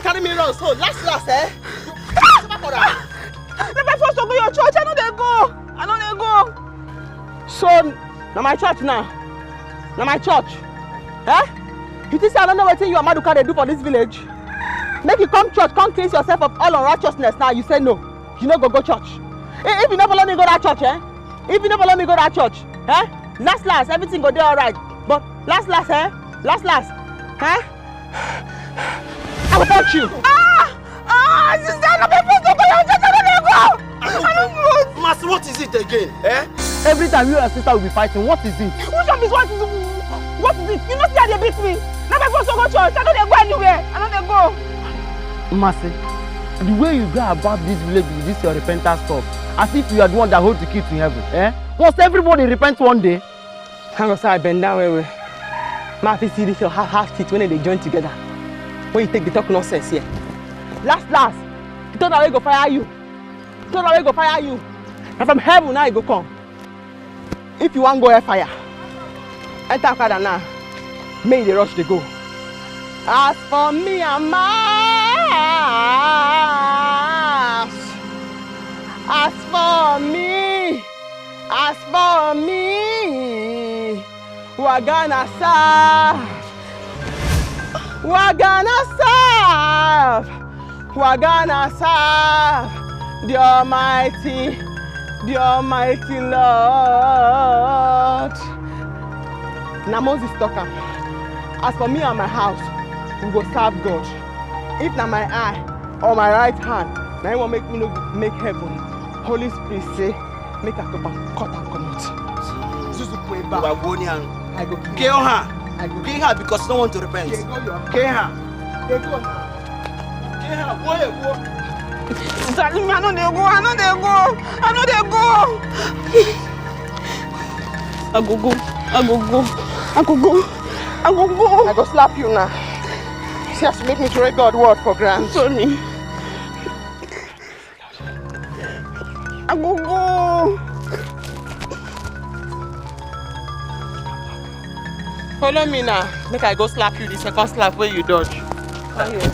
carry me around, so last, eh? Let me first go to your church. I know they go. So, now my church now. Now my church. Eh? You think I don't know what you and Maduka they do for this village? Make you come church, come cleanse yourself of all unrighteousness. Now you say no. You no go church. If you never let me go that church, eh? If you never let me go that church, eh? Last, everything go there alright. But last, eh? Last, eh? I will touch you. Sister, let me first go to your church. I don't go. Master, what is it again? Eh? Every time you and sister will be fighting, what is it? Which one is what is it? What is it? You know see how they beat me. Now my first go church. I don't go anywhere. I don't go. Mercy, the way you go about this village with this your repentance stuff, as if you are the one that holds the key to heaven, eh? Must everybody repent one day? Hang on, sir, I bend down way. Ma, if you see this your half teeth when they join together. When you take the talk nonsense here. Last, you thought I will go fire you. And from heaven now you go come. If you want go air fire, enter Okada now. May the rush they go. As for me and my house, as for me, we're gonna serve the Almighty Lord. Now Moses talking. As for me and my house, we go serve God. If na my eye or my right hand, now you want make me no make heaven. Holy Spirit say, make a cup and cut and come out. I go kill her. Kill her because no one to repent. Kill her. Darling, I know they go. I go slap you now. She has to make me take God's word for granted. Sorry. I go. Follow me now. Make I go slap you the second slap where you dodge. Come here.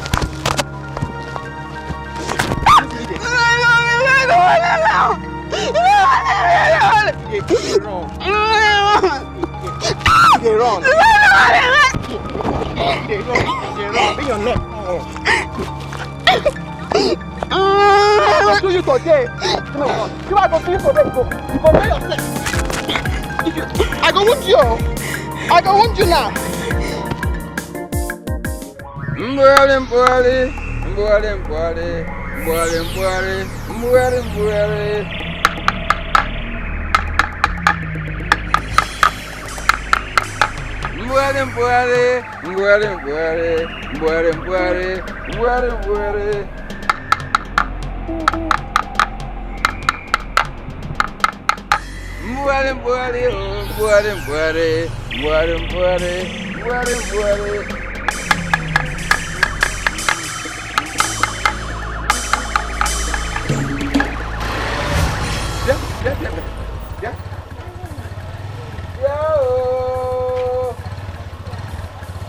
They run. Be your neck. I will do you today. No, you are going to do you today. You go lay yourself. I go wound you. I go wound you now. Mbwali.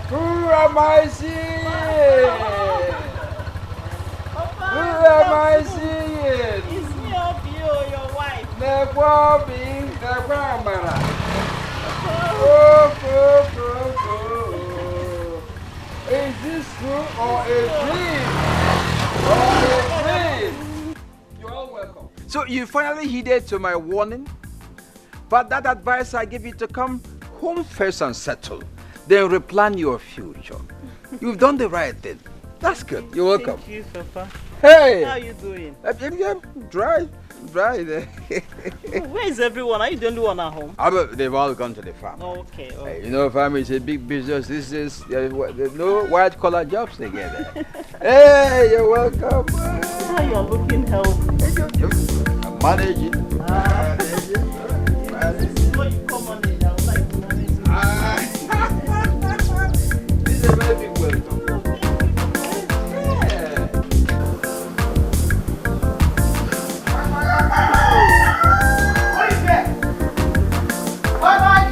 Who am I seeing? It's me of you, your wife. Is this true or a dream? You're all welcome. So you finally heeded to my warning? But that advice I give you to come home first and settle. Then replan your future. You've done the right thing. That's good. You're welcome. Thank you, Papa. Hey! How are you doing? Dry there. Where is everyone? Are you the only one at home? They've all gone to the farm. Okay. Hey, you know, farm is a big business. This is there's no white collar jobs together. Hey, you're welcome. Now you're looking healthy. I'm managing. Before you come on in, I would like to manage you. This is a very big welcome. Bye-bye.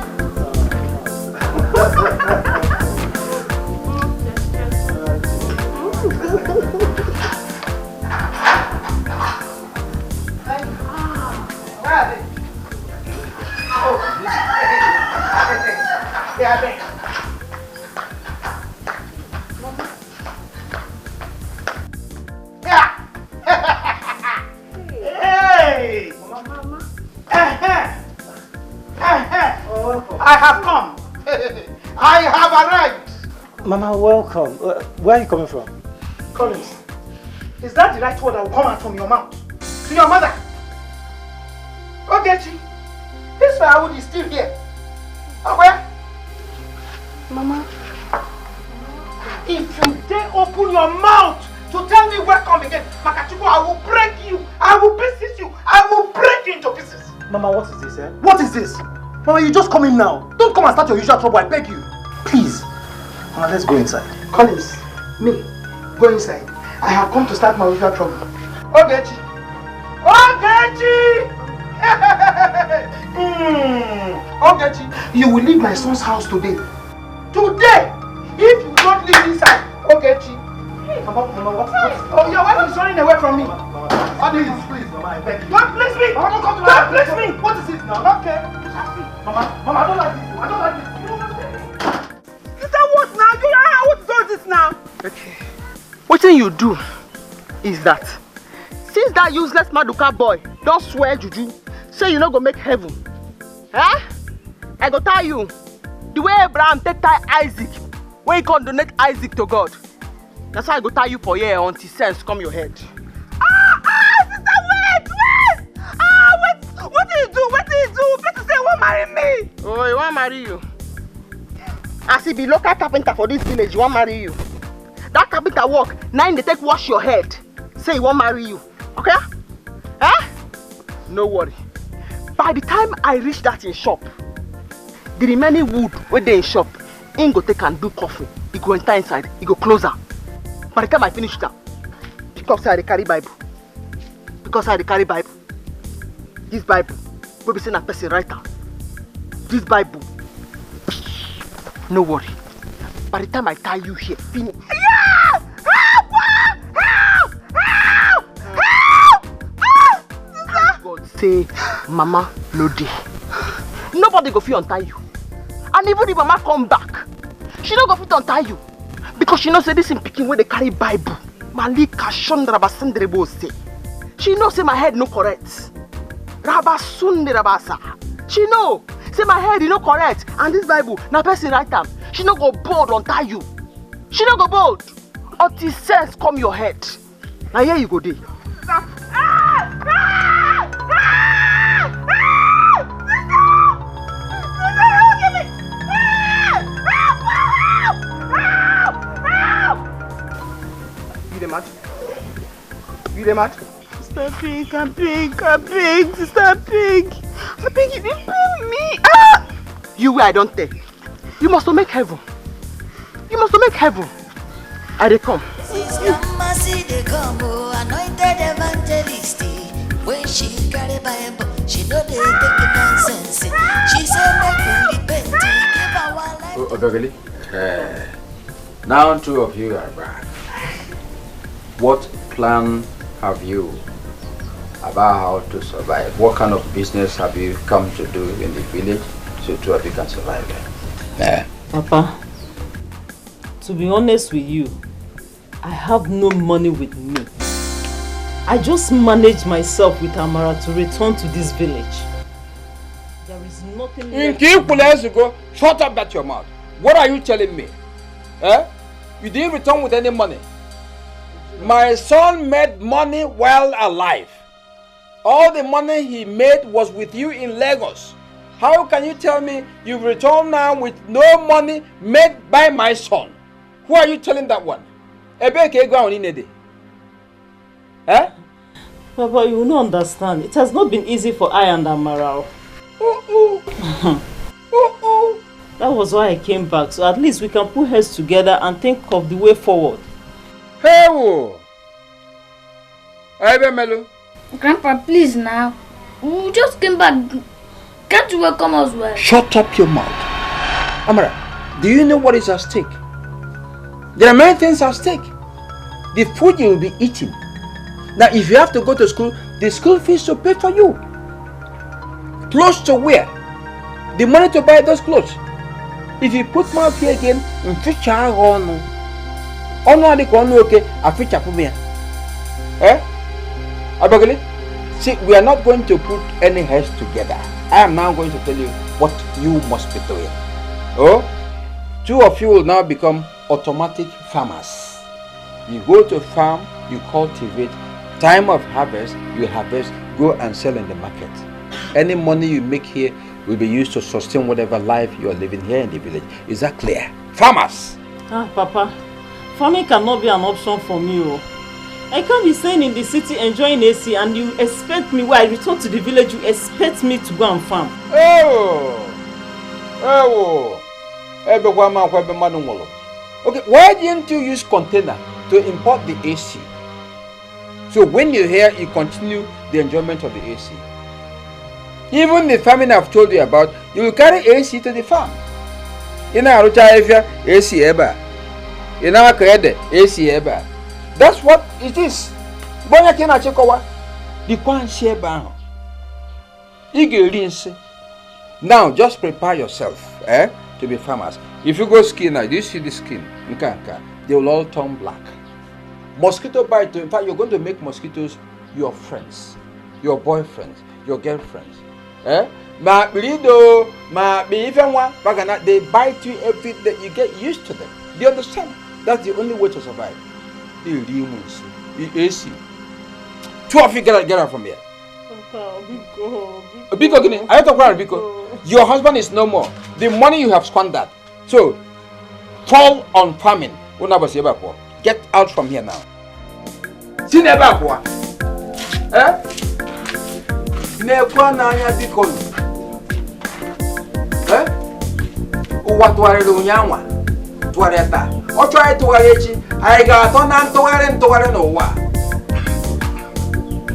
Mama, welcome. Where are you coming from? Collins, is that the right word that will come out from your mouth? To your mother? Ogechi, this firewood is still here. Where? Mama. If you dare open your mouth to tell me welcome again, Makachuku, I will break you. I will pieces you. I will break you into pieces. Mama, what is this, eh? What is this? Mama, you just come in now. Don't come and start your usual trouble, I beg you. Please. Mama, let's go inside. Collins, me, go inside. I have come to start my usual trouble. Ogechi! Ogechi! Ogechi, you will leave my son's house today. Today! If you don't leave inside, Ogechi. Mama, what? Oh, your wife is running away from me. Please, Mama, I beg you. Don't place me! Mama, don't come to Don't place me! What is it now? Okay. Mama, I don't like this. I don't like this. You don't understand. Is that what now? What is all this now? Okay. What thing you do is that since that useless Maduka boy don't swear juju, say you not go make heaven. Eh? I go tell you, the way Abraham take tie Isaac, when he can donate Isaac to God. That's why I go tell you for here until sense come your head. Sister, wait! Wait! What do you do? Better say you won't marry me. Oh, he won't marry you. As he be local carpenter for this village, he won't marry you. That carpenter work, now they take wash your head. Say he won't marry you. Okay? Eh? No worry. By the time I reach that in shop, the remaining wood where they in shop, he go take and do coffee. He go enter inside, he go close her. By the time I finish that, because I carry Bible. This Bible, we be saying a person writer. This Bible. No worry. By the time I tie you here, finish. Yeah! Help! God say, Mama, no day. Nobody go fit untie you. And even if Mama come back, she no go fit untie you. Because she knows say this in picking where they carry Bible. Malika Shondrabasandrebo say. She knows say my head no correct. Rabasundrabasa. She know. Say my head is not correct, and this Bible, now person write them. She not go bold untie you. She not go bold until sense come your head. Now here you go there. You the mad? Sister Pig, I'm big. Sister Pig. I beg you didn't pay me. You I don't take. You must make heaven. I dey come. Sister Mercy dey come, anointed evangelist. When she carry Bible, she know they take nonsense. She say make we repent, give our life. Oh, Obegeli. Now two of you are back. What plan have you about how to survive? What kind of business have you come to do in the village so two of you can survive there? Papa, to be honest with you, I have no money with me. I just managed myself with Amara to return to this village. There is nothing left. Shut up that your mouth. What are you telling me? You didn't return with any money. My son made money while alive. All the money he made was with you in Lagos. How can you tell me you've returned now with no money made by my son? Who are you telling that one? Papa, you will not understand. It has not been easy for I and Amara. That was why I came back, so at least we can put heads together and think of the way forward. Hey, whoa! Melu. Grandpa, please now. We just came back. Can't you welcome us well? Shut up your mouth. Amara, do you know what is at stake? There are many things at stake. The food you will be eating. Now, if you have to go to school, the school fees to pay for you. Clothes to wear. The money to buy those clothes. If you put mouth here again, in future, Abagale, see, we are not going to put any heads together. I am now going to tell you what you must be doing. Oh, two of you will now become automatic farmers. You go to farm, you cultivate, time of harvest, you harvest, go and sell in the market. Any money you make here will be used to sustain whatever life you are living here in the village. Is that clear? Farmers! Ah, Papa, farming cannot be an option for me. Oh. I can't be staying in the city enjoying AC and you expect me, when I return to the village, you expect me to go and farm. Okay, why didn't you use container to import the AC? So when you're here, you continue the enjoyment of the AC. Even the farming I've told you about, you will carry AC to the farm. In our AC eba. In our credit, AC eba. That's what it is. Now just prepare yourself to be farmers. If you go skin now, do you see the skin? They will all turn black. Mosquito bite, in fact, you're going to make mosquitoes your friends, your boyfriends, your girlfriends. They bite you every day. You get used to them. Do you understand? That's the only way to survive. AC. Two of you get out from here. Your husband is no more. The money you have squandered. So, fall on farming. Get out from here now. See never poor. What were you doing? Tuareta. Or try to Warechi. I got on and Toare no wa.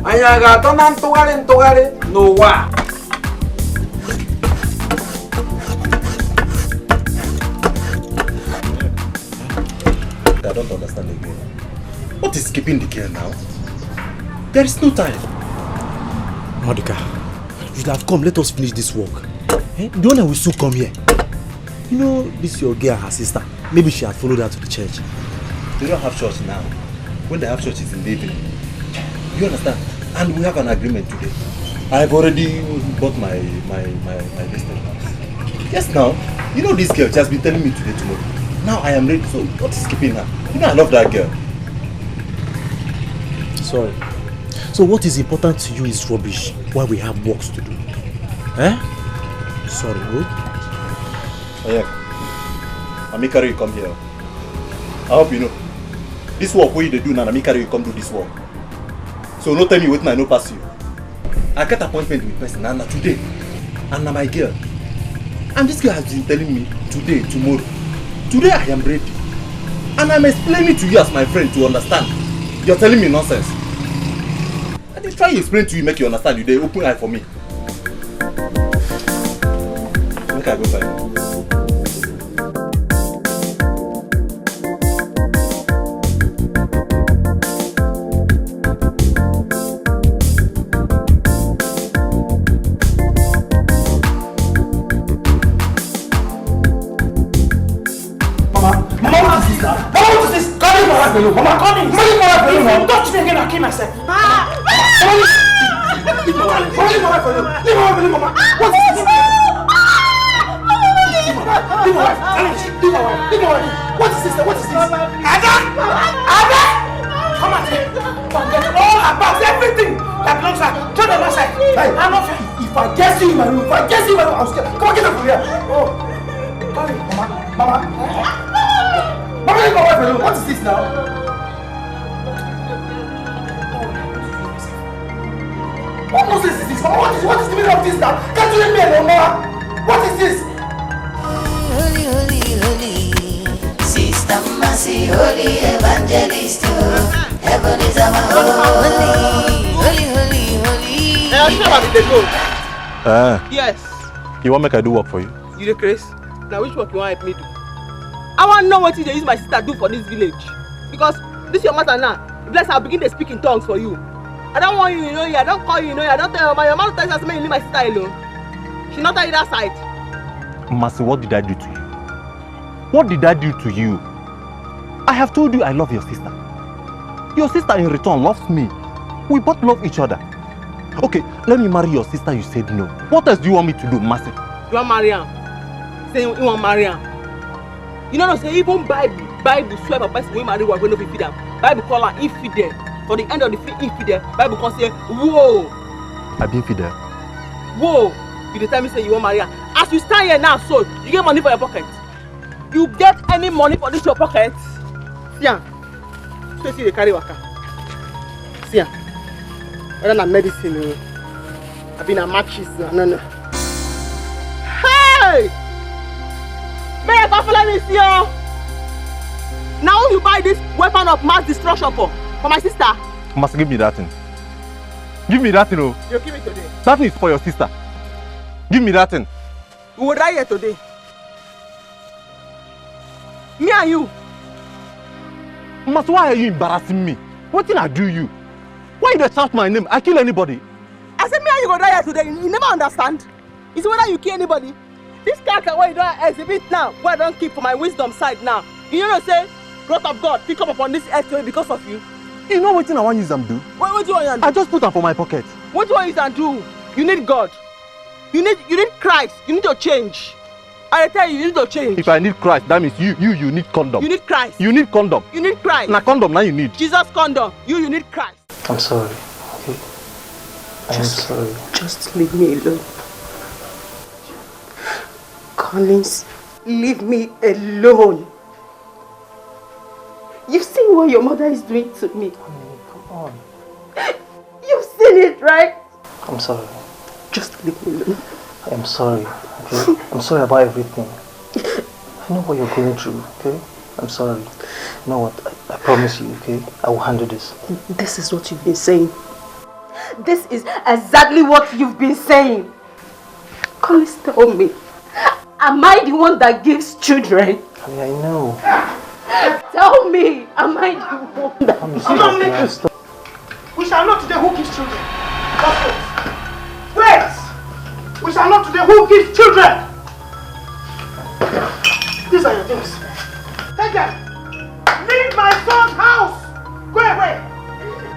I got on and Toare no wa. I don't understand again. What is keeping the girl now? There is no time. Monica, you should have come. Let us finish this work. The owner will soon come here. You know, this your girl, her sister. Maybe she had followed her to the church. They don't have church now. When they have church, it's in the evening. You understand? And we have an agreement today. I've already bought my listed house. Yes, now. You know this girl, she has been telling me today, tomorrow. Now I am ready. So what is keeping her? You know I love that girl. Sorry. So what is important to you is rubbish while we have works to do. Sorry, who? Oh yeah. Amikari, you come here. I hope you know. This work where you do now, Amikari, you come do this work. So no tell me waiting I no pass you. I get appointment with person Anna today. Anna my girl. And this girl has been telling me today, tomorrow. Today I am ready. And I'm explaining to you as my friend to understand. You're telling me nonsense. I did try to explain to you, make you understand. You dey open eye for me. Make I go find you. Mama, call him. If you touch me again, I'll kill myself. Leave my wife. Leave my wife. What is this? Leave my wife. What is this? Ada! Come on here. Forget all about everything that belongs to her. Turn them aside. Hey, I'm not fair. If I guess you in my room, I'll scare. Come on, get up from here. Oh. Call him, Mama. Mama, leave my wife alone. What is this now? What nonsense is this, Mama? What is the meaning of this now? Can't you leave me alone, Mama? What is this? Holy, holy, holy, Sister Mercy, holy evangelist, heaven is our holy. Yes. You want make I do work for you? You the Chris? Now which work you want help me do? I want to know what they use my sister do for this village. Because this your matter now. Bless I'll begin to speak in tongues for you. I don't want you, you know you. I don't call you, you know you. I don't tell your mother tells us me leave my sister alone. She not tell you that side. Mercy, what did I do to you? What did I do to you? I have told you I love your sister. Your sister in return loves me. We both love each other. Okay, let me marry your sister, you said no. What else do you want me to do, Mercy? You want marry her? Say you want marry her. You know, say even Bible Bible swear by person wey marry wife wey no fit feed am. Bible call am infidel. For the end of the infidel, Bible come say, whoa. I be infidel. Whoa. You dey tell me say you wan marry her. As you stand here now, so you get money for your pocket. You get any money for this your pocket? See am. So see dey carry waka. See am. Whether na medicine o, abi na matches o, no. Hey! May I go follow me see o? Now you buy this weapon of mass destruction for my sister? You must give me that thing. Give me that thing, oh. You give it today. That thing is for your sister. Give me that thing. We will die here today. Me and you. Mas, why are you embarrassing me? What thing I do you? Why you dey shout my name? I kill anybody? I said me and you go die here today. You never understand. It's whether you kill anybody. This character where you don't exhibit now, where I don't keep for my wisdom side now. You know say, wrath of God pick up upon this earth today because of you. You know what thing I want use them do? What do you want to do? I just put them for my pocket. What do you want use them do? You need God. You need Christ. You need to change. I tell you need to change. If I need Christ, that means you need condom. You need Christ. You need condom. You need Christ. Na condom now you need. Jesus condom. You need Christ. I'm sorry. Okay. I'm sorry. Just leave me alone. Collins, leave me alone. You've seen what your mother is doing to me. Honey, come on. You've seen it, right? I'm sorry. Just leave me alone. I am sorry, okay? I'm sorry about everything. I know what you're going through, okay? I'm sorry. You know what? I promise you, okay? I will handle this. This is what you've been saying. This is exactly what you've been saying. Collins, tell me. Am I the one that gives children? Honey, I know. Tell me, am I the one that gives children? We shall know today who gives children. That's it. Wait! We shall know today who gives children. These are your things. Take them. Leave my son's house. Go away.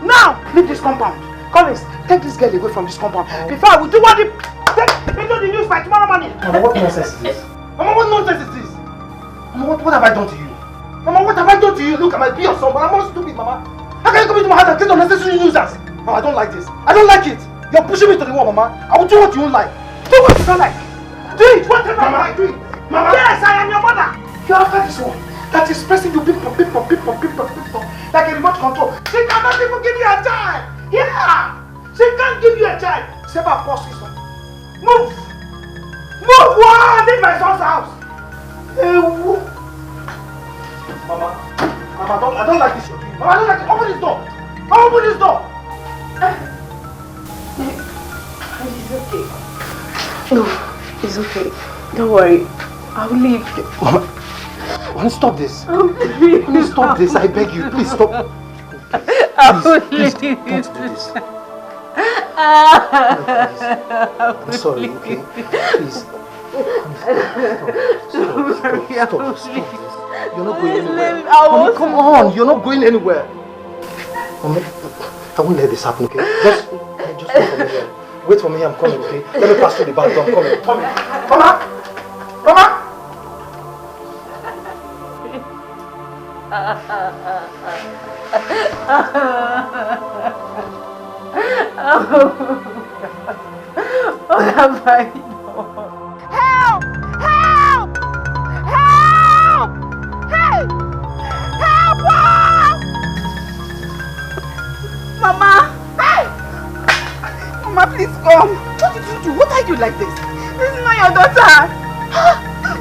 Now, leave this compound. Collins, take this girl away from this compound. Before I will do what the... Into the news by tomorrow morning. Mama, what nonsense is this? Mama, what nonsense is this? Mama, what have I done to you? Mama, what have I done to you? Look, I might be your son, but I'm not stupid, Mama. How can you come into my house and take unnecessary nuisance? Mama, I don't like this. I don't like it. You're pushing me to the wall, Mama. I will do what you don't like. Do what you don't like. Do it. Whatever Mama, I do it. Mama. Yes, I am your mother. You're after this one. That is pressing you big pop, like a remote control. She cannot even give you a child. Yeah. She can't give you a child. Except her first sister. Move. Move. Wow. Leave my son's house. Mama, I don't like this you're doing. Mama, I don't like it. Open this door. Open this door. It's okay. No, it's okay. Don't worry. I'll leave. Mama, stop this. Please stop this. I beg you. Please stop. Please don't do this. I'm sorry, okay? Please. Stop this. You're not going anywhere. Mommy, come on. You're not going anywhere. Mommy, I won't let this happen, okay? Just wait for me here. Wait for me, I'm coming, okay? Let me pass through the back door. I'm coming. Mama! Mama! What have I done? Help! Help! Help! Hey! Help! Mama! Hey! Mama, please come. What did you do? What are you like this? This is not your daughter.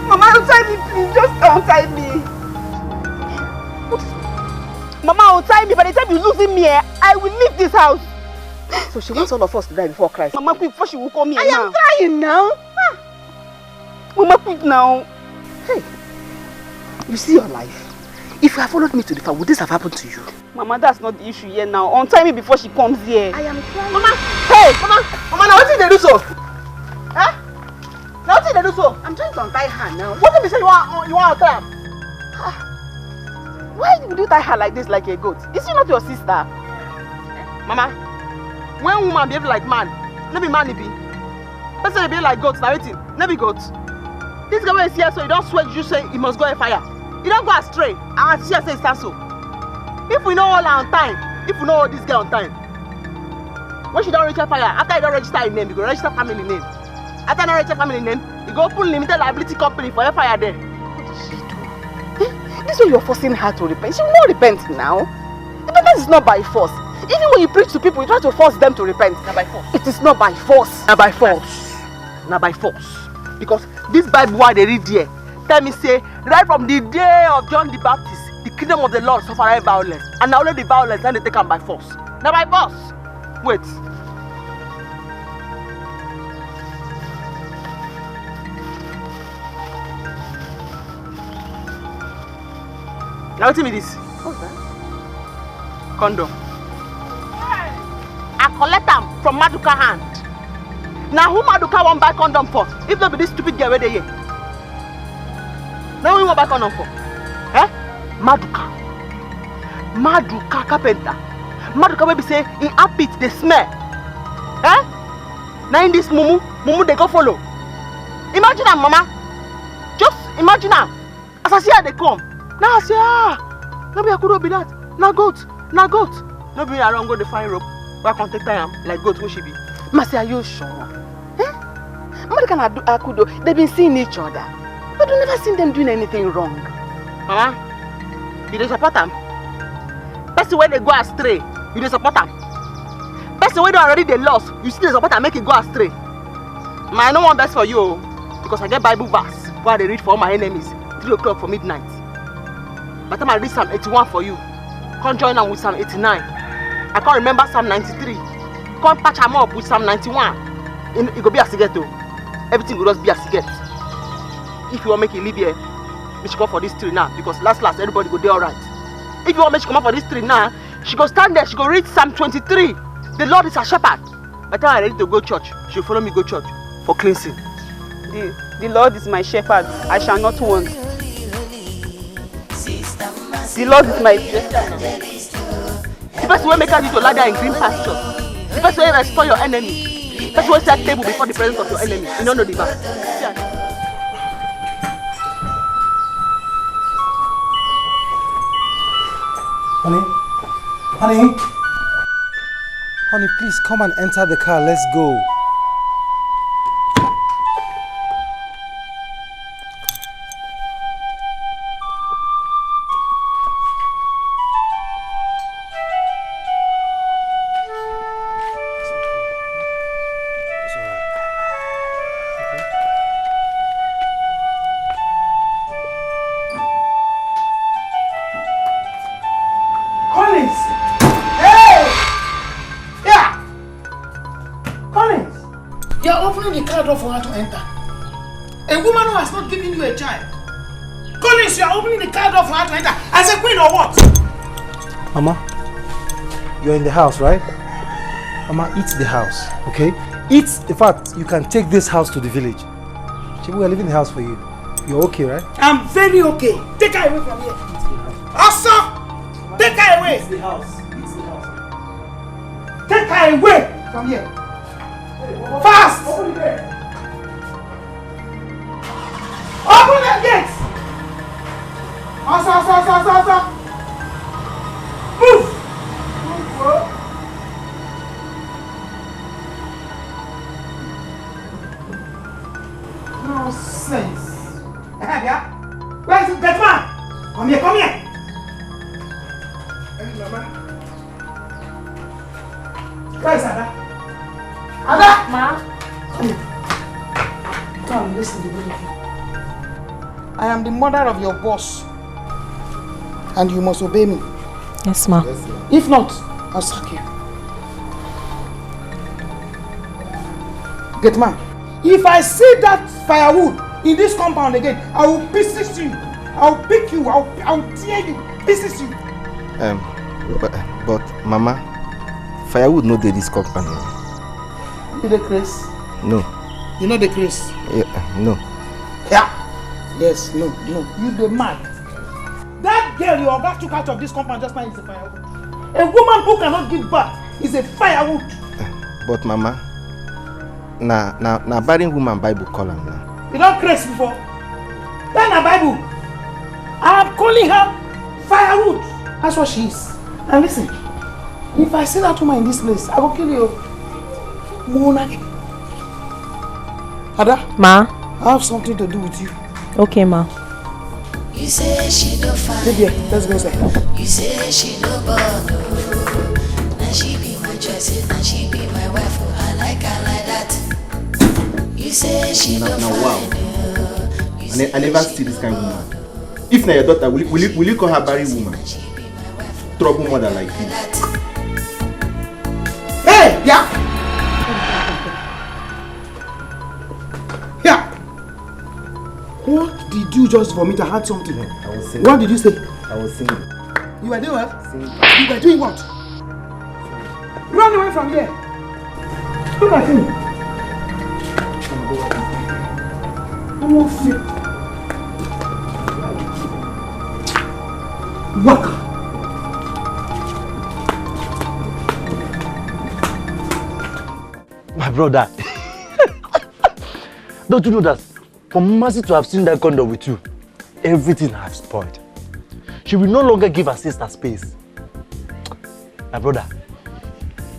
Mama, untie me, please. Just untie me. Mama, untie me. By the time you're losing me, I will leave this house. So she wants all of us to die before Christ. Mama, quick, before she will call me. I am trying now. Mama, quick now. Hey, you see your life. If you had followed me to the farm, would this have happened to you? Mama, that's not the issue here now. Untie me before she comes here. I am trying. Mama, hey, Mama, now what did they do so? Huh? Now what did they do so? I'm trying to untie her now. What did you say you want to tie her? Why would you tie her like this, like a goat? Is she not your sister? Mama, when woman behave like man, no be man it be. Person they behave like goats, now waiting, no be goats. This guy is here, so you don't sweat, you say he must go and fire. You don't go astray. And she say stand so. If we know all on time, if we know all this girl on time, when she don't register fire, after you don't register her name, you go register family name. After you don't register family name, you go open limited liability company for your fire there. What did she do? This way you're forcing her to repent. She will not repent now. Repentance is not by force. Even when you preach to people, you try to force them to repent. Not by force. It is not by force. Not by force. Not by force. Because this Bible why they read here, tell me say, right from the day of John the Baptist, the kingdom of the Lord suffered violence. And now only the violence, then they take them by force. Not by force. Wait. Now tell me this. What's that? Condom. I collect them from Maduka hand. Now who Maduka won't buy condom for? If not be this stupid girl where they here. Now who won't buy condom for? Eh? Maduka. Maduka carpenter. Maduka will be say in armpit they smell. Eh? Now in this mumu they go follow. Imagine her mama. Just imagine her. As I see her they come. Now I say no be I could be that. Now goat. No be around go the fire rope. Why can't take time like goat who she be? Masi, are you sure? Eh? Maduka and Akudo, they've been seeing each other. But you've never seen them doing anything wrong. Mama, you dey support them. Person when they go astray, you dey support them. Person when they already they lost, you still support them make it go astray. I no want best for you because I get Bible verse where they read for all my enemies 3 o'clock for midnight. By the time I read Psalm 81 for you, come join them with Psalm 89. I can't remember Psalm 93. Come patch them up with Psalm 91. It go be as you get though. Everything will just be as you get. If you want to make it live here, we should come for this tree now because last everybody go there alright. If you want me to come up for this tree now, she go stand there, she go read Psalm 23. The Lord is her shepherd. By the time I'm ready to go church, she'll follow me go church for cleansing. The Lord is my shepherd, I shall not want. The Lord is my shepherd. The best way make her need to lie there in green pasture. The best way restore your enemy. The best way set table before the presence of your enemy. You don't know the verse. Honey, please come and enter the car. Let's go. For her to enter. A woman who has not given you a child. Collins, you are opening the car door for her to enter. As a queen or what? Mama, you're in the house, right? Mama, eat the house, okay? Eat, in fact, you can take this house to the village. We are leaving the house for you. You're okay, right? I'm very okay. Take her away from here. Asa! Take her away! It's the house. It's the house. Take her away from here. Fast! Open the gate! Open the gates! Asa! Move! Move, bro! Nonsense! Where is it, that man? Come here! Hey, Mama. Where is Ada? Ada! Ma? Come, listen to me. I am the mother of your boss. And you must obey me. Yes, ma. If not, I'll sack you. Get man. If I see that firewood in this compound again, I will pieces you. I will pick you. I will tear you. Pieces you. But Mama, firewood no dey this compound. You the Chris? No. You know the Chris? Yeah, no. Yeah. Yes, no. You the mad. That girl your oga took out of this compound just now is a firewood. A woman who cannot give birth is a firewood. But Mama, na barren woman Bible call am now. You don't craze before. Then a Bible. I'm calling her firewood. That's what she is. And listen, if I see that woman in this place, I will kill you. Mona. Ada? Ma? I have something to do with you. Okay, ma. You say she no fine. Baby, let's go inside. You say she no born. Now she be my choice, now she be my wife. I like her like that. You say she no fine. Wow. I never see this kind of woman. If na your daughter, will you call her Barry woman? Trouble mother like you. Hey, yeah. Yeah. What did you just vomit? I heard something. I was singing. What did you say? I was singing. You were doing what? Singing. You were doing what? Run away from here. Look at him. I'm not fit. Walk. My brother, don't you know that for Mercy to have seen that condom with you, everything has spoiled. She will no longer give her sister space. My brother,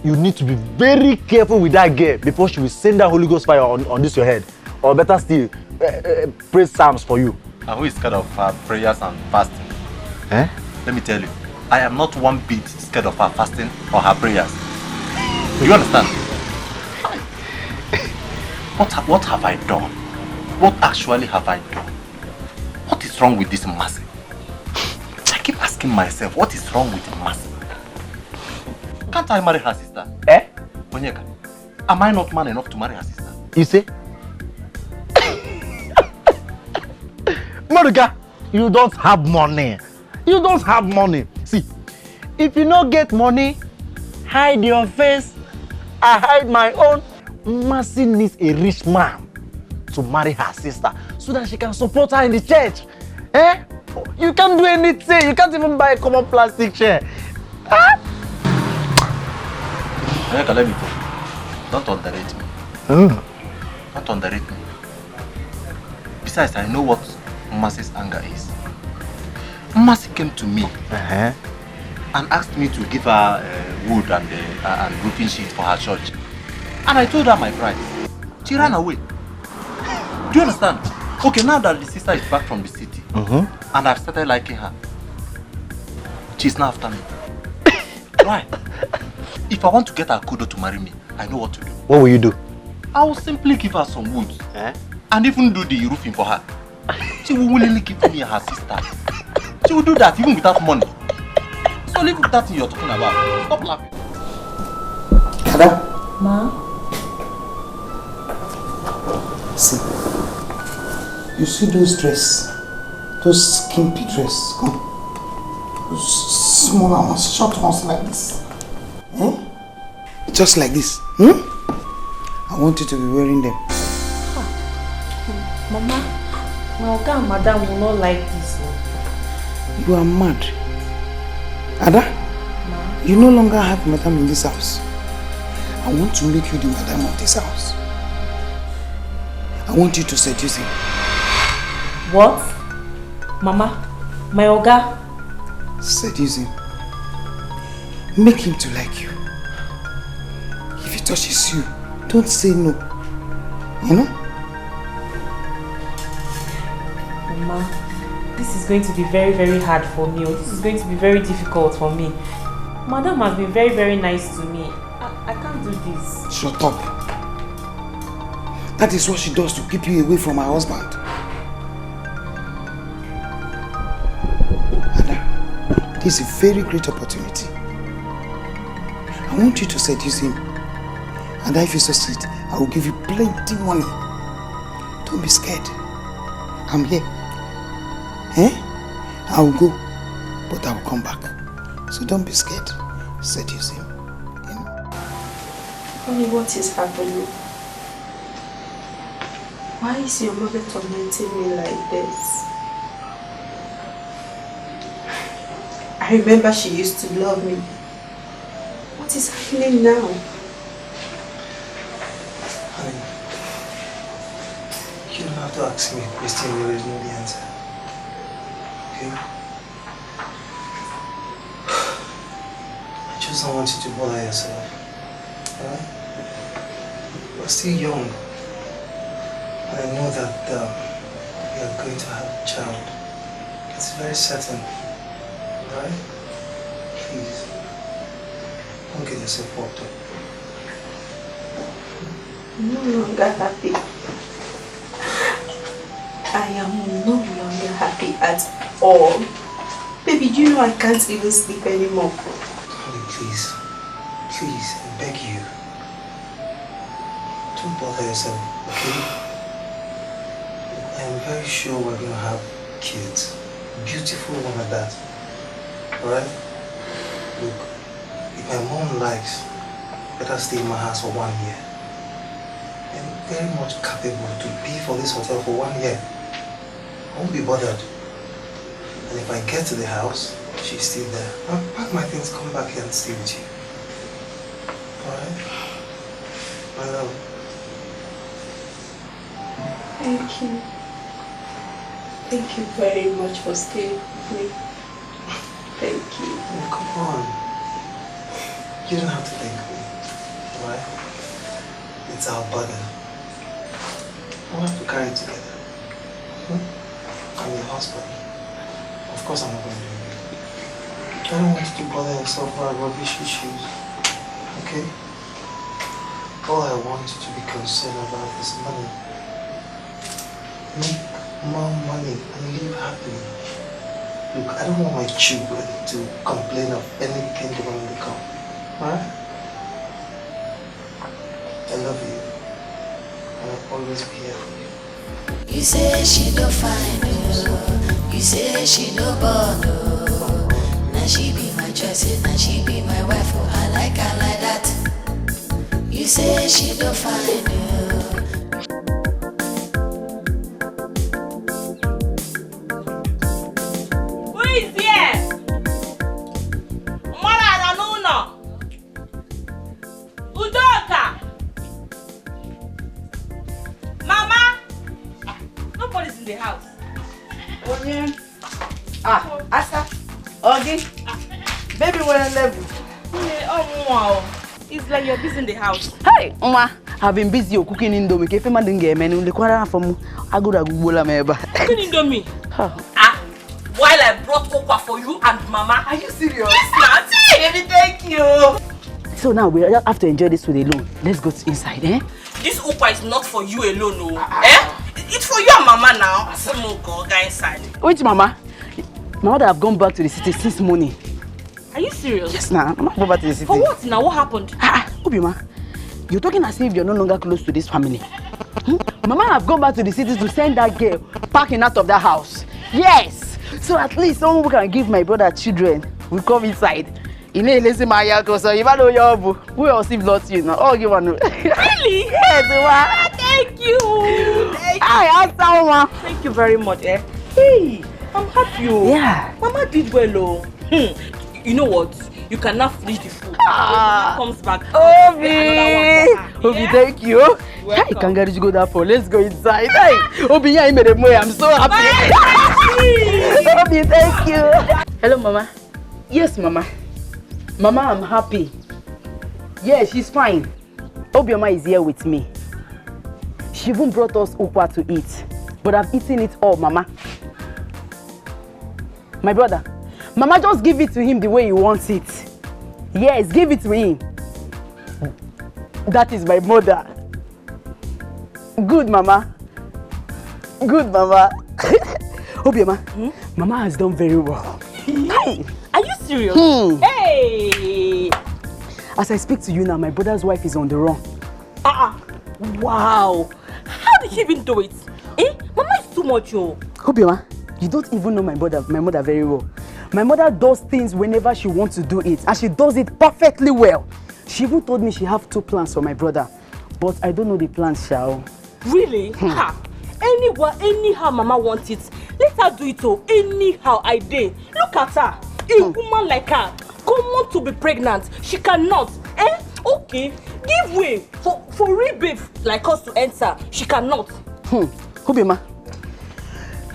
you need to be very careful with that girl before she will send that Holy Ghost fire on this your head. Or better still, pray psalms for you. And who is scared of her prayers and fasting? Eh? Let me tell you, I am not one bit scared of her fasting or her prayers. Do you understand? What have I done? What actually have I done? What is wrong with this Mercy? I keep asking myself, what is wrong with Mercy? Can't I marry her sister? Eh? Onyeka, am I not man enough to marry her sister? You say? Monica, you don't have money. You don't have money. See, if you don't get money, hide your face. I hide my own. Mercy needs a rich man to marry her sister so that she can support her in the church. Eh? You can't do anything. You can't even buy a common plastic chair. Ah? Onyeka, let me go. Don't underrate me. Don't underrate me. Besides, I know what Mercy's anger is. Mercy came to me and asked me to give her wood and roofing sheet for her church. And I told her my price. She ran away. Do you understand? Okay, now that the sister is back from the city and I've started liking her, she's now after me. Why? If I want to get her kudo to marry me, I know what to do. What will you do? I will simply give her some wood and even do the roofing for her. She will willingly give me her sister. She will do that even without money. So leave that thing you're talking about. Stop laughing. Ada? Ma? See, you see those dress, those skimpy dress, those smaller ones, short ones like this, just like this, I want you to be wearing them. Mama, my oga and madam will not like this. You are mad. Ada, you no longer have madam in this house. I want to make you the madam of this house. I want you to seduce him. What? Mama, my oga? Seduce him. Make him to like you. If he touches you, don't say no. You know? Mama, this is going to be very, very hard for me. This is going to be very difficult for me. Madam has been very, very nice to me. I can't do this. Shut up. That is what she does to keep you away from her husband. Ada, this is a very great opportunity. I want you to seduce him. And if you succeed, I will give you plenty money. Don't be scared. I'm here. I will go, but I will come back. So don't be scared. Seduce him. Honey, what is happening? Why is your mother tormenting me like this? I remember she used to love me. What is happening now? Honey, you don't have to ask me a question where there is no the answer. okay? I just don't want you to bother yourself. Alright? You're still young. And I know that you're going to have a child. It's very certain. Alright? Please. Don't get yourself worked up. I'm no longer happy. I am no longer happy at all. Baby, do you know I can't even sleep anymore? Honey, please. Please, I beg you. Don't bother yourself, okay? I am very sure we're going to have kids. Beautiful one at that. Alright? Look, if my mom likes, let her stay in my house for 1 year. I'm very much capable to be for this hotel for 1 year. I won't be bothered. And if I get to the house, she's still there. I'll pack my things, come back here and stay with you. Alright? My love. Thank you. Thank you very much for staying with me. Thank you. Oh, come on. You don't have to thank me. Alright? It's our burden. We'll have to carry it together. I'm your husband. Of course I'm not going to do it. I don't want you to bother yourself about rubbish issues. Okay? All I want you to be concerned about is money. Make more money and live happily. Look, I don't want my children to complain of anything when they come. Alright? I love you. And I'll always be here for you. You say she no fine, oh. You say she no born, oh. Now she be my choice, now she be my wife, oh. I like her like that. You say she no fine, oh. Who is here? Mara Ranuno. Udoka. Mama. Nobody's in the house. Onye. Asa. Ogi. Baby, we're on level. Oh, wow. It's like you're busy in the house. Hey, Uma. I've been busy cooking indomie. If you didn't get me, the quarter from Agura Gubola Meba. Cooking indomie? While I brought Okwa for you and Mama. Are you serious? Yes, Nancy. Baby, thank you. So now we have to enjoy this food alone. Let's go inside, eh? This Okwa is not for you alone, no. Eh? It's for you and Mama now. Some go inside. Wait, Mama. My mother have gone back to the city since morning. Are you serious? Yes, now. I'm not going back to the city. For what now? What happened? Obioma, you're talking as if you're no longer close to this family. Mama have gone back to the city to send that girl packing out of that house. Yes. So at least someone who can give my brother children will come inside. You know, listen, my uncle, so you know your boo. Who else if not you now? Oh, give one. Really? Yes, Uma. Thank you. I asked Uma. Thank you very much, eh? Hey, I'm happy. Yeah. Mama did well, You know what? You can now finish the food. When Mama comes back. Obi, thank you. Hey, kangaroo, you go that for. Let's go inside. Hey, Obi, I made a boy. I'm so happy. Obi, thank you. Hello, Mama. Yes, Mama. Mama, I'm happy. Yeah, she's fine. Obioma is here with me. She even brought us ukwa to eat. But I've eaten it all, Mama. My brother, Mama, just give it to him the way he wants it. Yes, give it to him. That is my mother. Good, Mama. Good, Mama. Obioma, Mama has done very well. Are you serious? Hey! As I speak to you now, my brother's wife is on the run. Wow! How did she even do it? Mama is too much, yo. Obioma, you don't even know my mother very well. My mother does things whenever she wants to do it, and she does it perfectly well. She even told me she have 2 plans for my brother, but I don't know the plans, Shao. Really? Anyhow Mama wants it, let her do it. Anyhow I did. Look at her. A woman like her, come on to be pregnant. She cannot. Okay, give way for real babe like us to enter. She cannot. Obioma,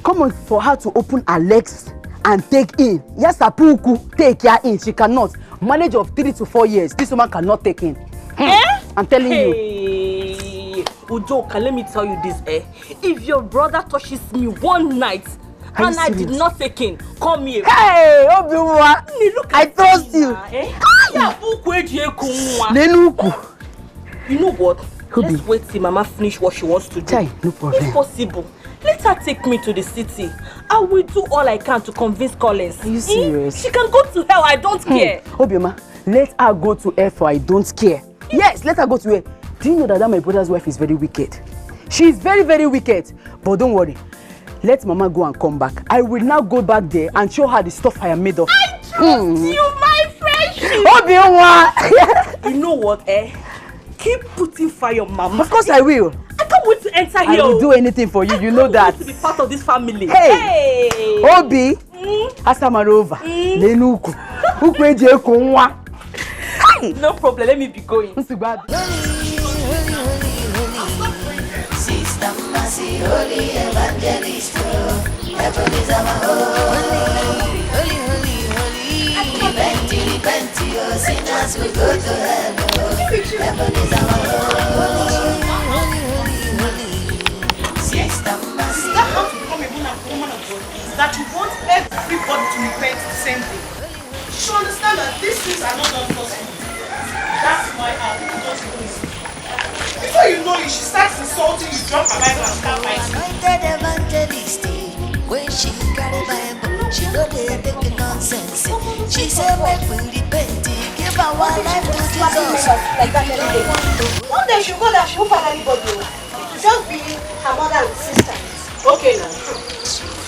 come on for her to open her legs and take in. Yes, Apuku, take her in. She cannot. Manage of 3 to 4 years. This woman cannot take in. I'm telling you. Udoka, let me tell you this, if your brother touches me one night and I did not take in, come here. Hey, Obiwa, I trust you. You know what? Let's wait till Mama finish what she wants to do. No problem. If possible, let her take me to the city. I will do all I can to convince Collins. Are you serious? She can go to hell, I don't care. Obioma, let her go to hell for I don't care. Yes, let her go to hell. Do you know that my brother's wife is very wicked? She is very, very wicked. But don't worry. Let Mama go and come back. I will now go back there and show her the stuff I am made of. I trust you, my friendship. Obioma! You know what, Keep putting fire on Mama. Of course I will. I can't wait to enter here. I will do anything for you, you know that. I want to be part of this family. Hey! Obi! Asamarova. Lenuku. Ukweje kunwa. No problem, let me be going. Sister Mercy, holy evangelist, heaven is our holy. Repent, your sinners will go to heaven. Heaven is our holy. Sister Mercy. Is that how to become a woman of God? Is that you want everybody to repent the same thing? You should understand that these things are not done forcefully. That's why our people don't know it. Before you know it, she starts insulting you, drop her Bible and start fighting. Anointed evangelist, when she carry Bible, she know they take nonsense. She said, make we repent, give our life to Jesus. Like that every day. One day she go there, she won't find anybody. Just be her mother and sister. Okay now.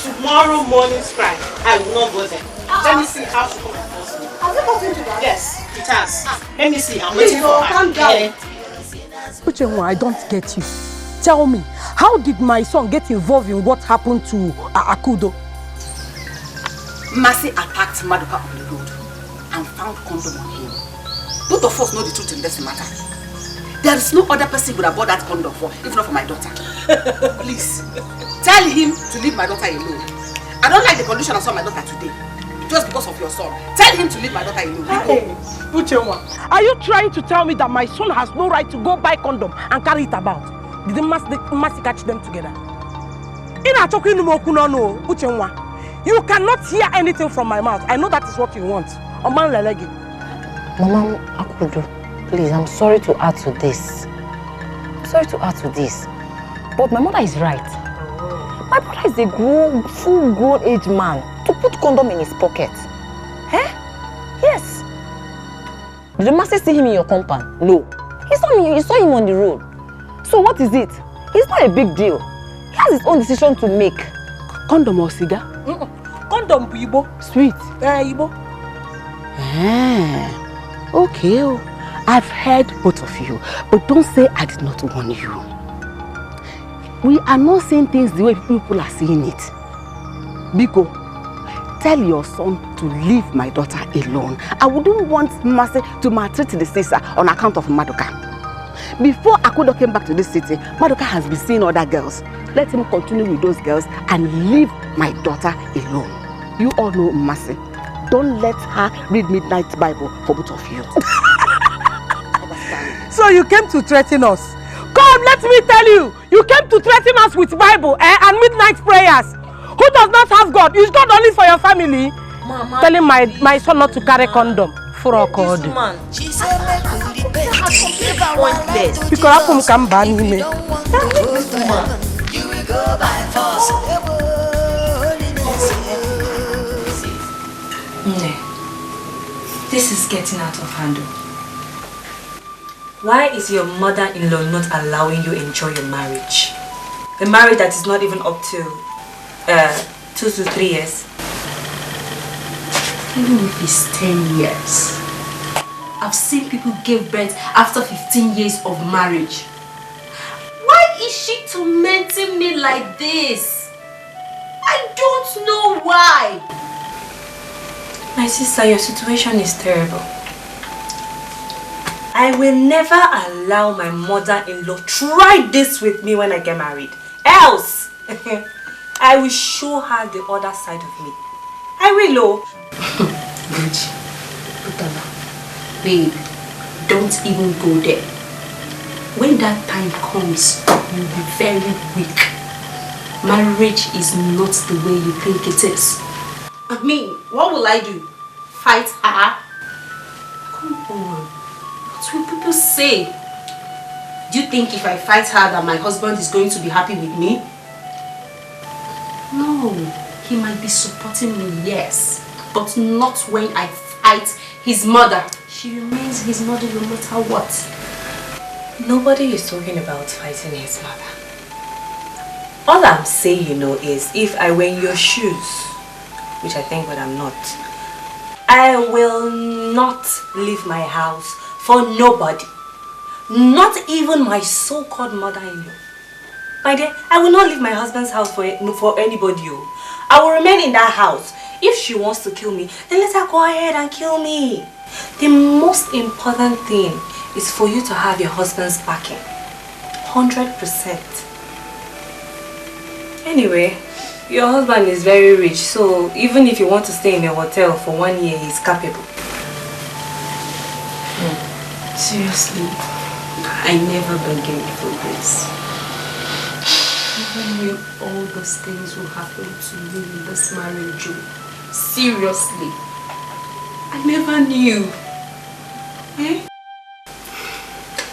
Tomorrow morning's cry, I will not go there. Let me see how she come and force me. Has it gotten to that? Yes, it has. Let me see. I'm Please, waiting for her. calm down. Uchenwa, I don't get you. Tell me, how did my son get involved in what happened to Akudo? Mercy attacked Maduka on the road and found condom on him. Both of us know the truth in this matter. There is no other person would have bought that condom for, if not for my daughter. Please, tell him to leave my daughter alone. I don't like the condition I saw my daughter today. Just because of your son. Tell him to leave my daughter alone. Hey, Uchenwa, are you trying to tell me that my son has no right to go buy condom and carry it about? Did the Mercy catch them together? Uchenwa, you cannot hear anything from my mouth. I know that is what you want. Mama Akudo, please, I'm sorry to add to this. But my mother is right. My brother is a full-grown age man to put condom in his pocket. Yes. Did the Mercy see him in your compound? No. You saw him on the road. So what is it? It's not a big deal. He has his own decision to make. Condom or cigar? Condom, Ibo. Sweet. Ibo. Okay. I've heard both of you, but don't say I did not warn you. We are not saying things the way people are saying it. Biko, tell your son to leave my daughter alone. I wouldn't want Mercy to maltreat the sister on account of Maduka. Before Akudo came back to this city, Maduka has been seeing other girls. Let him continue with those girls and leave my daughter alone. You all know Mercy. Don't let her read Midnight Bible for both of you. So you came to threaten us. Come, let me tell you. You came to threaten us with Bible and midnight prayers. Who does not have God? Is God only for your family? Mama, telling my son not to carry condom. For a code. She said, make we repent, give our life to Jesus. You will go by force. This is getting out of hand. Why is your mother-in-law not allowing you enjoy your marriage? A marriage that is not even up to 2 to 3 years. Even if it's 10 years. I've seen people give birth after 15 years of marriage. Why is she tormenting me like this? I don't know why. My sister, your situation is terrible. I will never allow my mother-in-law try this with me when I get married. Else, I will show her the other side of me. I will, oh. Babe, don't even go there. When that time comes, you'll be very weak. Marriage is not the way you think it is. I mean, what will I do? Fight her? Come on. What will people say? Do you think if I fight her that my husband is going to be happy with me? No. He might be supporting me, yes. But not when I fight his mother. She remains his mother no matter what. Nobody is talking about fighting his mother. All I'm saying, you know, is if I were in your shoes, which I think but I'm not, I will not leave my house for nobody. Not even my so-called mother-in-law. My dear, I will not leave my husband's house for anybody. I will remain in that house. If she wants to kill me, then let her go ahead and kill me. The most important thing is for you to have your husband's backing. 100%. Anyway, your husband is very rich, so even if you want to stay in a hotel for 1 year, he's capable. Seriously, I never bargained for this. Even when all those things will happen to me in this marriage, seriously, I never knew. Eh?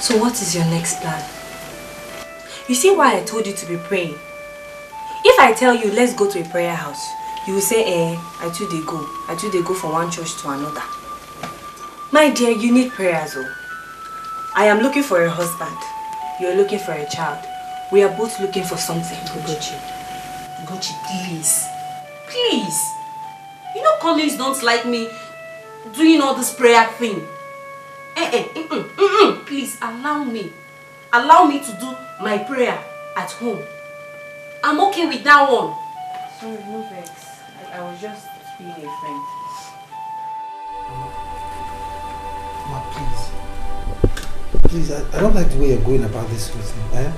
So what is your next plan? You see why I told you to be praying? If I tell you, let's go to a prayer house, you will say, I too they go. I too they go from one church to another. My dear, you need prayers, oh. I am looking for a husband. You are looking for a child. We are both looking for something. Gochi, please. Please. You know Collins don't like me doing all this prayer thing. Please, allow me. Allow me to do my prayer at home. I'm okay with that one. Sorry, no vex. I was just being a friend. Ma, please. Please, I don't like the way you're going about this with me. Eh?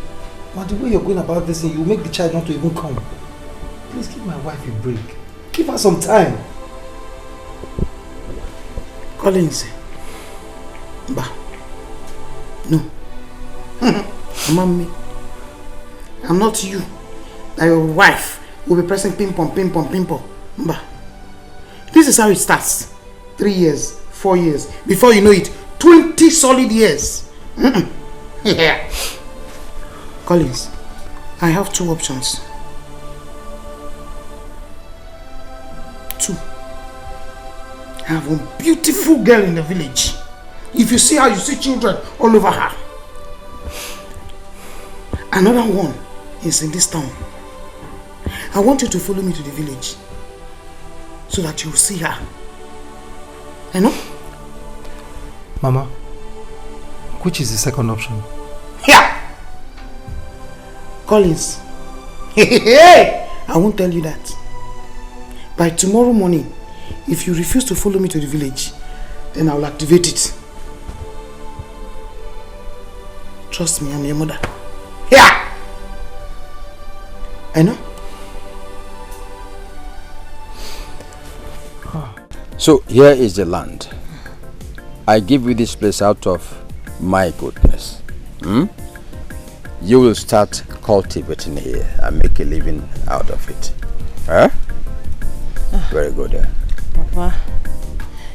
Ma, the way you're going about this thing, you make the child not to even come. Please give my wife a break. Give her some time. Collins. Bah. No. Mommy. I'm not you. That your wife will be pressing ping pong, ping pong, ping pong. Bah. This is how it starts. 3 years, 4 years. Before you know it, 20 solid years. Yeah. Collins, I have 2 options. 2. I have one beautiful girl in the village. If you see her, you see children all over her. Another one is in this town. I want you to follow me to the village so that you will see her. You know? Mama, which is the second option? Yeah! Collins. I won't tell you that. By tomorrow morning, if you refuse to follow me to the village, then I will activate it. Trust me, I'm your mother. Yeah! I know. So here is the land. I give you this place out of my goodness. You will start cultivating here and make a living out of it. Huh? Very good. Papa,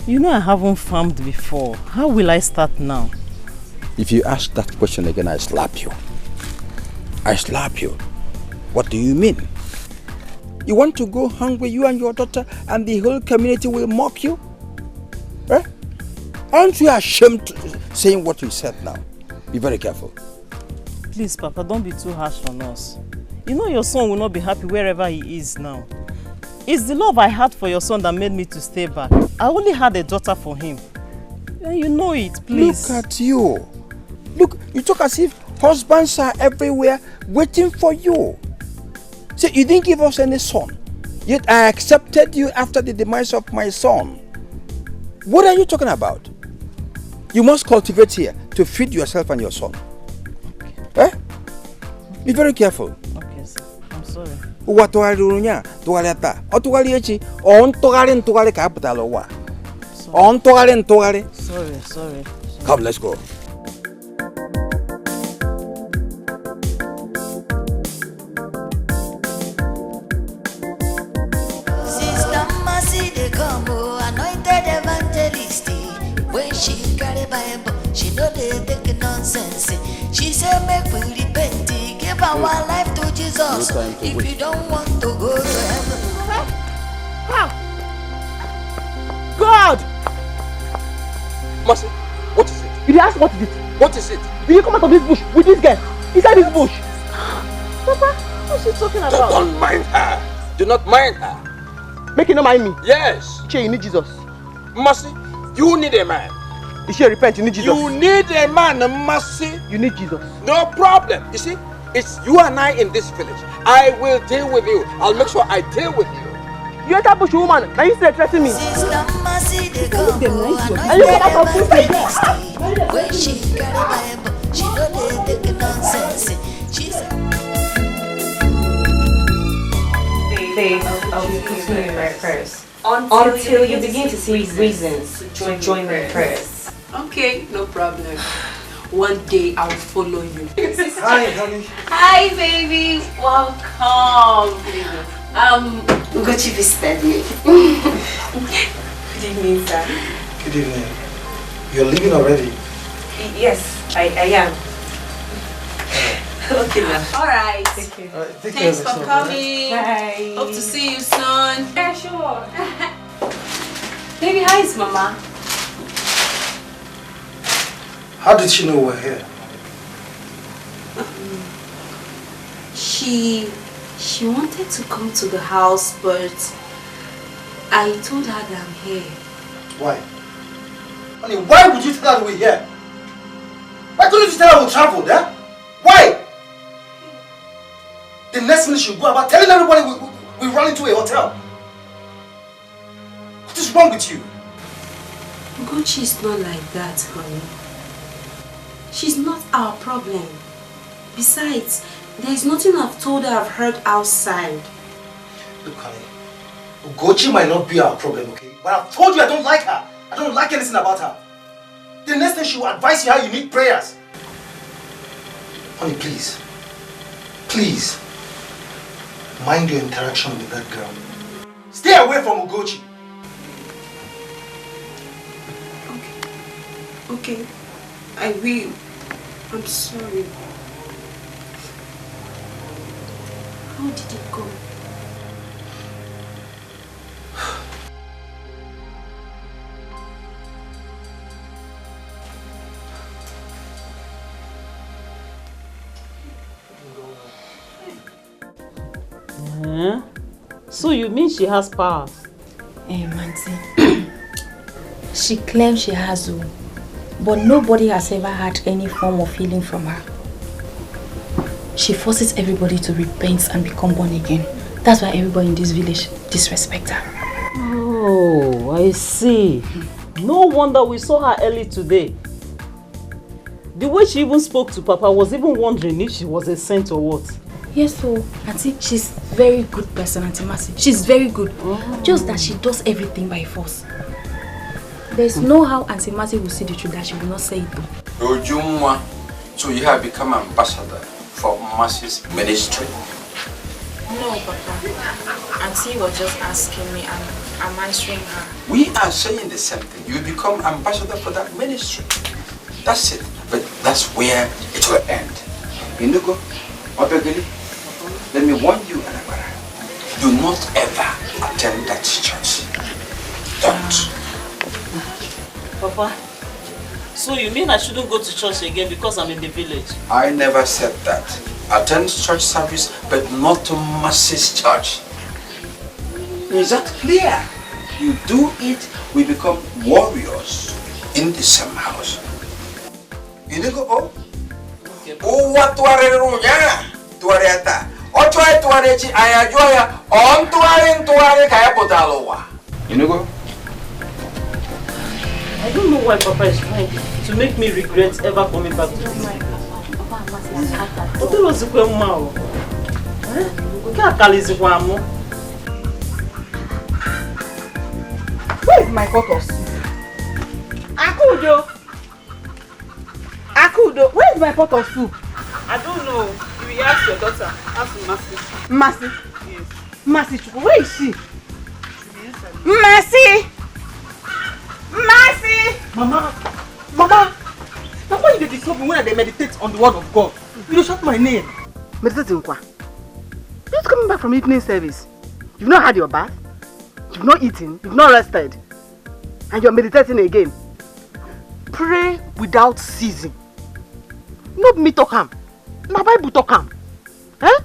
you know I haven't farmed before. How will I start now? If you ask that question again, I slap you. I slap you. What do you mean? You want to go hungry, you and your daughter, and the whole community will mock you? Eh? Aren't you ashamed saying what you said now? Be very careful. Please, Papa, don't be too harsh on us. You know your son will not be happy wherever he is now. It's the love I had for your son that made me to stay back. I only had a daughter for him. And you know it, please. Look at you. Look, you talk as if husbands are everywhere waiting for you. See, you didn't give us any son. Yet I accepted you after the demise of my son. What are you talking about? You must cultivate here to feed yourself and your son. Okay. Eh? Be very careful. Okay, sir. I'm sorry. Ụwa tụgharịrị nya, tụgharịa taa. Ọ tụgharị echi, ọ ntụgharị ka apụtala ụwa. Ọ ntụgharị. Sorry. Come, let's go. Sister Mercy, they come, anointed evangelist. When she carry Bible, she know they take nonsense. She said, make we repent, give our life to Jesus. If you don't want to go to heaven. God! Mercy, what is it? You did ask what is it? What is it? Did you come out of this bush with this girl? Inside this bush? Papa, what's she talking about? Don't mind her. Do not mind her. Make you not mind me? Yes. Che, you need Jesus. Mercy, you need a man. You should repent, you need Jesus. You need a man, Mercy. You need Jesus. No problem. You see, it's you and I in this village. I will deal with you. I'll make sure I deal with you. You enter bush woman, now you still threatening me. Sister Mercy, they come, Are you come out of bush? when she carry Bible, she know they take nonsense. She said, Babe, I'll be putting in my prayers. Until you begin to see reasons to join my prayers. Okay, no problem. One day I'll follow you. Hi, honey. Hi, baby. Welcome. Ugochi visited me. Good evening, sir. Good evening. You're leaving already? Yes, I am. Okay, now. All right. Thanks for coming. Bye. Hope to see you soon. Yeah, sure. Baby, how is Mama? How did she know we're here? She wanted to come to the house, but I told her that I'm here. Why? Honey, why would you tell her we're here? Why couldn't you tell her we traveled, eh? Why? The next minute she'll go about telling everybody we run into a hotel. What is wrong with you? Gucci is not like that, honey. She's not our problem. Besides, there is nothing I've told her I've heard outside. Look, honey, Ugochi might not be our problem, okay? But I've told you I don't like her. I don't like anything about her. The next thing she will advise you how you need prayers. Honey, please. Please. Mind your interaction with that girl. Stay away from Ugochi. Okay, I will. I'm sorry. How did it go? So you mean she has powers? Hey, Manti. She claims she has, but nobody has ever had any form of healing from her. She forces everybody to repent and become born again. That's why everybody in this village disrespects her. Oh, I see. No wonder we saw her early today. The way she even spoke to Papa was even wondering if she was a saint or what. Yes, so Auntie, she's very good person, Auntie Mercy. She's very good. Just that she does everything by force. There's no how Auntie Mercy will see the truth that she will not say it though. Ojumwa, so you have become ambassador for Mercy's ministry? No, Papa. Auntie was just asking me and I'm answering her. We are saying the same thing. You become ambassador for that ministry. That's it. But that's where it will end. Inugo, Obegeli, let me warn you, Anabara. Do not ever attend that church. Don't. Papa, so you mean I shouldn't go to church again because I'm in the village? I never said that. Attend church service, but not to Mercy's church. Is that clear? You do it, we become warriors in the same house. You know, what you know, I don't know why Papa is trying to make me regret ever coming back to this. Where is my pot of soup? Akudo! Akudo, where is my pot of soup? I don't know. You will ask your daughter. Ask Mercy. Mercy? Yes. Mercy, where is she? Mercy! Mercy! Mama! Now why you disturb me when I meditate on the word of God? You don't shout my name. Meditating kwa? You're just coming back from evening service. You've not had your bath. You've not eaten. You've not rested. And you're meditating again. Pray without ceasing. Not me talk am. My Bible talk am. Eh?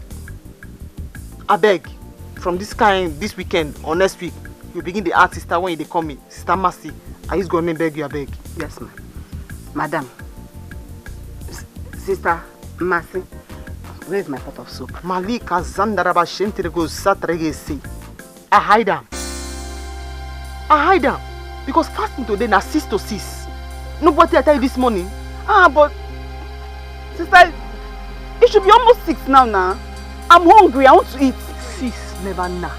I beg, from this weekend or next week, you begin the ask sister when they call me, Sister Mercy. I just go and beg you, I beg. Yes, ma'am. Madam. Sister Mercy. Where is my pot of soup? Malika Zandaraba Shentirego Satregesi. I hide them. Because fasting today na 6 to 6. Nobody I tell you this morning. But sister, it should be almost 6 now. I'm hungry. I want to eat. 6 never knock.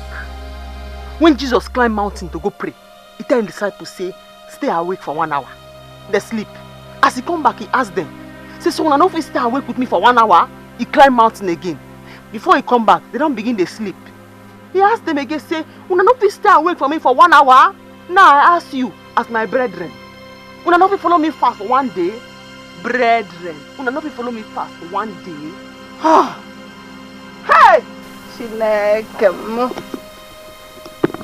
When Jesus climbed mountain to go pray, he tell his disciples, say, stay awake for 1 hour. They sleep. As he come back, he asked them, say, so when I know if you stay awake with me for 1 hour, he climb mountain again. Before he come back, they don't begin to sleep. He asked them again, say, when I know if you stay awake for me for 1 hour, now I ask you, as my brethren, when I know if you follow me fast for 1 day, brethren, when I know if you follow me fast for 1 day, hey!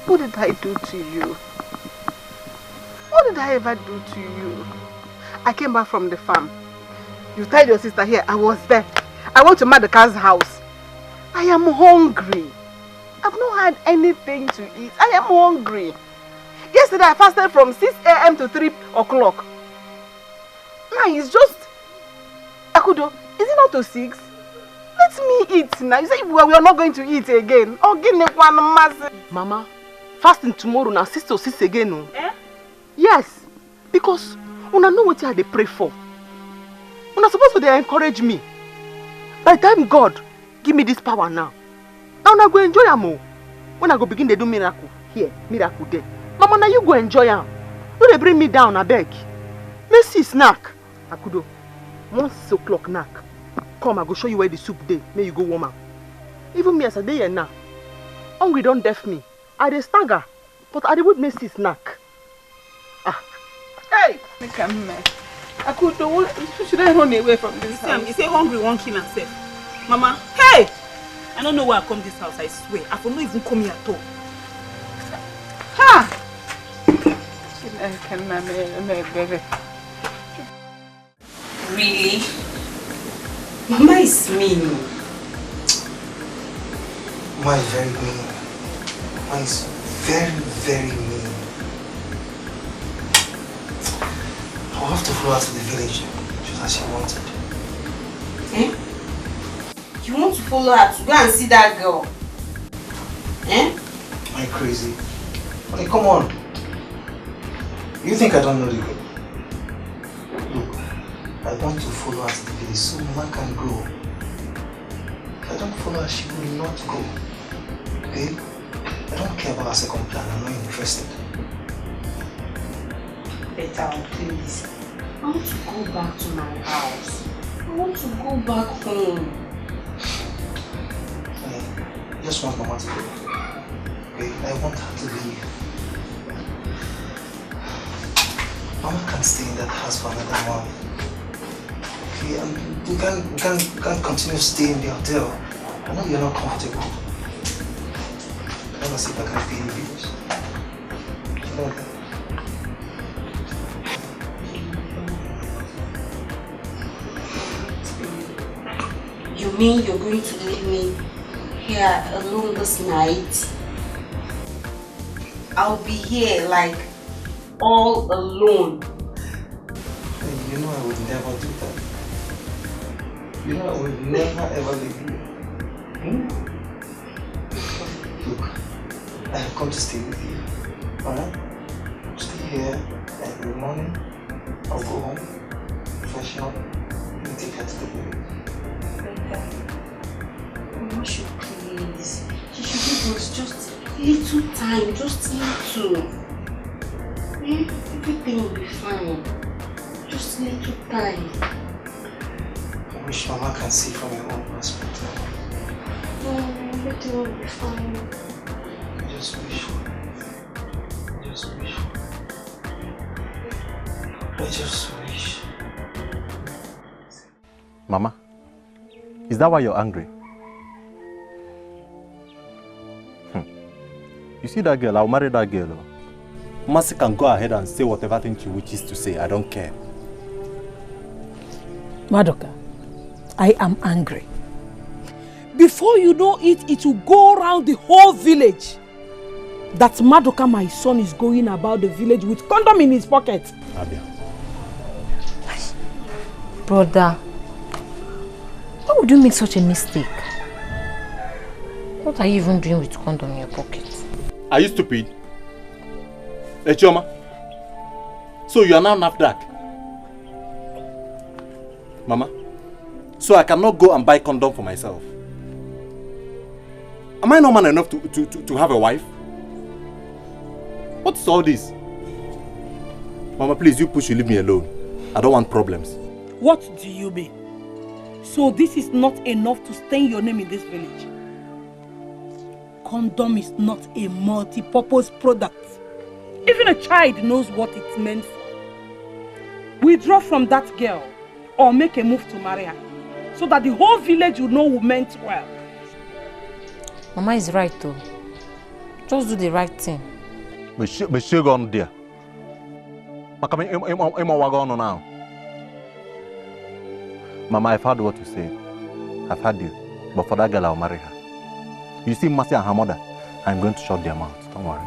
What did I do to you? What did I ever do to you? I came back from the farm. You tied your sister here. I was there. I went to Madaka's house. I am hungry. I've not had anything to eat. I am hungry. Yesterday I fasted from 6 a.m. to 3 o'clock. Now it's just... Akudo, is it not to 6? Let me eat now. You say we are not going to eat again. Oh, give me one massive. Mama, fasting tomorrow now 6 to 6 again. No? Eh? Yes. Because una know what they pray for. Una supposed to they encourage me. By the time God give me this power now, I go enjoy am. When I go begin to do miracle here, miracle there. Mama, now you go enjoy am. Don't they bring me down, I beg. Let's see snack. Akudo, once 6 o'clock knack. Come, I go show you where the soup day. May you go warm up. Even me as a day here now. Hungry don't deaf me. I dey stagger, but I dey would miss snack. Hey, come here. Akudo, should I run away from this house? You say hungry won't kill herself. Mama, hey! I don't know why I come this house, I swear. I will not even come here at all. Ha! Really? Mama is mean. Mama is very mean. Mama is very, very mean. I'll have to follow her to the village, just as she wanted. Eh? You want to follow her to go and see that girl? Eh? Am I crazy? Honey, come on. You think I don't know the girl? Look, I want to follow her to the village so Mama can go. If I don't follow her, she will not go. Okay? I don't care about her second plan. I'm not interested. Better, please. I want to go back to my house. I want to go back home. Honey, I just want Mama to go. Okay? I want her to leave. Mama can't stay in that house for another month. Okay, and we can't continue staying in the hotel. I know you're not comfortable. I want to see if I can pay the bills. You know that. You mean you're going to leave me here alone this night? I'll be here like all alone. You know I would never do that. You know I would never ever leave you. Look, I have come to stay with you. Alright? Stay here every morning. I'll go home, freshen up, and take her to the village. Mama should Little time, just little. Everything will be fine. Just little time. I wish Mama can see from your own perspective. Everything will be fine. I just wish. Mama, is that why you're angry? You see that girl? I'll marry that girl. Mercy can go ahead and say whatever thing she wishes to say. I don't care. Madoka, I am angry. Before you know it, it will go around the whole village that Madoka, my son, is going about the village with condom in his pocket. Abia. Brother, why would you make such a mistake? What are you even doing with condom in your pocket? Are you stupid? Echoma? So you are now NAFDAC? Mama? So I cannot go and buy condom for myself? Am I not man enough to have a wife? What's all this? Mama, please, you push, you leave me alone. I don't want problems. What do you mean? So this is not enough to stain your name in this village? Condom is not a multi-purpose product. Even a child knows what it's meant for. Withdraw from that girl or make a move to marry her so that the whole village will know who meant well. Mama is right though. Just do the right thing. But she gone there. Now. Mama, I've heard what you say. I've heard you. But for that girl, I'll marry her. You see Mercy and her mother, I'm going to shut their mouths. Don't worry.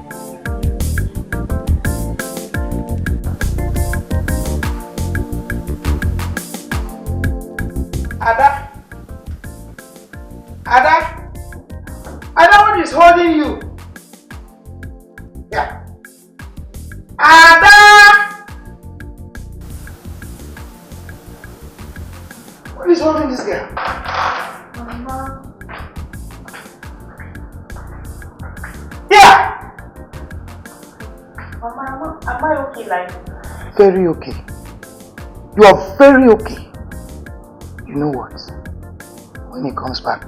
Ada? Ada? Ada, what is holding you? Yeah. Ada! What is holding this girl? Mama. Yeah! Mama, am I okay like? Very okay. You are very okay. You know what? When he comes back,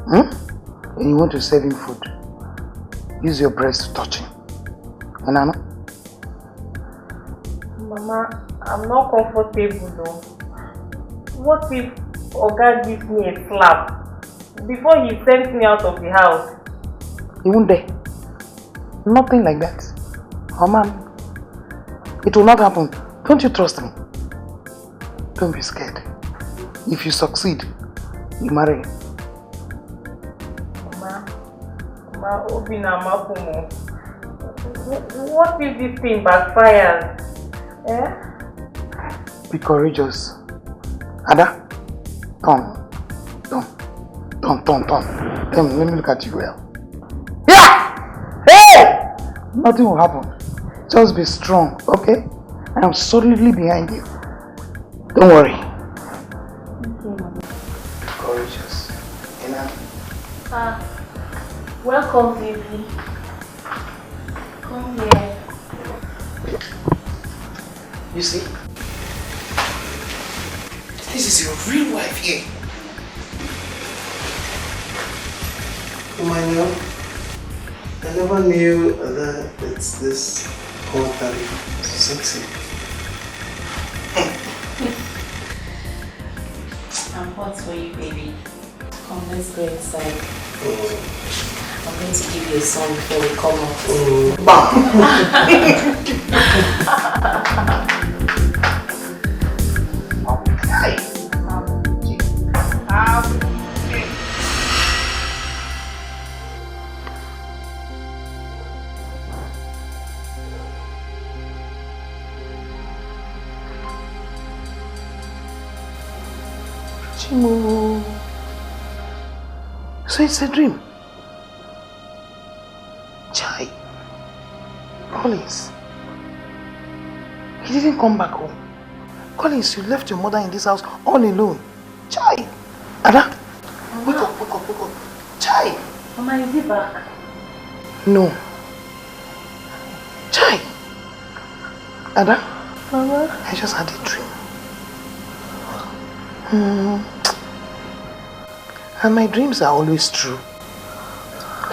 and you want to serve him food, use your breast to touch him. Banana? Mama, I'm not comfortable though. What if Oga gives me a slap before he sends me out of the house? He won't dare. Nothing like that. Oh man, it will not happen. Don't you trust me? Don't be scared. If you succeed, you marry him. Mama, Obina Mapumo. What if this thing backfires? Be courageous. Ada, turn. Let me look at you well. Yeah! Hey! Nothing will happen. Just be strong, okay? I am solidly behind you. Don't worry. Be courageous. Welcome, baby. Come here. You see? This is your real wife here. My love, I never knew that it's this hot and sexy. I'm hot for you, baby. Come, let's go inside. I'm going to give you a song before we come Chimo. So it's a dream. Chai. Collins. He didn't come back home. Collins, you left your mother in this house all alone. Chai. Ada, wake up. Chai. Mama, is he back? No. Chai. Ada? Mama? I just had a dream. And my dreams are always true.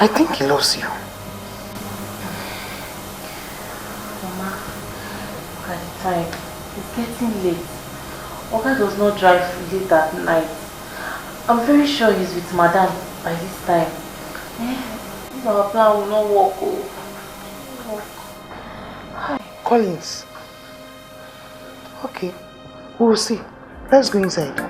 I think he loves you. Mama, look at the time. It's getting late. Oga does not drive late at night. I'm very sure he's with Madam by this time. This our plan will not work. Collins. Okay, we will see. Let's go inside.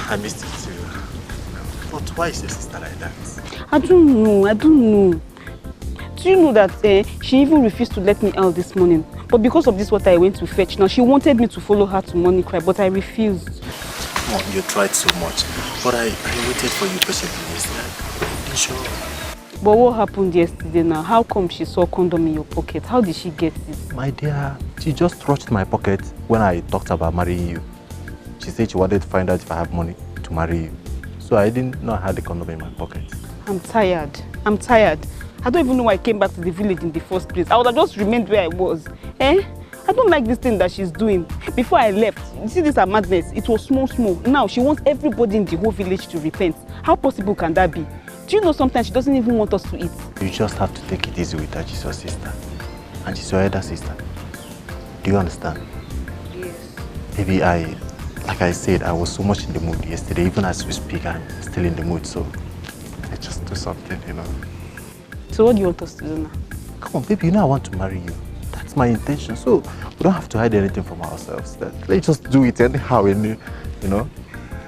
I missed it too. But why is your sister like that? I don't know. Do you know that she even refused to let me out this morning? But because of this water I went to fetch, now she wanted me to follow her to Morning Cry, but I refused. Oh, you tried so much, but I waited for you patiently yesterday. Are you sure? But what happened yesterday now? How come she saw condom in your pocket? How did she get it? My dear, she just touched my pocket when I talked about marrying you. She said she wanted to find out if I have money to marry you. So I didn't know I had the condom in my pocket. I'm tired. I don't even know why I came back to the village in the first place. I would have just remained where I was. I don't like this thing that she's doing. Before I left, you see this her madness, it was small. Now she wants everybody in the whole village to repent. How possible can that be? Do you know sometimes she doesn't even want us to eat? You just have to take it easy with her. She's your sister. And she's your elder sister. Do you understand? Yes. Maybe like I said, I was so much in the mood yesterday. Even as we speak, I'm still in the mood, so I just do something, you know. So what do you want us to do now? Come on, baby, you know I want to marry you. That's my intention, so we don't have to hide anything from ourselves. Let's just do it anyhow, you know.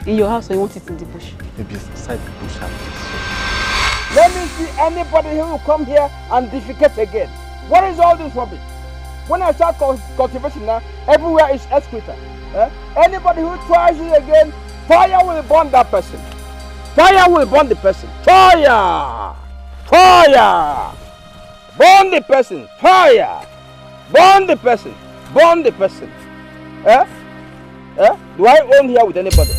In your house, or you want it in the bush? Maybe it's inside the bush. Let me see anybody who will come here and defecate again. What is all this rubbish? When I start cultivation now, everywhere is excreta. Anybody who tries it again, fire will burn that person. Fire will burn the person. Fire! Fire! Burn the person. Fire! Burn the person. Burn the person. Do I own here with anybody?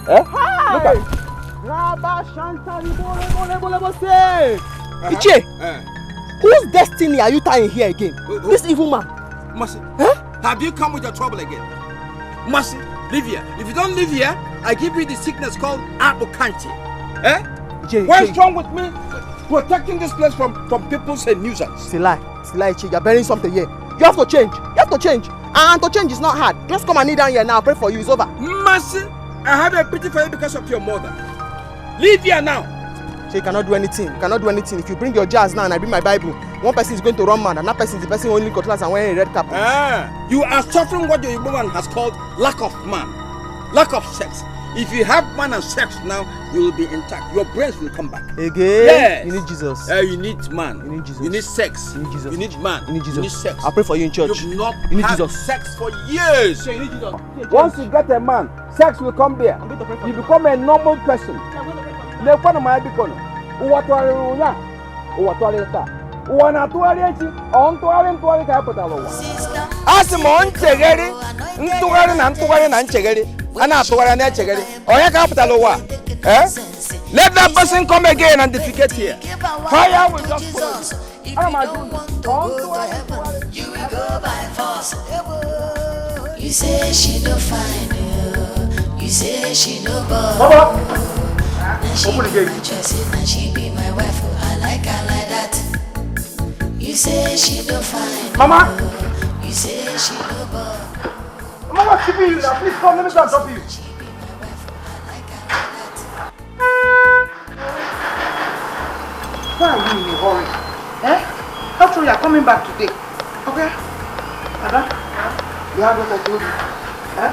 Look at it. Iche, whose destiny are you tying here again? This evil man. Mercy, have you come with your trouble again? Mercy, live here. If you don't live here, I give you the sickness called Apokanti. What's wrong with me protecting this place from people's nuisance? It's a lie, Iche. You're bearing something here. You have to change. And to change is not hard. Just come and kneel down here now. I'll pray for you. It's over. Mercy, I have a pity for you because of your mother. Leave here now. So you cannot do anything. If you bring your jars now and I bring my Bible, one person is going to run mad and that person is the person holding cutlass and wearing a red cap. You are suffering what your woman has called lack of man, lack of sex. If you have man and sex now, you will be intact. Your brains will come back. Again? Yes. You need Jesus. You need man. You need Jesus. You need sex. You need Jesus. You need man. You need Jesus. You need sex. I'll pray for you in church. You've not you need had Jesus. sex for years. You need Jesus. Once you get a man, sex will come there. You become a normal person. Let that person come again and defecate here. Fire will just follow you. You say she no fine, you say she no bad. And she be my choice, and she be my wife. I like her like that. You say she no fine, Mama. You say she no bad. Mama, keep you now. Please come, let me go and drop you. Why are you in a hurry? How true you are coming back today? Okay. You have what I told you. Huh?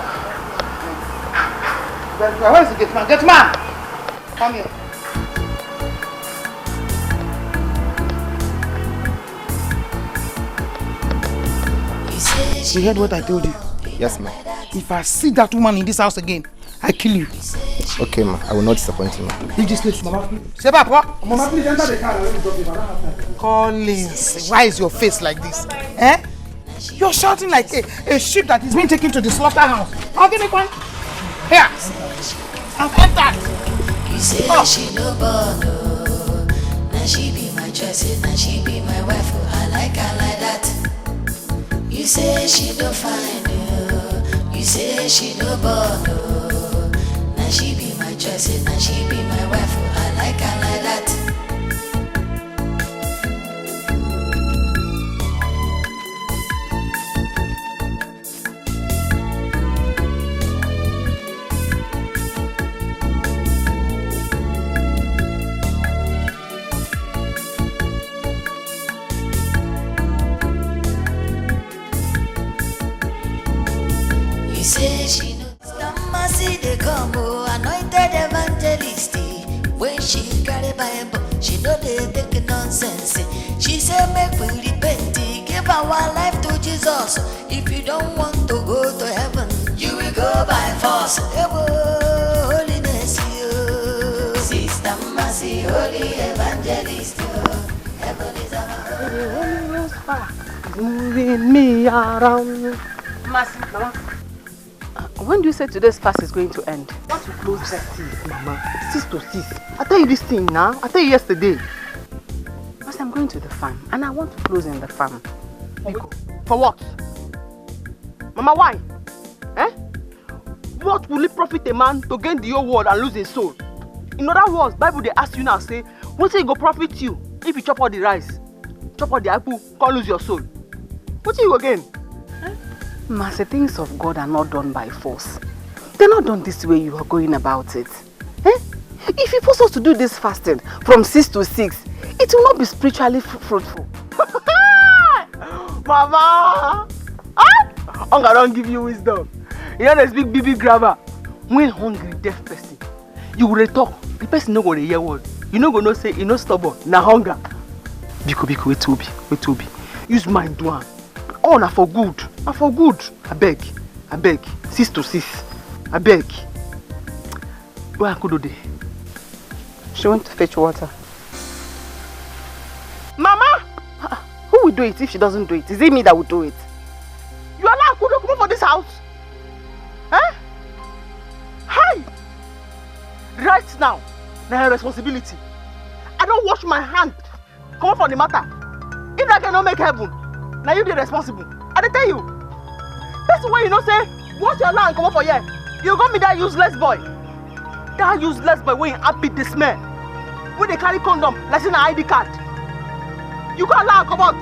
Where is the gate man? Gate man! Come here. You heard what I told you? Yes, ma. If I see that woman in this house again, I kill you. Okay, ma. I will not disappoint you, ma. Leave this place, Mama. Say back, what? Mama, please enter the car. Collins, why is your face like this? Eh? You're shouting like a sheep that is being taken to the slaughterhouse. I'll give me one. Here. I've entered. You say that she no born, oh. Now she be my choice, now she be my wife, oh. I like her like that. You say she don't find, oh. You say she no born, oh. Now she be my choice, now she be my wife, oh. I like her like that. You say she knows the mercy they come, oh, anointed evangelist. When she carry Bible, she know they take nonsense. She say make we repent, give our life to Jesus. If you don't want to go to heaven, you will go by force. Holiness, you Sister Mercy, holy evangelist. Heaven is our moving me around. Mercy, Mama. When do you say today's fast is going to end? Not to close that thing, Mama. 6 to 6. I tell you this thing now. I tell you yesterday. Because I'm going to the farm and I want to close in the farm. For what? Mama, why? Eh? What will it profit a man to gain the whole world and lose his soul? In other words, Bible they ask you now, say, what will it go profit you if you chop all the rice, chop all the apple, can't lose your soul? What will you again? Master, things of God are not done by force. They're not done this way you are going about it. Eh? If you force us to do this fasting from 6 to 6, it will not be spiritually fruitful. Mama! Ah! Hunger don't give you wisdom. You know this big BB grabber. When hungry, deaf person, you will talk. The person no go to hear word. You no go no say, you no stubborn. Na hunger. Biko, wait to be. Use mind do am. Oh, na for good. Na for good. I beg. 6 to 6. I beg. Where I could do there? She went to fetch water. Mama! Who will do it if she doesn't do it? Is it me that will do it? You allow Kudo come for this house? Eh? Hi! Right now, na her responsibility. I don't wash my hand. Come for the matter. If I cannot make heaven, now you the responsible. I dey tell you. That's the way you know say, wash your land, come on for here. You got me that useless boy. That useless boy when you happy the smell. When they carry condom, like in an ID card. You can't allow come out.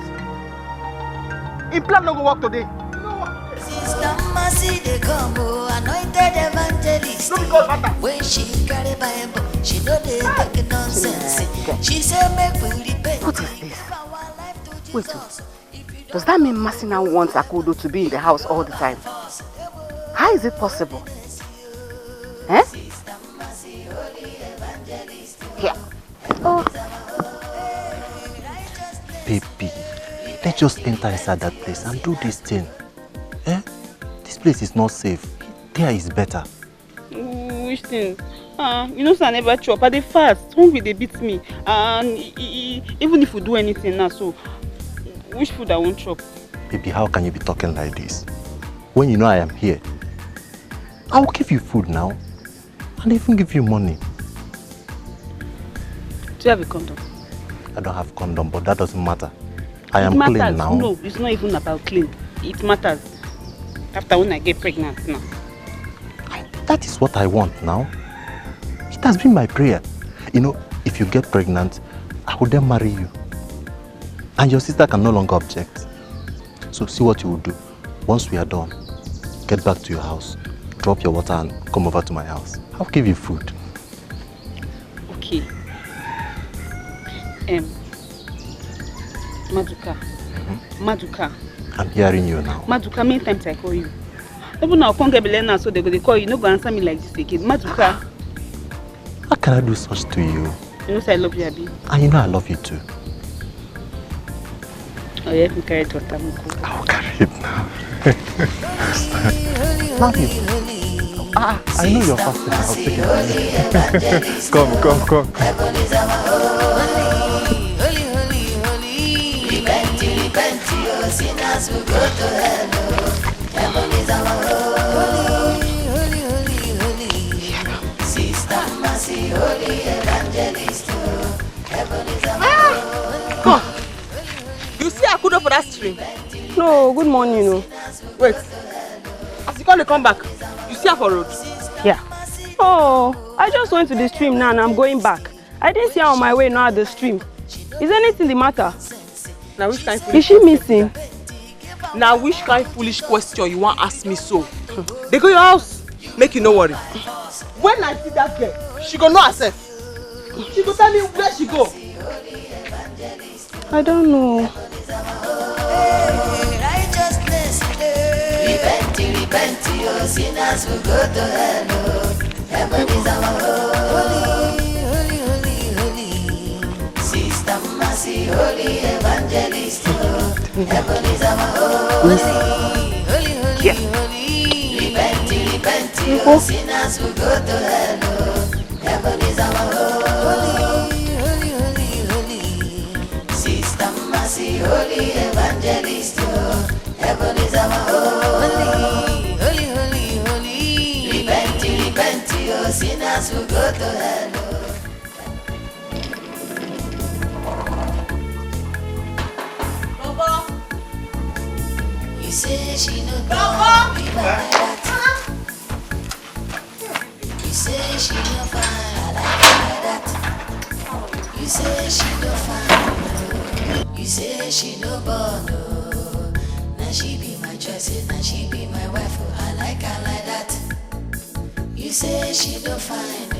In plan no go work today. Sister Mercy they come, oh, anointed evangelist. When she carry Bible, she know they take nonsense. She say make we repent. What is this? Wait, does that mean Mercy now wants Akudo to be in the house all the time? How is it possible? Eh? Here. Oh. Baby, let's just enter inside that place and do this thing. Eh? This place is not safe. There is better. Which thing? You know, I never chop. I dey fast. Hungry they beat me. And even if we do anything now, so which food I won't chop? Baby, how can you be talking like this? When you know I am here, I will give you food now and even give you money. Do you have a condom? I don't have condom, but that doesn't matter. I am clean now. No, it's not even about clean. It matters after when I get pregnant now. That is what I want now. It has been my prayer. You know, if you get pregnant, I will then marry you. And your sister can no longer object. So see what you will do. Once we are done, get back to your house, drop your water and come over to my house. I'll give you food. Okay. Maduka. I'm hearing you now. Maduka, many times I call you. Even now, can't get now, so they call you. No go answer me like this again. Maduka. How can I do such to you? You know, say I love you, Abi. And you know I love you too. Oh, yeah, you carry it to Tamuku. I will carry it now. Love you. I know you're fasting. I'll take it. Come. Repent, your sinners will go to hell. Heaven is our holy. Sister Mercy, holy evangelist. Heaven is our Come. You see Akudo for that stream? No, good morning, no. Wait. As you come back, you see her for road? Yeah. Oh, I just went to the stream now and I'm going back. I didn't see her on my way now at the stream. Is anything the matter? Now which kind of Is she missing? Now which kind of foolish question you want ask me so? They go your house, make you no worry. When I see that girl, she go know herself. She go tell me where she go. I don't know. righteousness. Repent, your sinners will go to hell. Heaven is our holy. Sister Mercy, holy evangelist. Heaven is our holy. Repent, your sinners will go to hell. Heaven is our holy. Sister Mercy, holy evangelist. Heaven is our holy. Repent, your sinners will go to hell. You say she no don't be like that. You say she no fine, I like that. You say she no fine, you say she no born. Now she be my choice, now she be my wife. I like her like that. You say she no fine,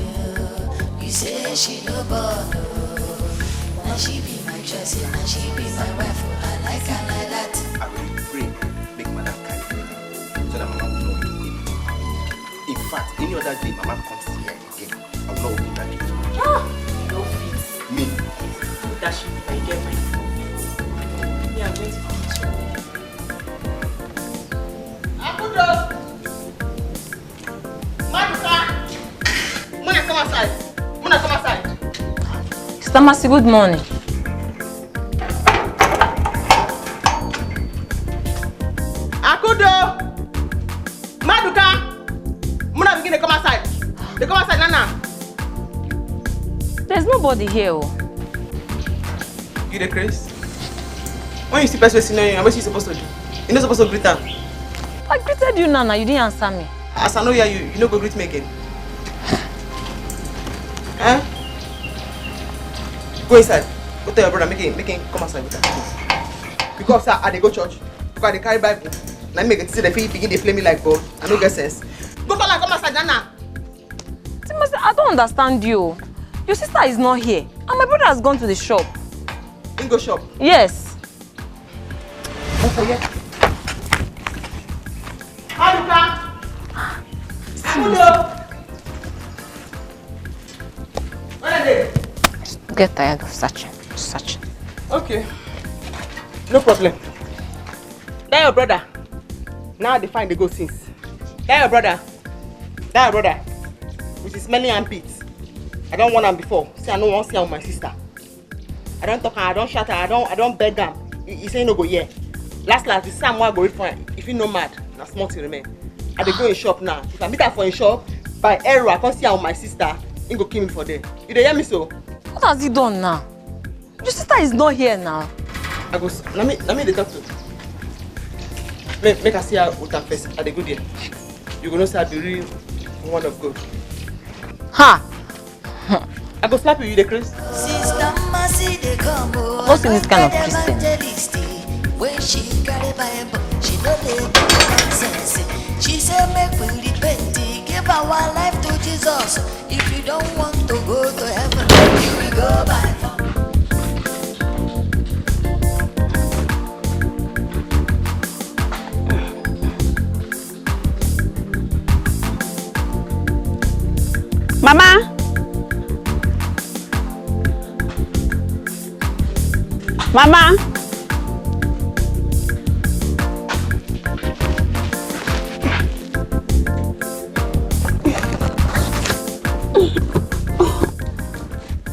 you say she no born. Now she be my choice, now she be my wife. I like her like that. I will pray, make Madam carry me, so that Mama will not open it. In fact, any other day Mama comes here again, I will not open that gate. No fit. Me. That should be my girlfriend. Yeah, I'm going to finish. Akudo! Maduka! Muna, come outside. Come outside. Sister Mercy, good morning. Akudo! Maduka! Muna begin to come outside. They come outside, Nana. There's nobody here. You the Chris? When you see person sitting here, what you supposed to do? You're not supposed to greet her. I greeted you, Nana. You didn't answer me. As I know you don't go greet me again. Eh? Go inside. Go tell your brother, make him come outside with her. Because I they go church. Because they carry Bible. Now make it see the feet begin to play me like God. I no get sense. Go call her, come outside, Nana. Timothy, I don't understand you. Your sister is not here. And my brother has gone to the shop. In go shop? Yes. Okay, yeah. Maduka! Akudo! Where are they? Get tired of searching. Okay. No problem. That your brother. Now they find the ghost since. That your brother. With his smelling armpits. I don't want him before. See, I don't want to see her with my sister. I don't talk her, I don't shout her, I don't beg him. He say no go here. Last, the same one I go read for him. If he no mad, na small thing remain. I dey go in shop now. If I meet her for in shop, by error I can't see her with my sister, he go kill me for there. You dey hear me so? What has he done now? Your sister is not here now. I go. Let me dey talk to. Make her see her with her face. I dey go there. You go know say I be real one of God. Ha! I go slap you, the Chris. What's in this kind of Christian? When she carry Bible, she know they nonsense. She said, make we repent, give our life to Jesus. If you don't want to go to heaven, you will go by Mama. Mama.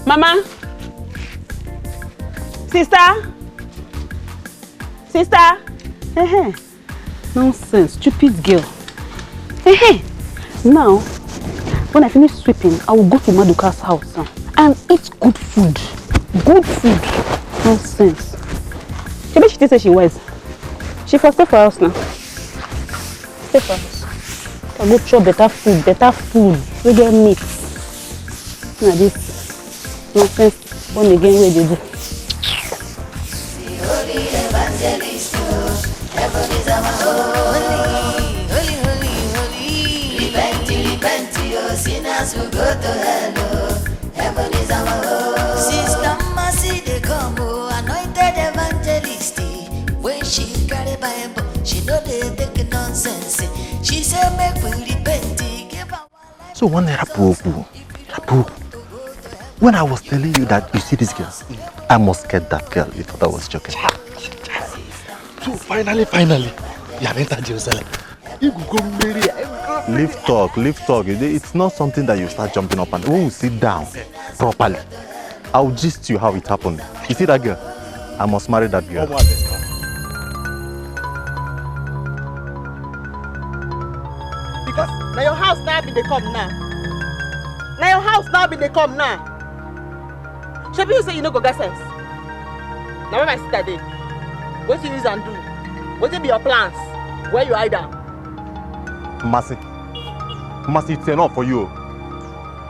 Mama. Sister. Sister. Hey, nonsense, stupid girl. Hey, now, when I finish sweeping, I will go to Maduka's house and eat good food. Good food. Nonsense. Maybe she did say she was. She for stay for house now. Stay for house. I go chop better food, We get meat. Now this nonsense born again where they do. Holy evangelist, heaven is our holy, holy, holy, holy. Repent, your sinners will go to hell. Heaven is our home. Sister Mercy, they come, anointed evangelist. When she carry Bible, she know they take nonsense. She say make we repent, give our life. So one Rapu. When I was telling you that you see this girl, I must get that girl. You thought I was joking. So finally, you have entered Jerusalem. You go marry. Leave talk. It's not something that you start jumping up and when we sit down properly, I'll gist you how it happened. You see that girl? I must marry that girl. Because now your house now be they come now. Now your house now be they come now. Shebi you say you no go get sense. Now when I sit that day, what you use and do? What be your plans? Where you hide them? Mercy, it's enough for you.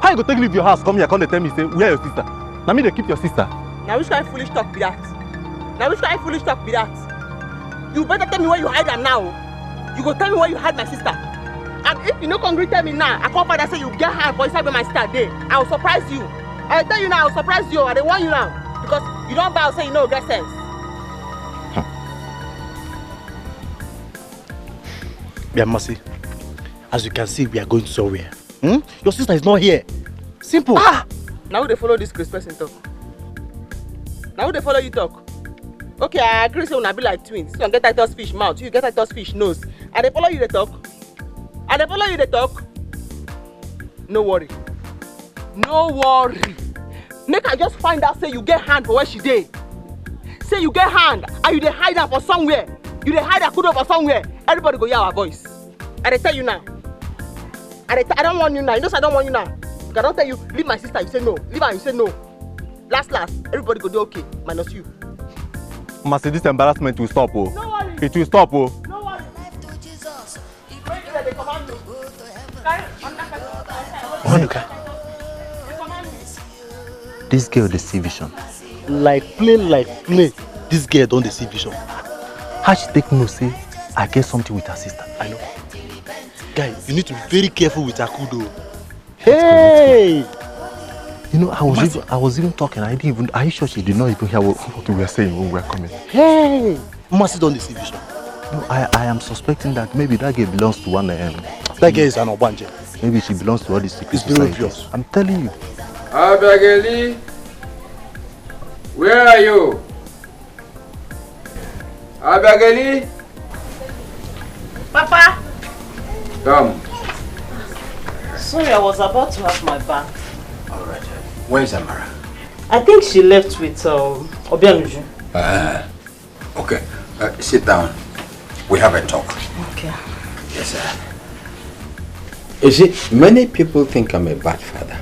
How you go take leave your house, come here, come and tell me, say, where your sister? Now me they keep your sister. Now which kind of foolish talk be that? You better tell me where you hide them now. You go tell me where you hide my sister. And if you no come tell me now, I come father say you get her for inside where my sister dey. I will surprise you. I tell you now, I will surprise you. I dey warn you now. Because you don't bow say you no get sense. Yeah, Mercy. As you can see, we are going somewhere. Your sister is not here. Simple. Now who they follow this Chris person talk? Now who they follow you talk? Okay, I agree say una be like twins. You get Titus fish mouth, you get Titus fish nose. And they follow you they talk? No worry. Make I just find out say you get hand for where she dey. Say you get hand and you dey hide her for somewhere. You dey hide her kudo for somewhere. Everybody go hear our voice. I dey tell you now. I don't want you now. You know I don't want you now. I don't tell you, leave my sister, you say no. Leave her, you say no. Last, everybody go do okay, minus you. Mercy, this embarrassment will stop, oh. No worry. It will stop, oh. No worry. Monica, this girl dey see vision. Like play. This girl don't see vision. How she take know say I get something with her sister? I know. Guy, you need to be very careful with Akudo. Hey! You know, I was even talking. Are you sure she did not even hear what we were saying when we were coming? Hey! Mercy don't see vision. No, I am suspecting that maybe that girl belongs to one. That girl is an Obanje. Maybe she belongs to all these secret societies. It's very obvious. I'm telling you. Abageli, where are you? Abageli? Papa! Come. Sorry, I was about to have my bath. Alright. Where is Amara? I think she left with Obianuju. Okay. Sit down. We have a talk. Okay. Yes, sir. You see, many people think I'm a bad father.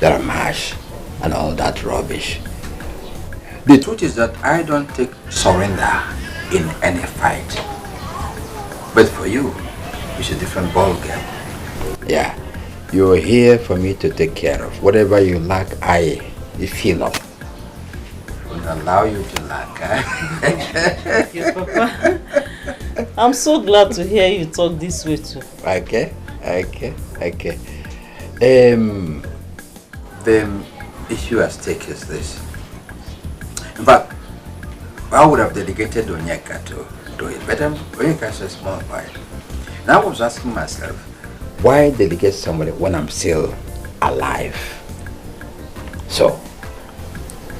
That I'm harsh and all that rubbish. The truth is that I don't take surrender in any fight. But for you, it's a different ball game. Yeah, you're here for me to take care of. Whatever you lack, I feel of. Will allow you to lack, Thank you, Papa. I'm so glad to hear you talk this way too. Okay. The issue at stake is this. In fact, I would have dedicated Onyeka to do it, but Onyeka is a small boy. Now I was asking myself, why delegate somebody when I'm still alive. So,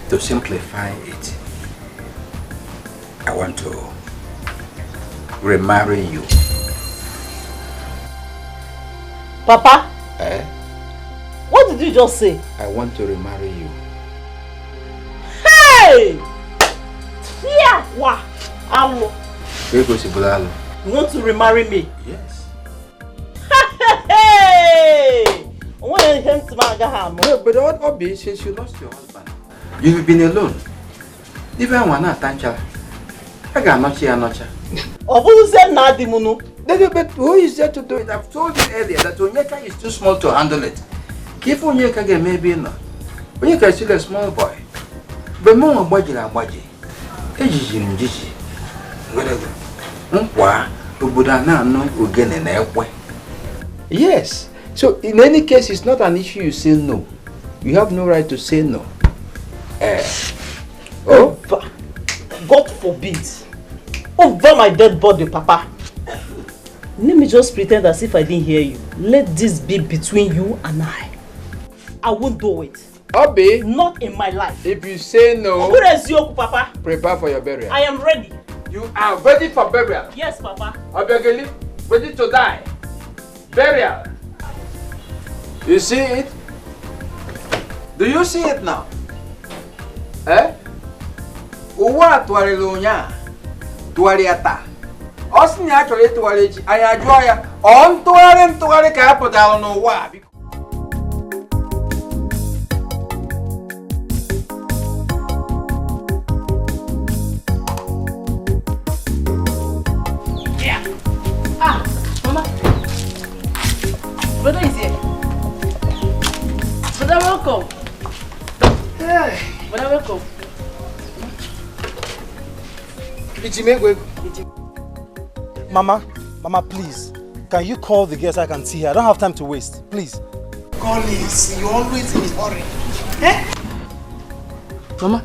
to simplify it, I want to remarry you. Papa? Eh? What did you just say? I want to remarry you. Hey! Yeah! Wow! Alo. You want to remarry me? Yes. Hey! No, but what Obi, since you lost your husband, you've been alone. Even when I tancha, I got nocha. Who said Nadimunu? But who is there to do it? I've told you earlier that Onyeka is too small to handle it. Keep Onyeka get maybe no. Onyeka is still a small boy. But more budget and budget. Ejiji. Yes. So in any case, it's not an issue you say no. You have no right to say no. God forbid. Over my dead body, Papa. Let me just pretend as if I didn't hear you. Let this be between you and I. I won't do it. Obi. Not in my life. If you say no, Papa. Prepare for your burial. I am ready. You are ready for burial? Yes, Papa. Obiageli, ready to die. Burial. You see it? Do you see it now? Eh? Uwa tuwari lunya. Tuwari ata. Osni actually tuwari chi. Ayajua ya. On tuwari ka hapo dalo no wa. Brother is here. Brother, welcome. Hey. Brother, welcome. Mama, please. Can you call the girls so I can see her? I don't have time to waste. Please. Collins, you're always in a hurry. Eh? Mama,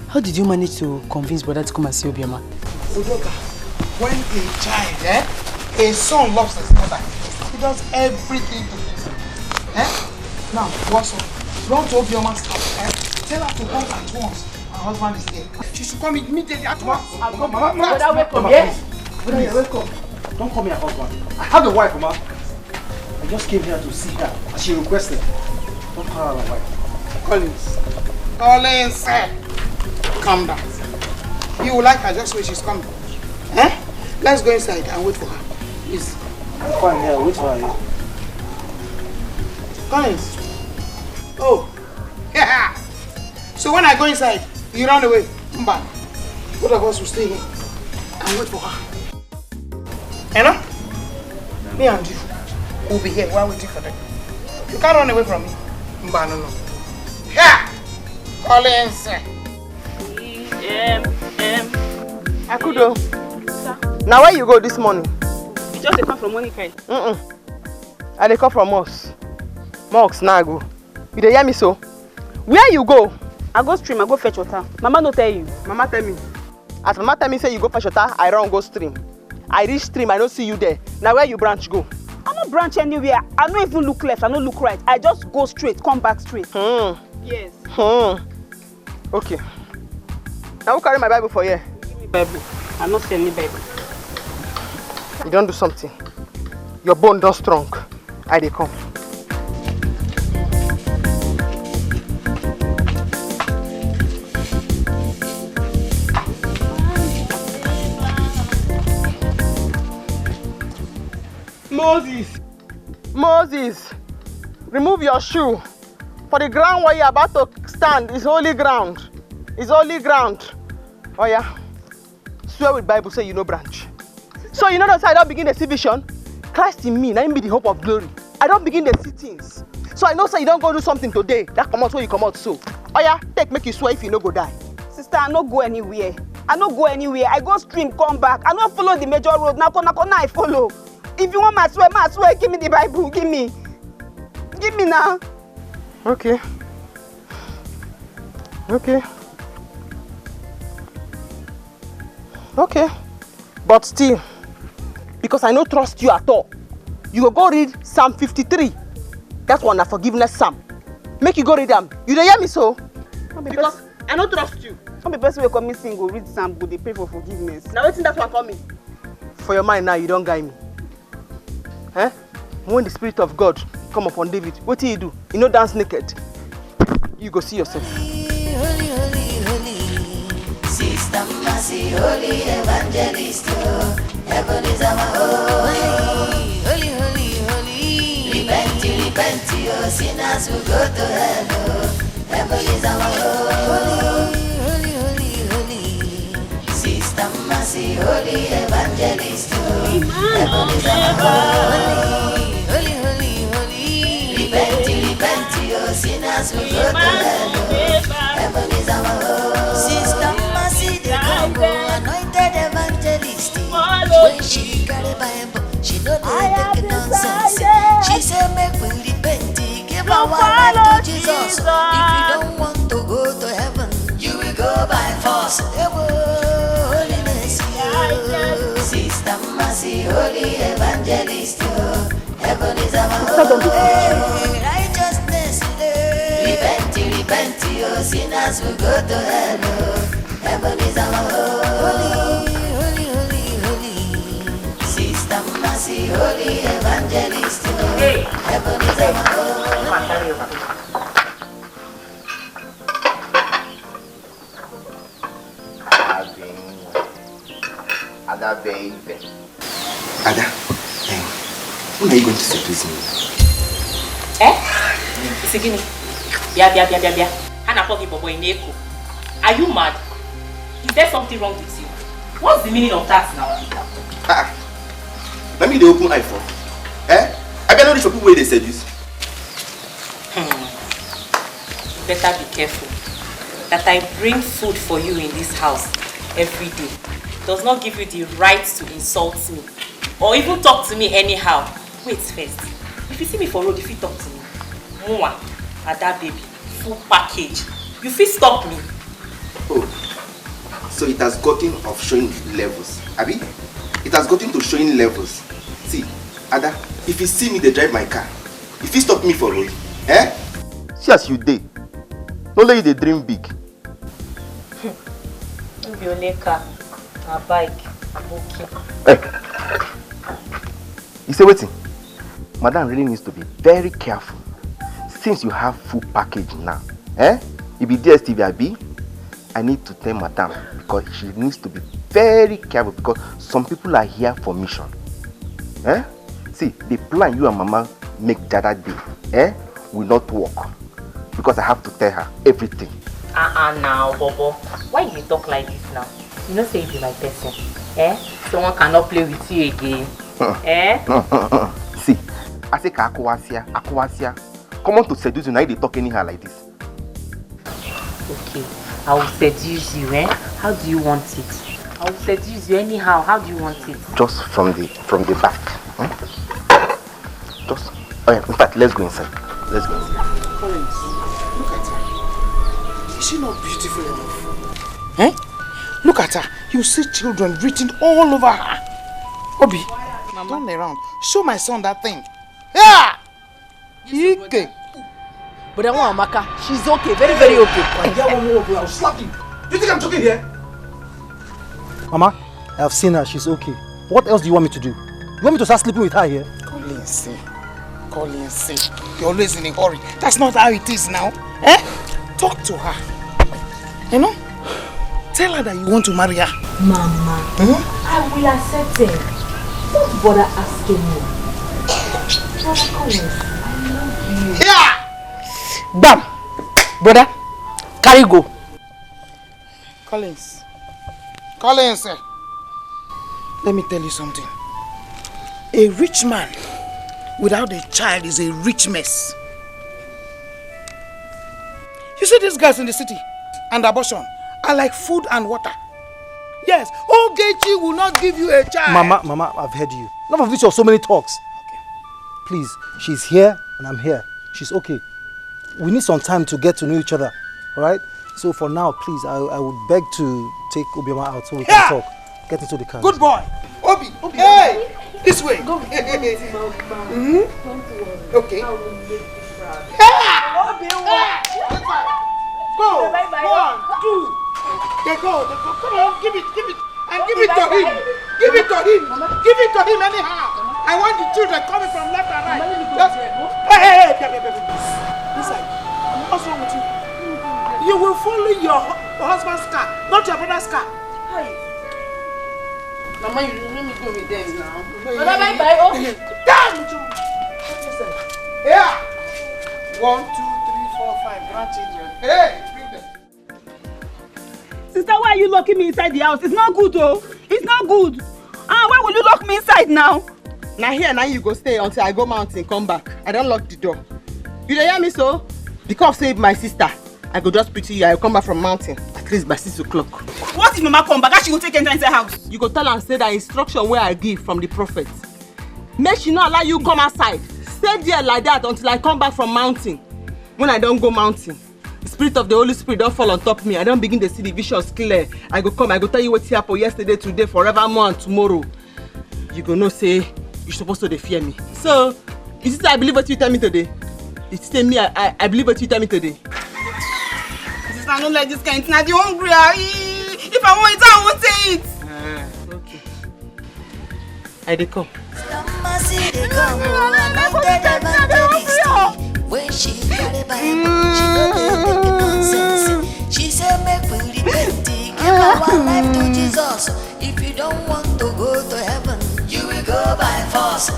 how did you manage to convince brother to come and see Obioma? Udoka, when a child, a son loves his mother, he does everything to please him. Now, what's up? Run to Obioma's house. Tell her to come at once. Her husband is here. She should come immediately at once. Mama, welcome. Yes? Brother, you're welcome. Don't call me her husband. I have a wife, Mama. I just came here to see her as she requested. Don't call her a wife. Collins, calm down. You will like her just when she's coming. Let's go inside and wait for her. Please. Fine, yeah, wait for her. Collins. Oh. Yeah. So when I go inside, you run away. Mba. Both of us will stay here and wait for her. Me and you will be here while waiting for them. You can't run away from me. Mba, no. Yeah. Collins. Akudo. Now where you go this morning? You just come from Monica. I dey come from us. Mox now go. You dey hear me so? Where you go? I go stream, I go fetch water. Mama no tell you. Mama tell me. As Mama tell me say you go fetch water, I run go stream. I reach stream, I don't see you there. Now where you branch go? I no branch anywhere. I no even look left, I no look right. I just go straight, come back straight. Yes. Okay. Now who carry my Bible for here? Give me Bible. I'm not selling Bible. You don't do something. Your bone don't strong. I dey come. Moses, remove your shoe. For the ground where you're about to stand is holy ground. It's holy ground. Oh yeah. Swear with Bible say you no branch. So you know that I don't begin to see vision. Christ in me, now be the hope of glory. I don't begin to see things. So I know say you don't go do something today. That come out where you come out so. Oh yeah, make you swear if you no go die. Sister, I no go anywhere. I go stream, come back. I no follow the major road. Now I follow. If you want my swear, give me the Bible. Give me now. Okay. But still, because I no trust you at all, you go read Psalm 53. That one na forgiveness psalm. Make you go read them. You don't hear me so? Because I don't trust you. Some the person will come sing go read psalm go dey pray for forgiveness. Now waiting that one coming. For your mind now, you don't guide me. Eh? When the spirit of God come upon David, what do you do? You know dance naked. You go see yourself. Holy, holy, holy, Sister Mercy, holy evangelist, oh, heaven is our holy, holy, holy, holy. Repent, oh, sinners will go to hell, oh, heaven is our holy, holy, holy, holy. Sister Mercy, holy evangelist, oh, heaven is our holy, holy, holy, holy. Repent, oh, sinners will go to hell, oh, heaven is our home. Sister Mercy, the Congo, anointed evangelist. When she carry Bible, she know they make nonsense. She say make we repent, give our life to Jesus. If you don't want to go to heaven, you will go by force. Holiness, Sister Mercy, holy evangelist. Heaven is our home. Righteousness, repent, oh, sinners will go to hell. Oh, heaven is our home. Holy, holy, holy, Sister Mercy, holy evangelist. Oh, heaven is our home. Ada, baby. Ada, when are you going to seduce me? Isigini. Bia. Hana pogi bobo in Eko. Are you mad? Is there something wrong with you? What's the meaning of that now? Let me the open eye for. I better know for people where they seduce. Better be careful. That I bring food for you in this house every day does not give you the right to insult me or even talk to me anyhow. Wait first. If you see me for road, if you talk to me, Mwa, Ada baby, full package. You feel stop me. Oh, so it has gotten of showing levels, Abi? It has gotten to showing levels. See, Ada, if you see me, they drive my car. If you stop me for road, see as you did. No let you they dream big. Be only car, a bike, okay. You say waiting. Madam really needs to be very careful. Since you have full package now, you be DSTV, Abi. I need to tell Madam because she needs to be very careful because some people are here for mission. See, the plan you and Mama make the other day, will not work because I have to tell her everything. Now, Bobo, why you talk like this now? You know, say you be my person. Someone cannot play with you again. See, I say Akwasia. Come on to seduce you now. They talk anyhow like this. Okay, I will seduce you. How do you want it? I will seduce you anyhow. How do you want it? Just from the back. Just. In fact, let's go inside. Let's go inside. Collins, look at her. Is she not beautiful enough? Look at her. You see children written all over her. Obi, turn around. Show my son that thing. Yeah! Okay. But I want Amaka. She's okay. Very, very okay. I'll slap you. Do you think I'm joking here? Mama, I have seen her. She's okay. What else do you want me to do? You want me to start sleeping with her here? Collins, you're always in a hurry. That's not how it is now. Talk to her. You know? Tell her that you want to marry her. Mama, I will accept it. Don't bother asking me. Brother Collins, I love you. Yeah! Bam! Brother, carry go. Collins, let me tell you something. A rich man without a child is a rich mess. You see these guys in the city and abortion are like food and water. Yes, Ogechi will not give you a child. Mama, I've heard you. Enough of this or so many talks. Okay. Please, she's here and I'm here. She's okay. We need some time to get to know each other. Alright? So for now, please, I would beg to take Obioma out so we can talk. Get into the car. Good boy. Obi. Hey! This way. Go. Okay. Go! 1, 2. They go. Come on, give it. And give it to him. Give it to him. Give it to him anyhow. I want the children coming from left and right. Hey. Listen, what's wrong with you? You will follow your husband's car, not your brother's car. Mama, you let me go with them now. Damn! Here! 1, 2, 3, 4, 5 grandchildren. Hey! Bring them. Sister, why are you locking me inside the house? It's not good, oh. It's not good. Why will you lock me inside now? Now you go stay until I go mountain, come back. I don't lock the door. You don't hear me so? Because save my sister. I go just pity you. I will come back from mountain at least by 6 o'clock. What if Mama come back? How she go take enter inside house? You go tell and say that instruction where I give from the prophet. Make she not allow you come outside. Stay there like that until I come back from mountain. When I don't go mountain, the spirit of the Holy Spirit don't fall on top of me. I don't begin to see the visions clear. I go come, I go tell you what happened yesterday, today, forevermore, and tomorrow. You go no say you're supposed to fear me. So, you see, I believe what you tell me today. You say me, I believe what you tell me today. Sister, I don't like this kind of thing. I'm hungry. If I want it, I won't say it. Okay. I dey come. When she got it by she don't make nonsense. She said make we repent, give our life to Jesus. If you don't want to go to heaven, you will go by force.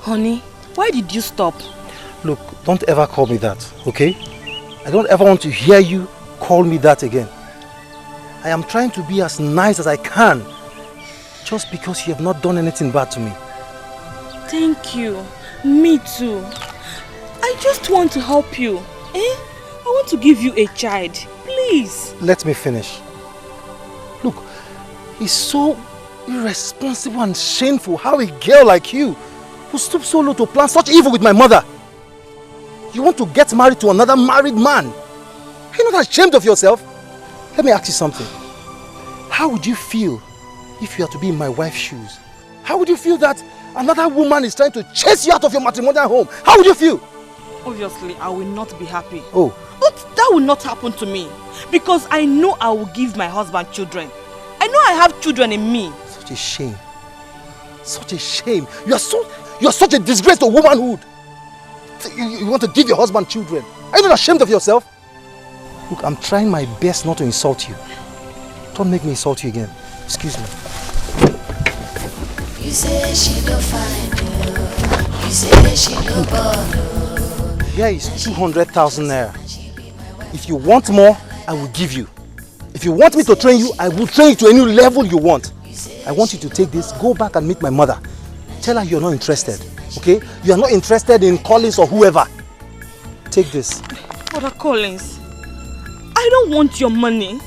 Honey, why did you stop? Look, don't ever call me that, okay? I don't ever want to hear you call me that again. I am trying to be as nice as I can, just because you have not done anything bad to me. Thank you. Me too. I just want to help you. I want to give you a child. Please. Let me finish. Look, it's so irresponsible and shameful how a girl like you who stooped so low to plan such evil with my mother. You want to get married to another married man? Are you not ashamed of yourself? Let me ask you something. How would you feel if you had to be in my wife's shoes? How would you feel that another woman is trying to chase you out of your matrimonial home? How would you feel? Obviously, I will not be happy. Oh. But that will not happen to me. Because I know I will give my husband children. I know I have children in me. Such a shame. Such a shame. You are such a disgrace to womanhood. You want to give your husband children. Are you not ashamed of yourself? Look, I'm trying my best not to insult you. Don't make me insult you again. Excuse me. You say she don't find you. You say she don't bother. Here is 200,000 naira. If you want more, I will give you. If you want me to train you, I will train you to any level you want. I want you to take this, go back and meet my mother. Tell her you're not interested, okay? You are not interested in Collins or whoever. Take this. Brother Collins, I don't want your money.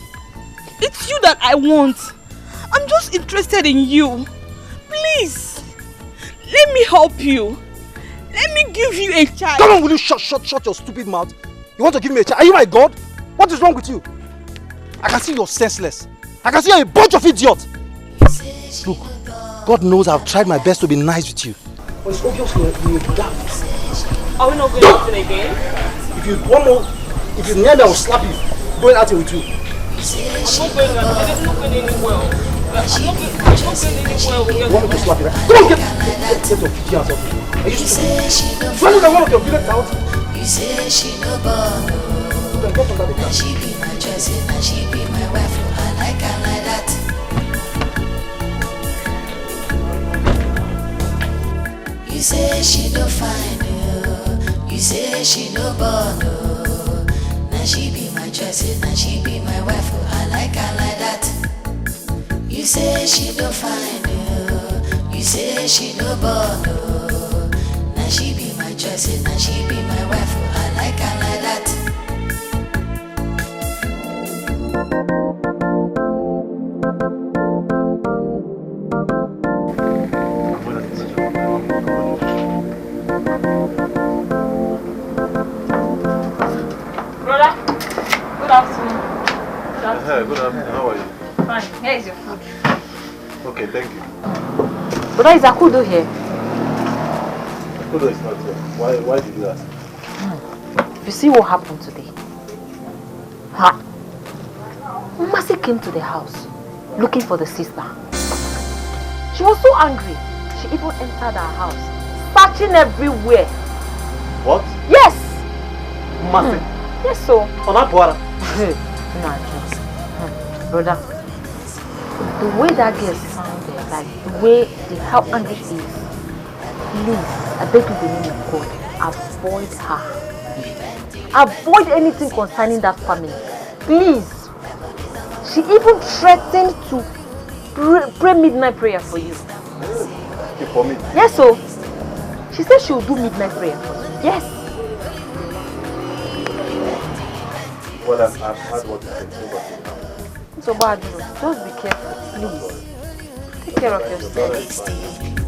It's you that I want. I'm just interested in you. Please, let me help you. Let me give you a child. Come on, will you shut your stupid mouth? You want to give me a child? Are you my God? What is wrong with you? I can see you're senseless. I can see you're a bunch of idiots. Look, God knows I've tried my best to be nice with you. But it's obvious you're dumb. Are we not going out again? If you near me, I will slap you. Going out with you. I'm not going anywhere. I'm not going anywhere. You want me to slap you, right? Come on, get your kitty out of me. Are you stupid? When you one of your village out? You say she no born. She be my choice and she be my wife. I like her like that. You say she no find you. You say she no born. Now she be my choice and she be my wife. I like her like that. You say she no find you. You say she no born. Now she choice, and she be my wife. I like her like that. Brother, good afternoon. Hey, good afternoon. How are you? Fine. Here is your food. Okay, thank you. Brother, is Akudo here? Akudo is not here. Why did you ask? You see what happened today? Ha! Mercy came to the house looking for the sister. She was so angry. She even entered our house, searching everywhere. What? Yes! Mercy? Yes, so. On that water? Nah, brother, the way that girl sounded, like the way, how angry she is, please, I beg you in the name of God, avoid her. Avoid anything concerning that family. Please. She even threatened to pray midnight prayer for you. For me? Yes, so. She said she will do midnight prayer for you. Yes. Well, I've heard what you said. So bad, just be careful, please. Take care of yourself.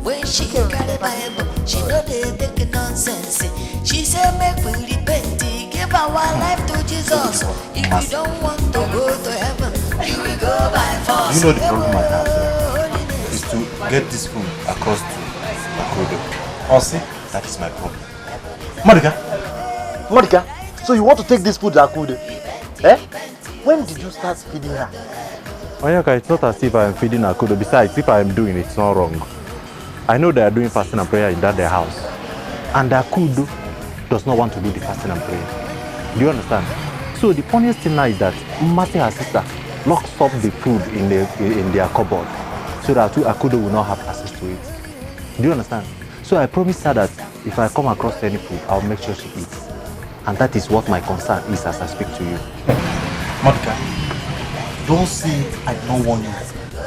When she got a Bible, she know they take nonsense. She said, make we repent, give our life to Jesus. If you don't want to go to heaven, you will go by force. You know the problem I have there is to get this food across to Akudo. Honestly, that is my problem. Monica, so you want to take this food to Akudo? Eh? When did you start feeding her? Oyaka, it's not as if I am feeding Akudo. Besides, if I am doing it, it's not wrong. I know they are doing fasting and prayer in their house. And Akudo does not want to do the fasting and prayer. Do you understand? So the funniest thing now is that Mercy, her sister, locks up the food in their cupboard so that Akudo will not have access to it. Do you understand? So I promised her that if I come across any food, I'll make sure she eats. And that is what my concern is as I speak to you. Monica, don't say it, I don't want you.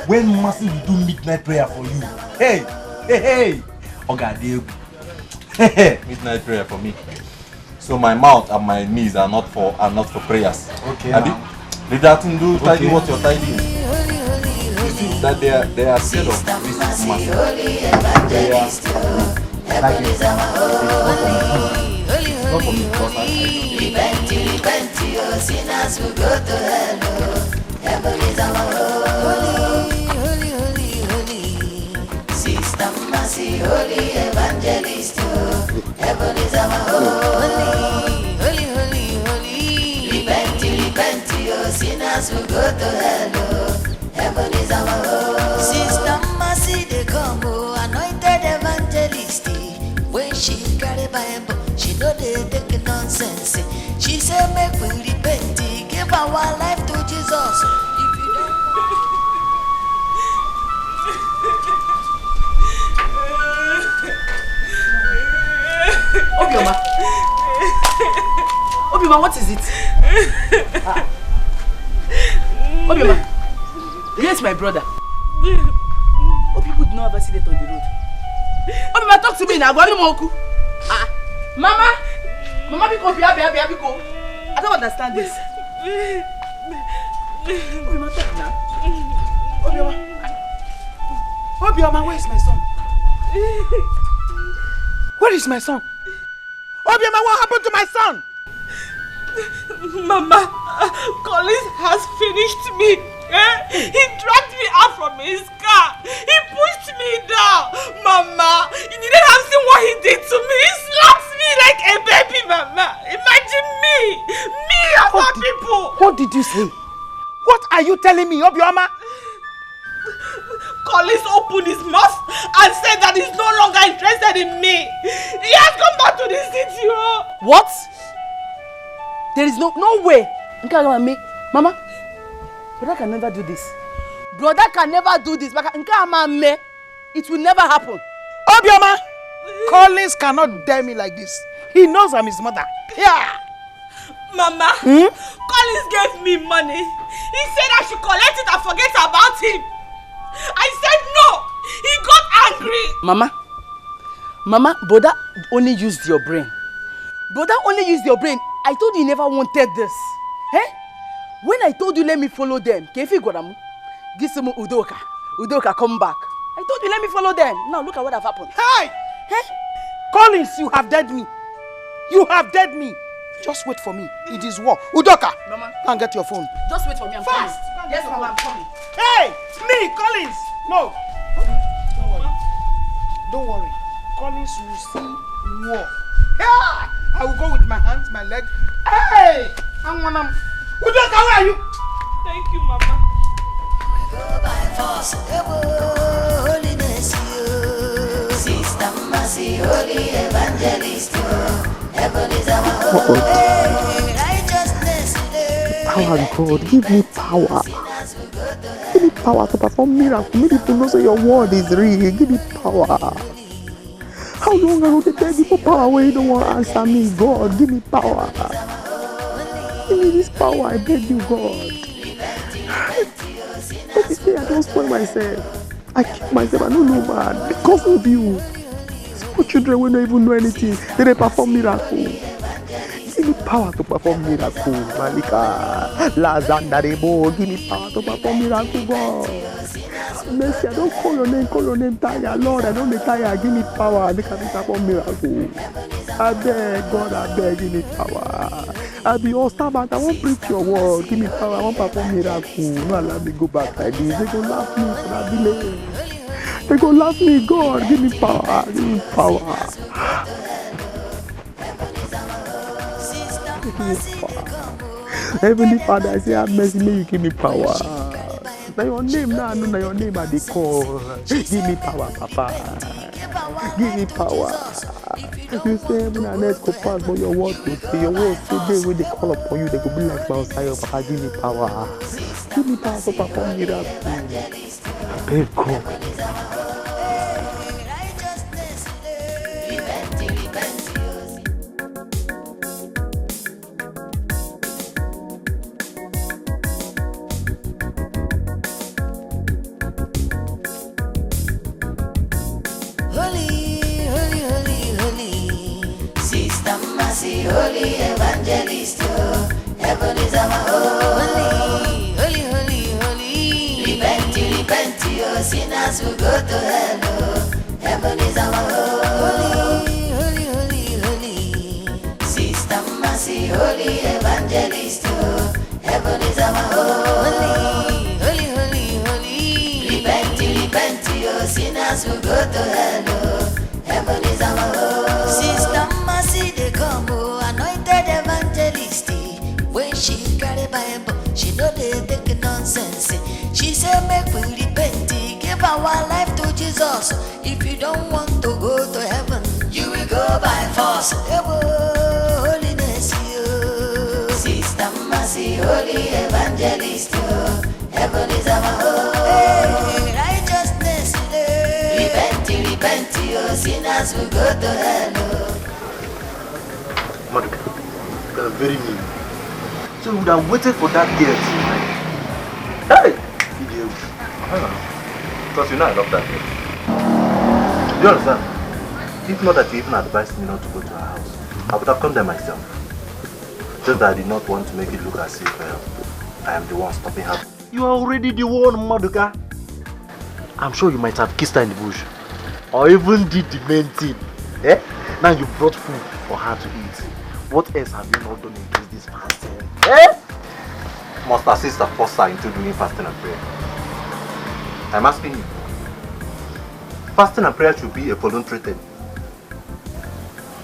When Mercy will do midnight prayer for you. Hey! Midnight prayer for me. So my mouth and my knees are not for prayers. Okay. Did that thing do tidy what you're tidying? You see that they are scared of this Mercy. They are like it's not for me because I Repent, your sinners will go to hell. Heaven is our holy. Sister Mercy, holy evangelist. Heaven is our holy. Repent, your sinners will go to hell. Heaven is our holy. Sister Mercy, they come, anointed evangelist. When she carry Bible, she know they take nonsense. She said, make we repent, give our life to Jesus. If you don't Obioma, what is it? Obioma, here's my brother. Oh, people do not have accident on the road. Obioma, talk to me now. Mama, because I don't understand this. Obioma, talk now. Obioma, where is my son? Where is my son? Obioma, what happened to my son? Mama, Collins has finished me. He dragged me out from his car. He pushed me down. Mama, you didn't have seen what he did to me. He slaps me like a baby, Mama. Imagine me. Me of all people. What did you say? What are you telling me, Obioma? Collins opened his mouth and said that he's no longer interested in me. He has come back to the city. What? There is no way. Mama, brother can never do this. Brother can never do this. It will never happen. Obioma, Collins cannot dare me like this. He knows I'm his mother. Yeah. Mama, Collins gave me money. He said I should collect it and forget about him. I said no. He got angry. Mama, Mama, Boda only used your brain. Boda only used your brain. I told you never wanted this. Eh? When I told you let me follow them, Kefi Goramu, Gisumu Udoka. Udoka, come back. I told you let me follow them. Now look at what have happened. Hey! Hey! Collins, you have dead me. You have dead me. Just wait for me. It is war. Udoka, Mama, go and get your phone. just wait for me. I'm Fast. coming. Yes, Mama, I'm coming. Hey! Me, Collins! No. Don't worry. Don't worry. Collins will see war. Yeah! I will go with my hands, my legs. Hey! I'm one of Udoka, where are you? Thank you, Mama. Holiness, you. Sister Mercy, Holy Evangelist, you. Heaven is our home. Righteousness, Power, God, give me power. Give me power to perform miracles. Make people know say your word is real. Give me power. How long I will beg you for power when you don't want to answer me, God? Give me power. Give me this power, I beg you, God. But this day I don't spoil myself. I kill myself, I don't know, man. Because of you. Small children will not even know anything. They perform miracles. Give me power to perform miracles, Malika. Lazandarebo, give me power to perform miracles, God. Mercy, I don't call your name tired, Lord. I don't be tired. Give me power. They can perform miracles. I beg, God, I beg, give me power. I'll be all servant. I won't preach your word. Give me power. I won't perform miracles. No, let me go back like this. They gonna laugh me for that delay. They gonna laugh me, God. Give me power. Give me power. Heavenly Father, I say, have mercy, may you give me power. Now your name, now I know now your name I dey call. Give me power, Papa. Give me power. You say heaven and earth go pass, but your word will say, your word say, they when they call upon you, they go be like Mount Zion, Papa. Give me power. Give me power to perform miracles. I beg God. Holy Evangelist, heaven is our home. Holy, holy, holy. Repent, your sinners will go to hell. Heaven is our home. Holy, holy, holy. Sister Mercy, Holy Evangelist, heaven is our home. Holy, holy, holy. Repent, your sinners will go to hell. Heaven is our home. Sister Mercy, they come. When she carry Bible, she know they take nonsense. She say make we repent, give our life to Jesus. If you don't want to go to heaven, you will go by force. Holiness, you. Sister Mercy, Holy Evangelist, heaven is our home. Righteousness, repent, your sinners will go to hell. Monica, you are very mean. So we would have waited for that girl tonight. Hey! Idiot. Because you know I love that girl. Do you understand? If not that you even advised me not to go to her house, I would have come there myself. Just that I did not want to make it look as if I am the one stopping her. You are already the one, Maduka. I'm sure you might have kissed her in the bush. Or even did the main thing. Eh? Now you brought food for her to eat. What else have you not done against this fasting? Eh? Must her sister force her into doing fasting and prayer? I'm asking you. Fasting and prayer should be a voluntary thing.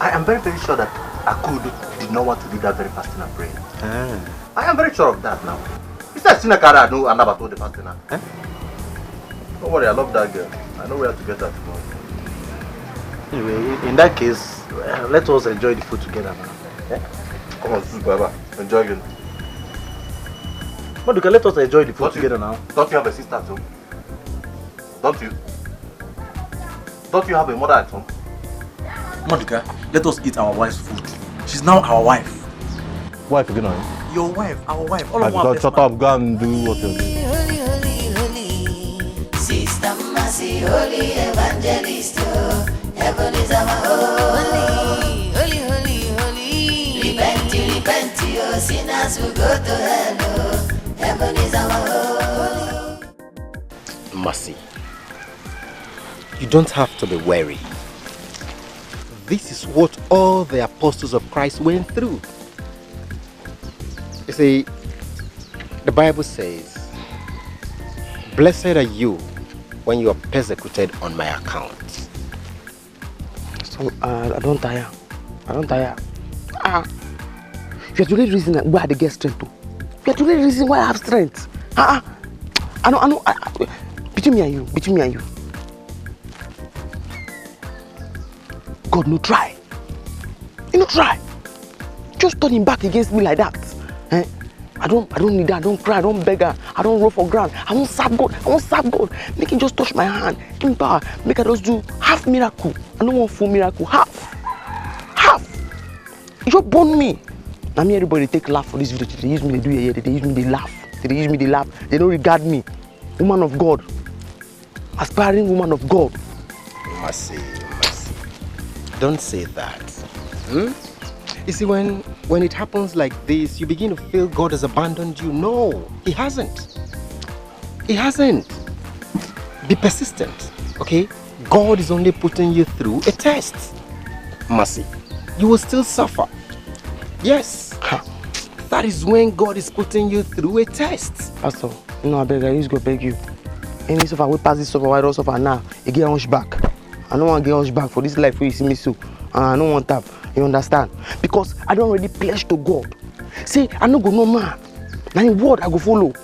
I am very, very sure that Akud did not want to do that very fasting and prayer. I am very sure of that now. Besides, Sinakara, I know Anna about the fasting. Eh? Don't worry, I love that girl. I know where to get her tomorrow. Anyway, in that case, let us enjoy the food together now. Eh? Come on, Baba. Enjoy it. Maduka, let us enjoy the food together now. Don't you have a sister at home? Don't you? Don't you have a mother at home? Maduka, let us eat our wife's food. She's now our wife. Wife again, are you? Your wife, our wife. All of us. Shut up, go and do what you're doing. Holy, holy, holy. Sister Mercy, Holy Evangelist, heaven is is our holy, holy, holy, holy. Repent, repent, your sinners will go to hell. Oh. Heaven is our holy. Mercy, you don't have to be wary. This is what all the apostles of Christ went through. You see, the Bible says, blessed are you when you are persecuted on my account. So, I don't tire. I don't tire. You're the only reason why I get strength too. You're the only reason why I have strength. I know. Between me and you. God no try. You no try. Just turn him back against me like that. Eh? I don't need that. I don't cry. I don't beg her. I don't roll for ground. I won't serve God. Make him just touch my hand. Give me power. Make her just do half miracle. I don't want full miracle. Half. You just burn me. Now me everybody take laugh for this video. They use me, they do it. They use me, they laugh. They don't regard me. Woman of God. Aspiring woman of God. Mercy. Don't say that. You see, when it happens like this, you begin to feel God has abandoned you. No, He hasn't. He hasn't. Be persistent, okay? God is only putting you through a test. Mercy, you will still suffer. Yes. That is when God is putting you through a test. Pastor, I just go beg you. Any suffer, we pass this suffer, I don't suffer now. You get hunchback. I don't want to get hunchback for this life where you see me so. And I don't want that. You understand? Because I don't already pledge to God. See, I don't go no man. Now in word I go follow.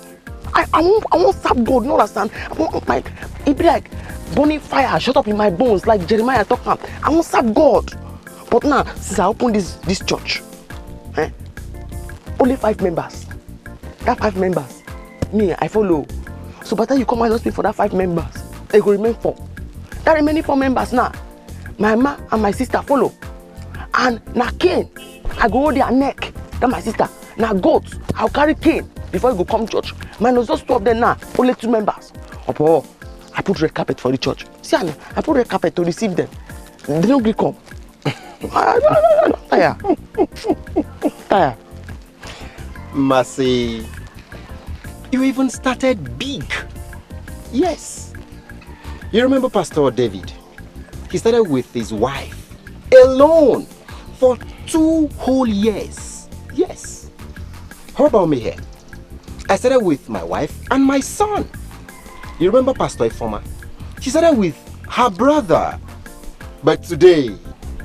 I won't serve God, you understand? I won't like, it be like burning fire shut up in my bones like Jeremiah talking about. I won't serve God. But now, since I opened this church, only 5 members. That 5 members, me, I follow. So by the time you come and ask me for that 5 members, they go remain 4. That remaining 4 members now, my ma and my sister follow. And now Cain, I go hold their neck. That's my sister. Now goat, I'll carry Cain before you go come church. Man, just 2 of them now, only 2 members. Oh, I put red carpet for the church. See, I put red carpet to receive them. They don't agree come. Tire. Mercy, you even started big. Yes. You remember Pastor David? He started with his wife alone for 2 whole years. Yes. How about me here? I started with my wife and my son. You remember Pastor Ifoma? She started with her brother. But today,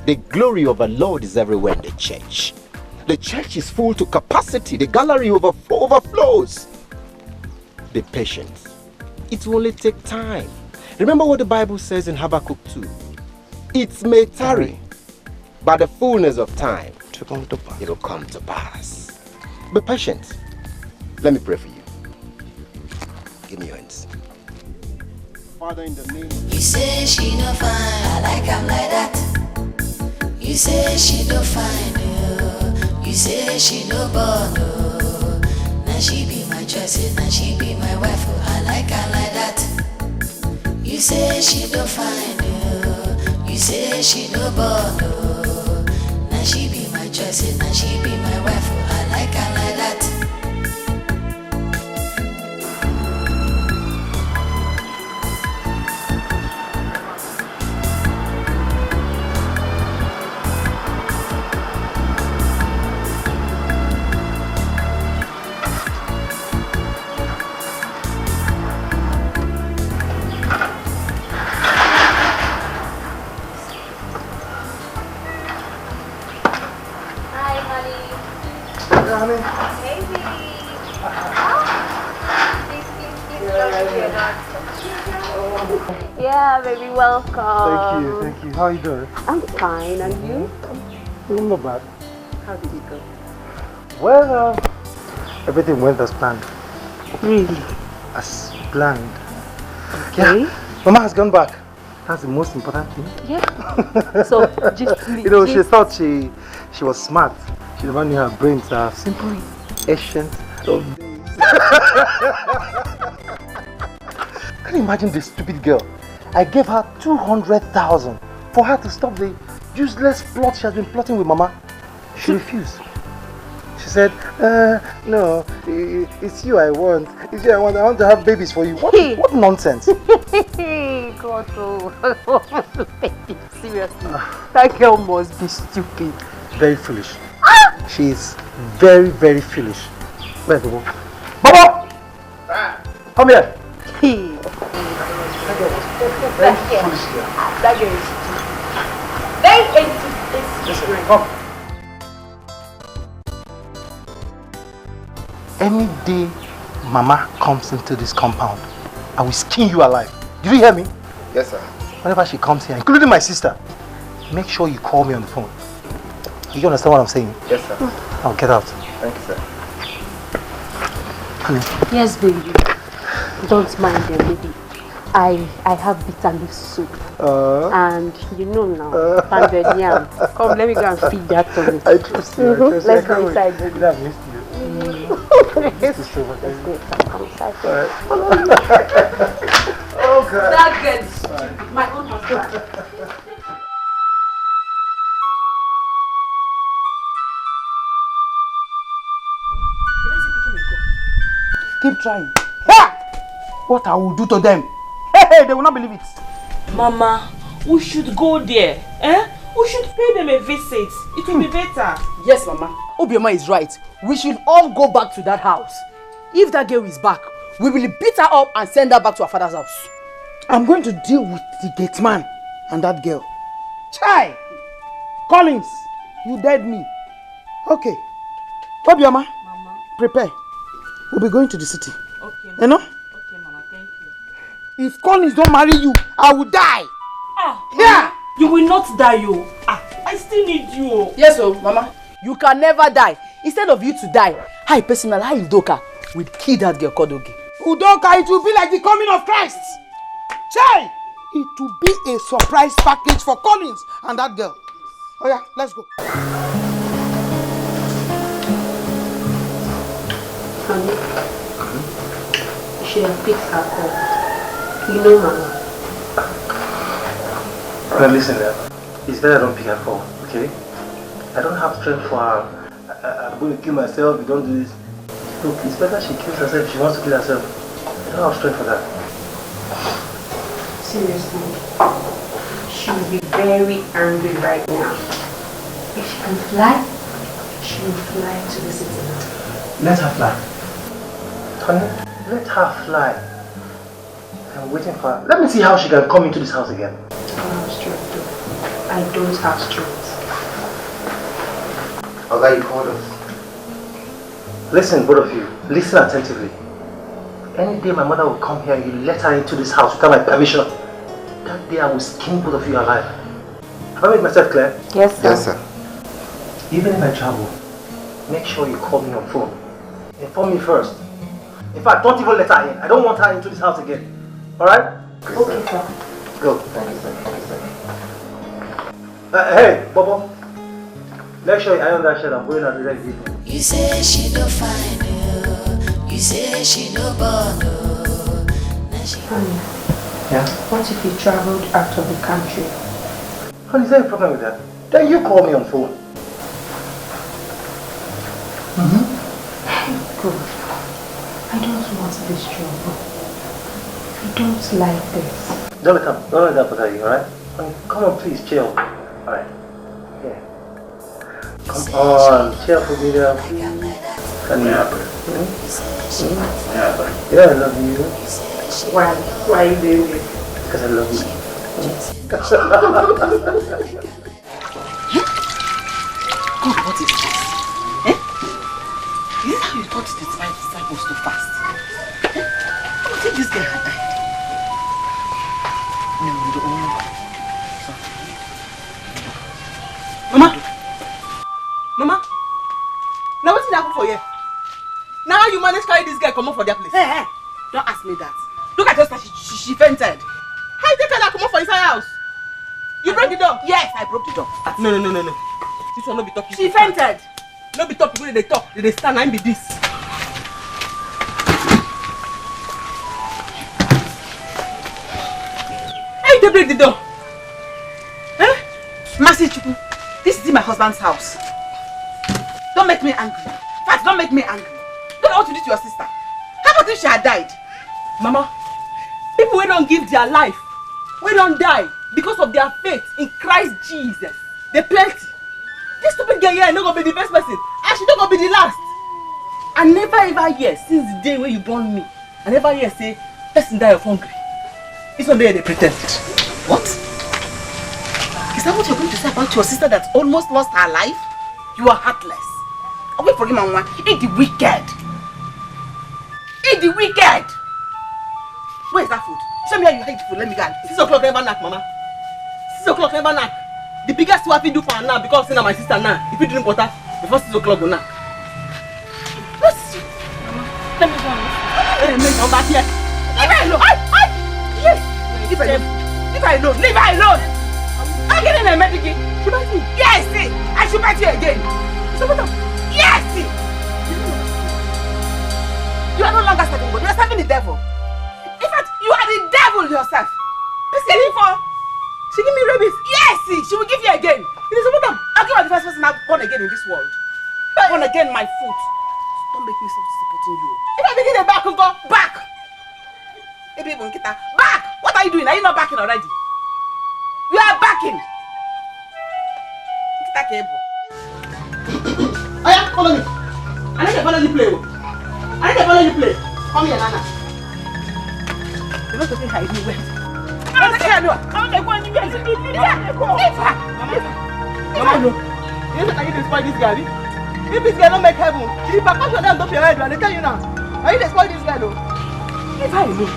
the glory of the Lord is everywhere in the church. The church is full to capacity. The gallery overflows. Be patient. It will only take time. Remember what the Bible says in Habakkuk 2. It may tarry, but the fullness of time, it will come to pass. Be patient. Let me pray for you. Give me your hands. Father, in the name of... You say she no fine, I like him like that. You say she no fine, oh. You say she no born, oh. Now she be my choice, now she be my wife, oh. I like her like that. You say she no fine, oh. You say she no born, oh. Now she be my choice, now she be my wife, oh. I like her like that. Yeah, baby, welcome. Thank you. How are you doing? I'm fine, and you? I'm not bad. How did it go? Well, everything went as planned. Really? As planned. Okay. Yeah. Mama has gone back. That's the most important thing. Yeah. So, just you know, she thought she was smart. She never knew her brains are simple, ancient of days. Can you imagine this stupid girl? I gave her 200,000 for her to stop the useless plot she has been plotting with Mama. She refused. She said, no, it's you I want. It's you I want. I want to have babies for you. What nonsense? God, oh. Seriously. That girl must be stupid. Very foolish. She is very, very foolish. Where's Bobo? Bobo! Come here. That girl was very foolish here. That girl is very Listen, come. Any day Mama comes into this compound, I will skin you alive. Did you hear me? Yes, sir. Whenever she comes here, including my sister, make sure you call me on the phone. You understand what I'm saying? Yes, sir. I'll get out. Thank you, sir. Honey. Yes, baby. Don't mind them, baby. I have bitter leaf soup. And you know now, pounded yam. Come, let me go and feed that tummy. I trust you. I trust you. Let's go inside, baby. I've missed you. Let's go inside. Oh, God. That girl is stupid. My own husband. Keep trying. Ha! What I will do to them? Hey, they will not believe it. Mama, we should go there. We should pay them a visit. It will be better. Yes, Mama. Obioma is right. We should all go back to that house. If that girl is back, we will beat her up and send her back to her father's house. I'm going to deal with the gate man and that girl. Chai! Collins, you dead me. Okay. Obioma, Mama. Prepare. We'll be going to the city. Okay, you know? Okay, Mama, thank you. If Collins don't marry you, I will die. Yeah! You will not die, you. I still need you. Yes, Mama. You can never die. Instead of you to die, I personally, Udoka, will kill that girl called Ogi. Udoka, it will be like the coming of Christ. Chai! It will be a surprise package for Collins and that girl. Oh yeah, let's go. Honey, you should have picked her up. You know, Mama. Well, listen, it's better I don't pick her call, okay? I don't have strength for her. I'm going to kill myself if you don't do this. Look, it's better she kills herself if she wants to kill herself. I don't have strength for that. Seriously, she will be very angry right now. If she can fly, she will fly to the city now. Let her fly. Honey, let her fly. I'm waiting for her. Let me see how she can come into this house again. I don't have strength though. I don't have strength. Okay, you called us. Listen, both of you. Listen attentively. Any day my mother will come here, you let her into this house without my permission. That day I will skin both of you alive. Have I made myself clear? Yes, sir. Yes, sir. Even if I travel, make sure you call me on phone. Inform me first. In fact, don't even let her in. I don't want her into this house again. Alright? Okay, sir. Go. Thank you, sir. Hey, Bobo. Make sure you iron that shirt. I'm going out the next day. You say she no fine, you say she no born. Honey, yeah? What if you traveled out of the country? Honey, is there a problem with that? Then you call me on phone. Good. I don't want this trouble. I don't like this. Don't let that bother you, alright? Come on, please, chill. Alright. Yeah. Come on, chill for me now, please. Yeah, I love you. Why? Why are you doing this? Because I love you. God, what is this? Is this how you taught the 5 disciples to fast? I don't think this guy had died. Mama? Now what's happened for you? Now how you manage to carry this girl come up for their place? Hey, don't ask me that. Look at her, she fainted. How you take her come up for inside house? You broke the door? Yes, I broke the door. No. This one no be talking. She fainted. No be talk people they talk. They stand and be this. How you break the door? Huh? Mercy Chuku, this is my husband's house. Don't make me angry. In fact, don't make me angry. Don't know what to do to your sister. How about if she had died? Mama, people who don't give their life, we don't die because of their faith in Christ Jesus. They plenty. This stupid girl here is not going to be the first person, and she's not going to be the last. I never ever hear since the day when you born me, I never hear say person die of hunger. This one day they pretend. What? Is that what you're going to say about your sister that almost lost her life? You are heartless. Wait for him, Mama. Eat the wicked. Eat the wicked. Where is that food? Show me how you hide the food. Let me go. 6 o'clock never knock, Mama. 6 o'clock never knock. The biggest what I do for her now because she's my sister now. If you drink water, before 6 o'clock go knock. Let me go. Let me come back here. Leave her alone. Yes. Leave her alone. Leave her alone. Leave her alone. I'm getting a medication. She bites me. Yes, see. I should bite you again. So what? Yes, see. You are no longer serving God. You are serving the devil. In fact, you are the devil yourself. She give me rabies. Yes, see. She will give you again. It is about I'll give her the first person I've born again in this world. Born again, my foot. Don't make me stop supporting you. If I begin a back, go back. Back! What are you doing? Are you not backing already? You are backing. Oh yeah, follow me. I need to follow you play. I need to follow you play. Come here, Nana. You don't think I do well. I'm not going to you know that you destroy this guy. If this guy don't make heaven, if I push your down top your head, I tell you now. Are you destroy this guy though? If I know.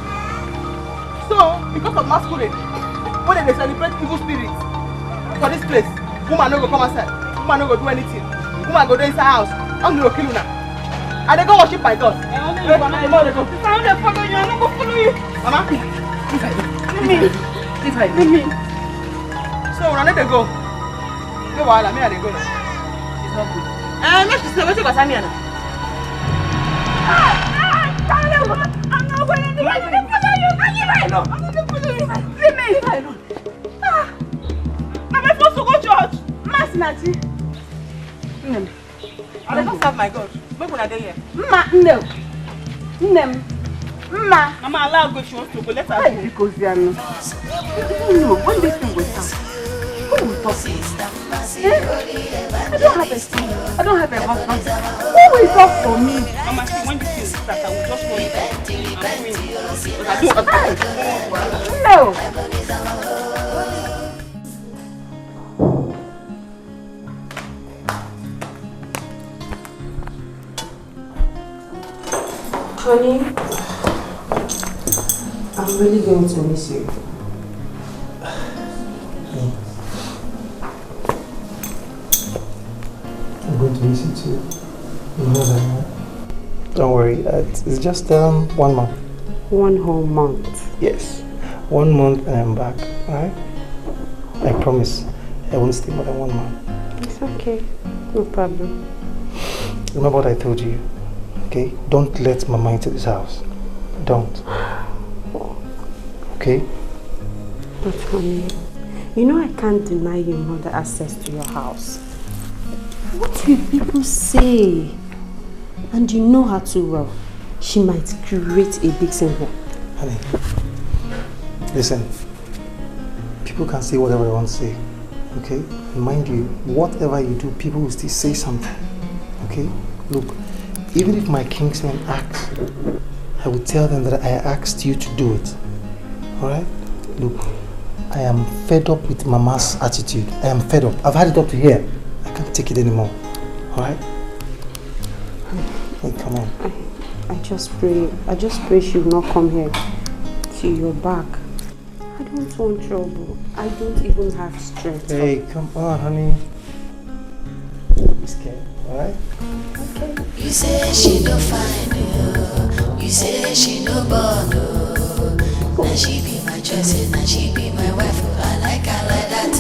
So, because of masquerade, when they celebrate evil spirits for this place, woman no go come outside, woman no go do anything, woman go do inside house, I'm going to kill you now. And they go worship my God. I'm going to follow you, I'm not going to follow you. Mama, leave me. So, when I need to go, no wahala, me I dey go now. It's not good. Make she say, wetin go sign me now? I'm not going to follow you. I'm not going to follow you. Leave me alone. Am I supposed to go church? Mass Nati. I dey go serve my God. Make una dey here. Mama, allow her go if she wants to go. Let her go. Because you know. No, when this thing goes down, who will talk to me? I don't have a son. I don't have a husband. Who will talk for me? Mama, see, when this thing starts, I will just run it. But I don't. No. Honey, I'm really going to miss you. I'm going to miss you too. You know that, right? Don't worry, it's just 1 month. 1 whole month? Yes, 1 month and I'm back, alright? I promise I won't stay more than 1 month. It's okay, no problem. Remember what I told you, okay? Don't let Mama into this house. Don't. Okay? But honey, you know I can't deny your mother access to your house. What will people say? And you know her too well. She might create a big scene here. Honey, listen. People can say whatever they want to say, okay? And mind you, whatever you do, people will still say something, okay? Look, even if my kingsmen ask, I will tell them that I asked you to do it, alright? Look, I am fed up with Mama's attitude. I am fed up. I've had it up to here. I can't take it anymore, alright? Hey, come on. I just pray she will not come here to your back. I don't want trouble. I don't even have strength. Hey, come on, honey. Don't be scared, alright? Okay. You say she don't find you. You say she don't born you. Now she be my choice, now she be my wife. I like her like that.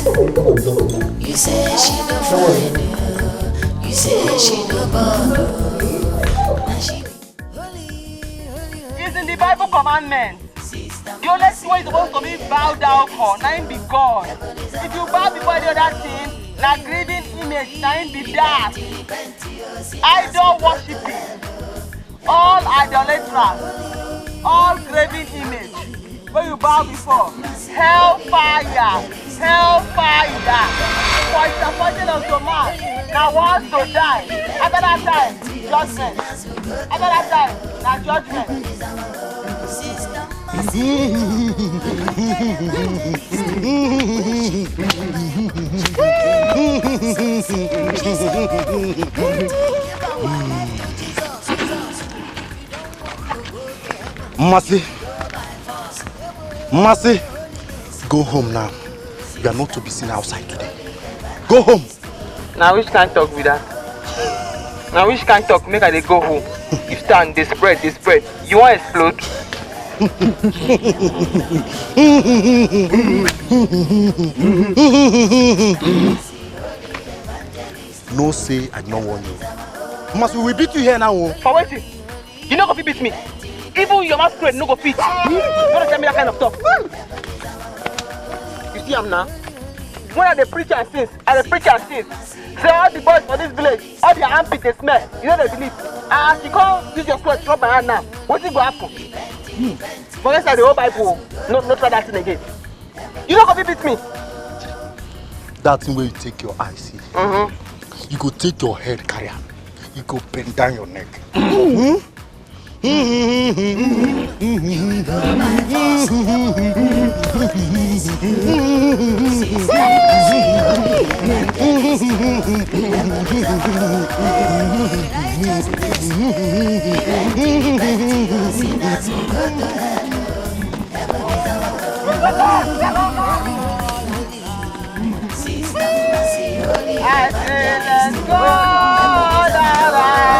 You say she don't find you. You say she don't born you. Now she be It's in the Bible commandment. You The only thing you're supposed to be bow down for, now be God. If you bow before the other thing, now grieving image, now be that. Idol worshiping, all idolaters, all graven image. When you bow before, hellfire, hellfire. For it's appointed unto man that wants to die. After that time, judgment. After that time, now judgment. Mercy, go home now. You are not to be seen outside today. Go home. Now which can't talk with that? Now which can't talk make I dey go home? You stand, they spread. You want to explode? No say I don't want you. Mercy, we will beat you here now. For waiting. You no go fit beat me. Even your masquerade no go fit. You don't tell me that kind of stuff. You see I'm now? When I dey preach and sing, say all the boys for this village, all their armpits they smell. You know they believe. And you can't use your clothes to rub my hand now. What's it go happen? Forget the whole Bible. No try that thing again. You don't go fit beat me. That thing where you take your eyes, see? You go take your head, carry on. You go bend down your neck. I say let's go the right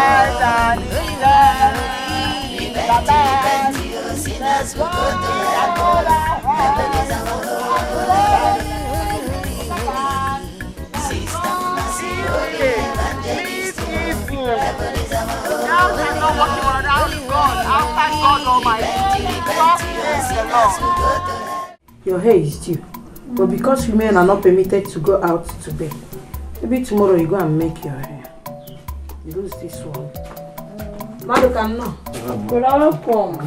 and let's go Your hair is due, but because women are not permitted to go out today, maybe tomorrow you go and make your hair. Lose this one. Maduka, no. You're welcome.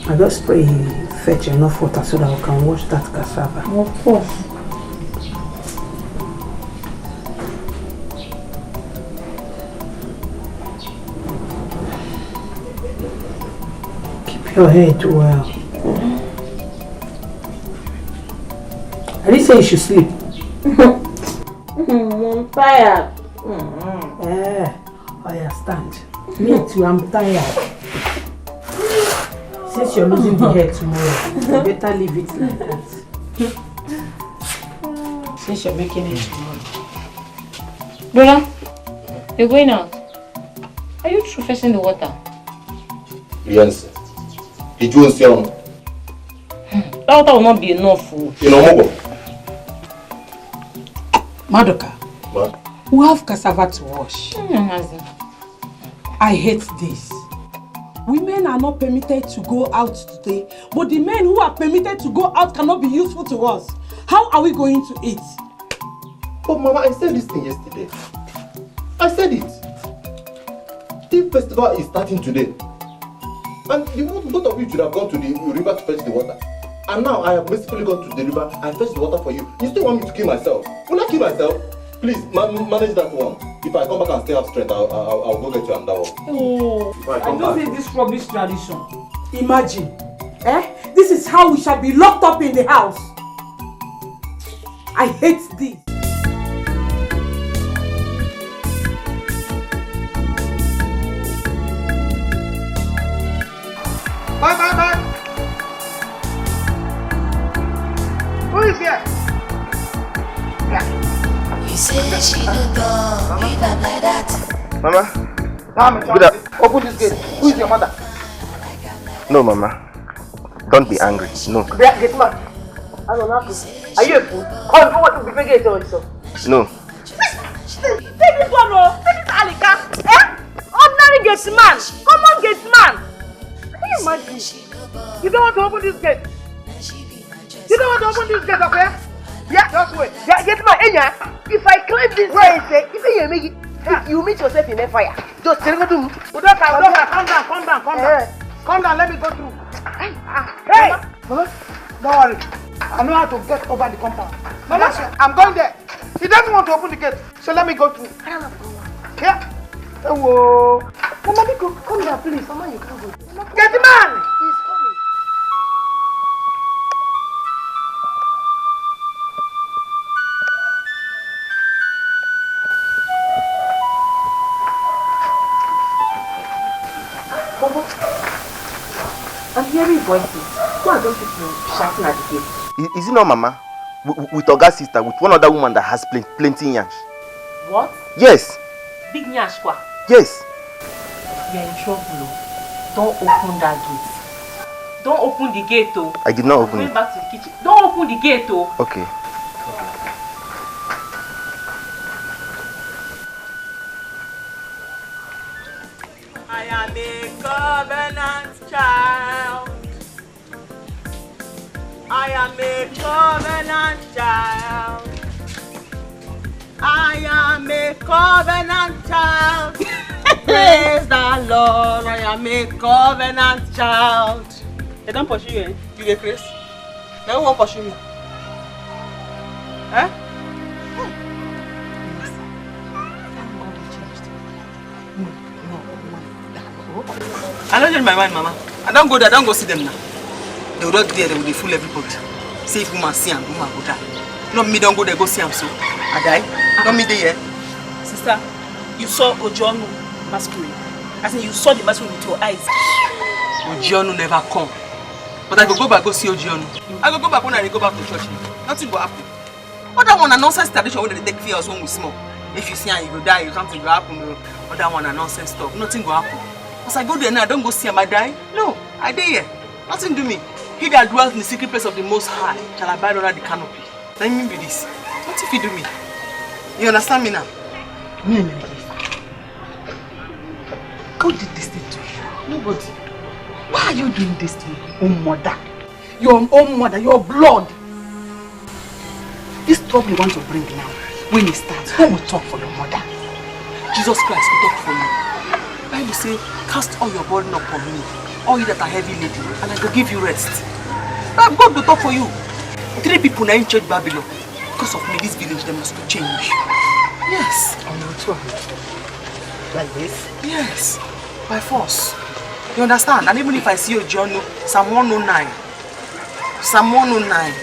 I just pray you fetch enough water so that we can wash that cassava. Of course. Keep your head well. I didn't say you should sleep. I'm tired. Oh yeah, stand. Me too, I'm tired. Since you're losing the hair tomorrow, you better leave it like that. Since you're making it tomorrow. Brother, you're going out. Are you through fetching the water? Yes. Did you see him? That water will not be enough. You know, Madoka, what? we have cassava to wash. I hate this. Women are not permitted to go out today, but the men who are permitted to go out cannot be useful to us. How are we going to eat? But Mama, I said this thing yesterday. I said it. The festival is starting today. And both of you should have gone to the river to fetch the water. And now I have basically gone to the river and fetched the water for you. You still want me to kill myself? Will I kill myself? Please, manage that one. If I come back and still have strength, I'll go get you another one. Oh, I don't hate this rubbish tradition. Imagine, this is how we shall be locked up in the house. I hate this. Bye. Who is here? He said she don't go, leave her like that. Mama. Open this gate. Who is your mother? No, Mama. Don't be angry. No. Get man. I don't know. Are you a fool? Come, what to be forget also. No. Take this one, oh. Take this Alika. Ordinary gate man. Common gate man. Can you imagine? You don't want to open this gate? You don't want to open this gate, okay? Yeah, just wait. Yeah, get my enya. If I climb this gate, if you meet yourself in a fire, just tell me to Udoka, calm down. Calm down, let me go through. Hey! Mama, don't worry. I know how to get over the compound. Mama, I'm going there. He doesn't want to open the gate, so let me go through. Yeah. Whoa. Mama, come down, please. Mama, you can't go. Get the man! He's coming. I'm hearing voices. Why don't you shouting at the gate? Is it not Mama? With Oga's sister, with one other woman that has plenty yansh. What? Yes. Big nyash kwa? Yes. You're in trouble. Don't open that gate. Don't open the gate, though. I did not open it. Going back to the kitchen. Don't open the gate, though. Okay. I am a covenant child. I am a covenant child. I am a covenant child. Praise the Lord. I am a covenant child. They don't pursue you, eh? You get Chris? They don't want to pursue me. Eh? I don't change my mind, Mama. I don't go there, I don't go see them now. They will not there, they will fool everybody. See if woman see them, woman go die. Not me, don't go there, go see them so. I die. Not me there. Sister, you saw Ojono masquerade. I said you saw the masquerade with your eyes. Ojono never come. But I go back, go see Ojono. I go back when I go back to church. Nothing will happen. Other one a nonsense tradition where they take fears when we smoke. If you see her, you go die, something will happen. Other one a nonsense stuff. Nothing will happen. As I go there now, I don't go see him, I die. No, I die here. Nothing do me. He that dwells in the secret place of the Most High shall abide under the canopy. Let me be this. What if you do me? You understand me now? Who did this thing to you? Nobody. Why are you doing this to your own mother? Your own mother, your blood. This trouble you want to bring now, when it starts, who will talk for your mother? Jesus Christ will talk for you. The Bible says, cast all your burden upon me, all you that are heavy laden, and I will give you rest. But God will talk for you. 3 people now in church Babylon. Because of me, this village, they must change. Yes. Like this? Yes. By force. You understand? And even if I see your journal, Psalm 109. Psalm 109.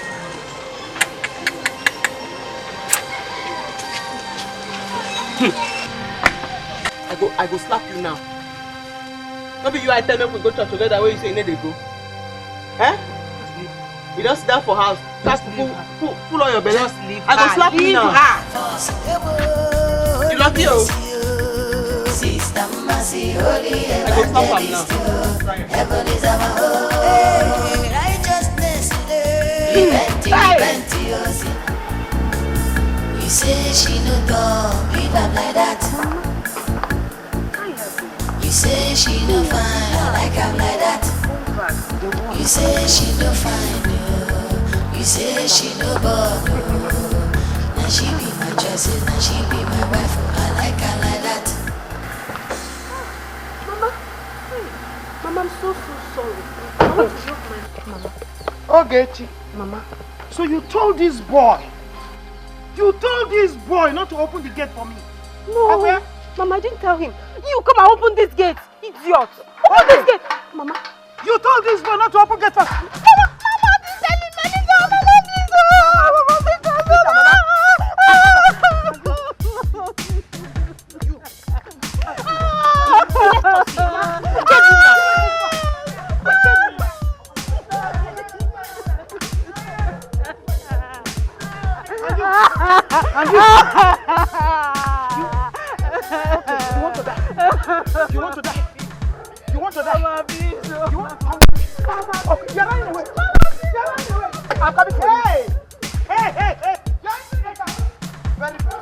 I go slap you now. Maybe you I tell me we go church together where you say you need to go. Eh? You don't sit down for house. Just full on your belly. I go slap you now. You lucky you. I go slap him now. Heaven is our home. Righteousness, repent your sin. You say she no dog, be like that. You say she no fine, I like her like that. You say she no fine, no. You say she no bug, no. Now she be my choices, now she be my wife, I like her like that. Mama, I'm so sorry. I want to drop my Mama. Ogechi. Mama. So you told this boy not to open the gate for me? No. Okay? Mama, I didn't tell him. You come and open this gate, idiot. Open this gate. Mama. You told this boy not to open gate first. Mama, tell him, You want to die? You want to die? Mama, please. You want to die? Okay, you're running away. You're running away. I'm coming for you. Hey! You're in the gate. Very fast.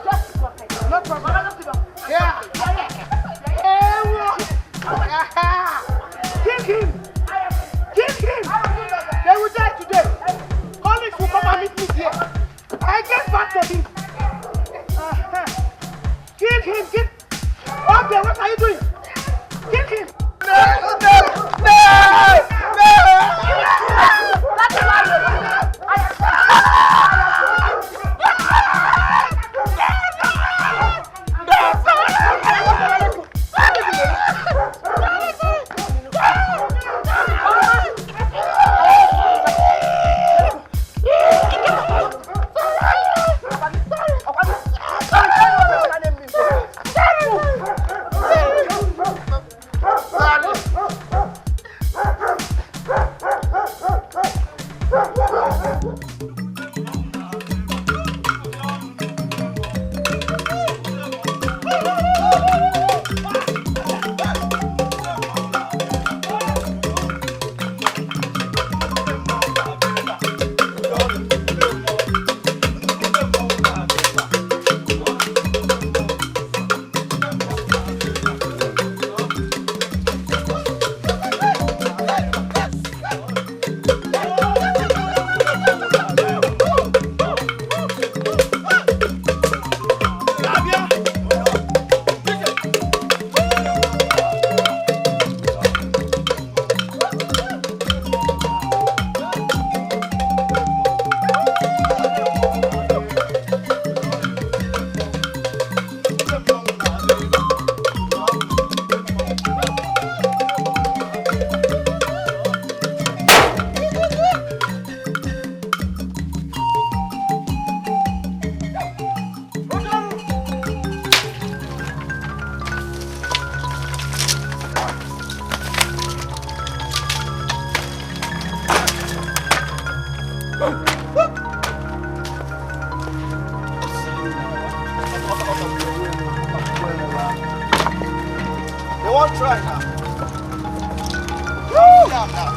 calm down.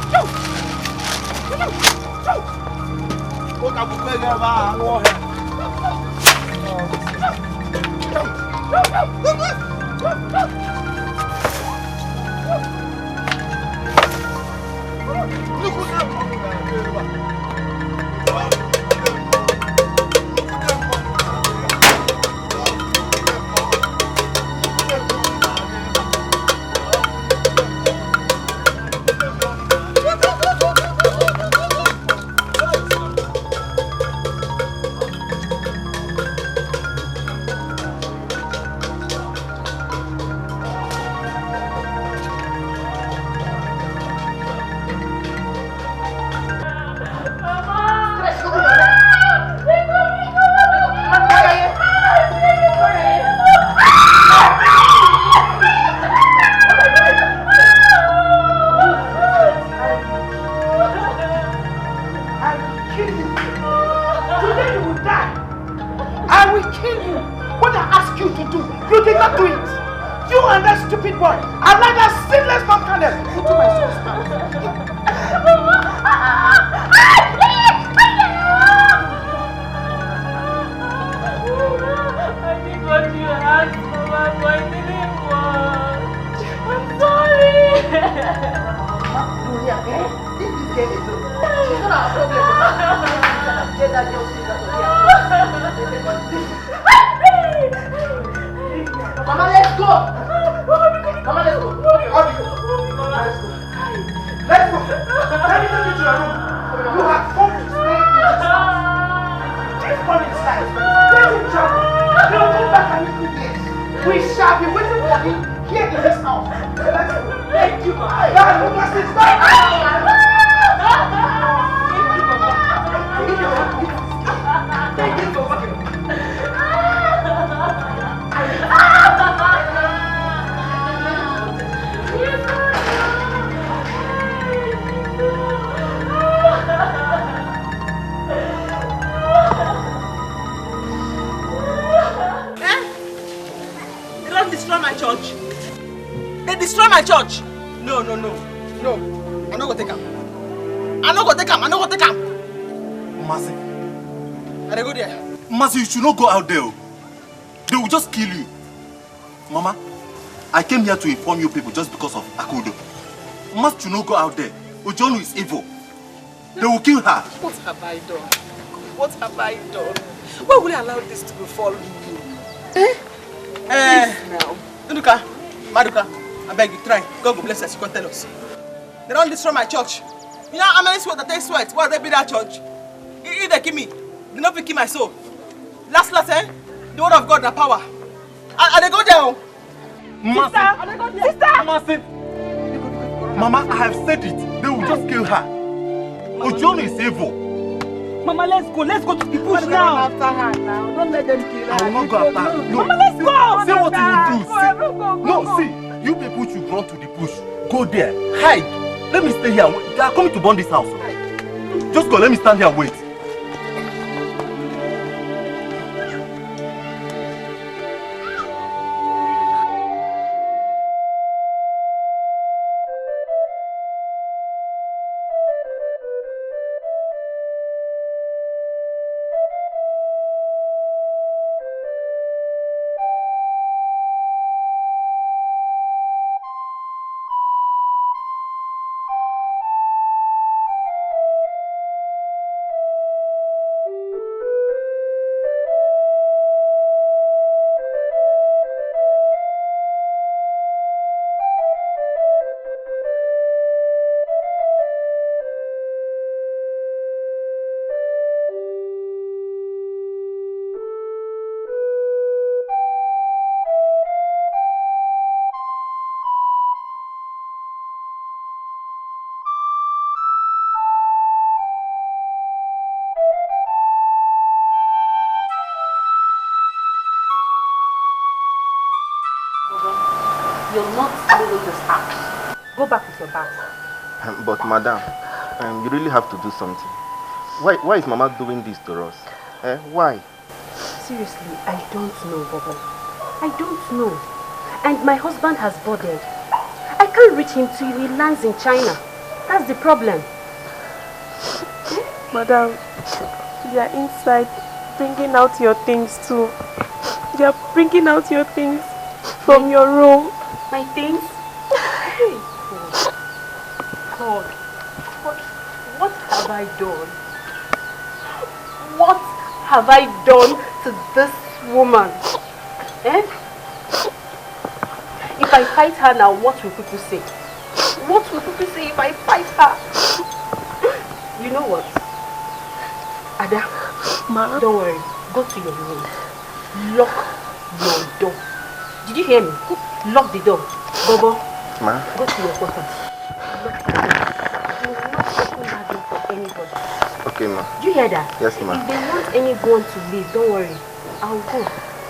What have we played about? Look who's up. You should not go out there. They will just kill you. Mama, I came here to inform you people just because of Akudo. Must you not go out there? Ojonu is evil. They will kill her. What have I done? What have I done? Why will I allow this to befall you? Nduka, Maduka, I beg you, try. God will bless us, you can tell us. They don't destroy my church. You know how many sweat that they sweat? Why they be that church? If they kill me, they don't kill my soul. Last, the word of God, the power. And they go there. Sister! Mama, I have said it. They will just kill her. Ojonu is evil. Mama, let's go. Let's go to the bush now. After her now. Don't let them kill her. I will not go after her. No. Mama, let's go. See what you will do. See, you people should run to the bush. Go there. Hide. Let me stay here. They are coming to burn this house. Just go. Let me stand here and wait. You're not leaving this house. Go back with your bag. But madam, you really have to do something. Why is Mama doing this to us? Why? Seriously, I don't know, Bobo. I don't know. And my husband has boarded. I can't reach him till he lands in China. That's the problem. Madam, you are inside bringing out your things too. You are bringing out your things from your room. My things? Hey, God. What have I done? What have I done to this woman? Eh? If I fight her now, what will people say? What will people say if I fight her? You know what? Ada, Ma, don't worry. Go to your room. Lock your door. Did you hear me? Lock the door. Bobo, Ma, go to your quarters. Lock the door. Do not open that door for anybody. okay, ma. Do you hear that? Yes, ma. If they want anyone to leave, don't worry. I'll go.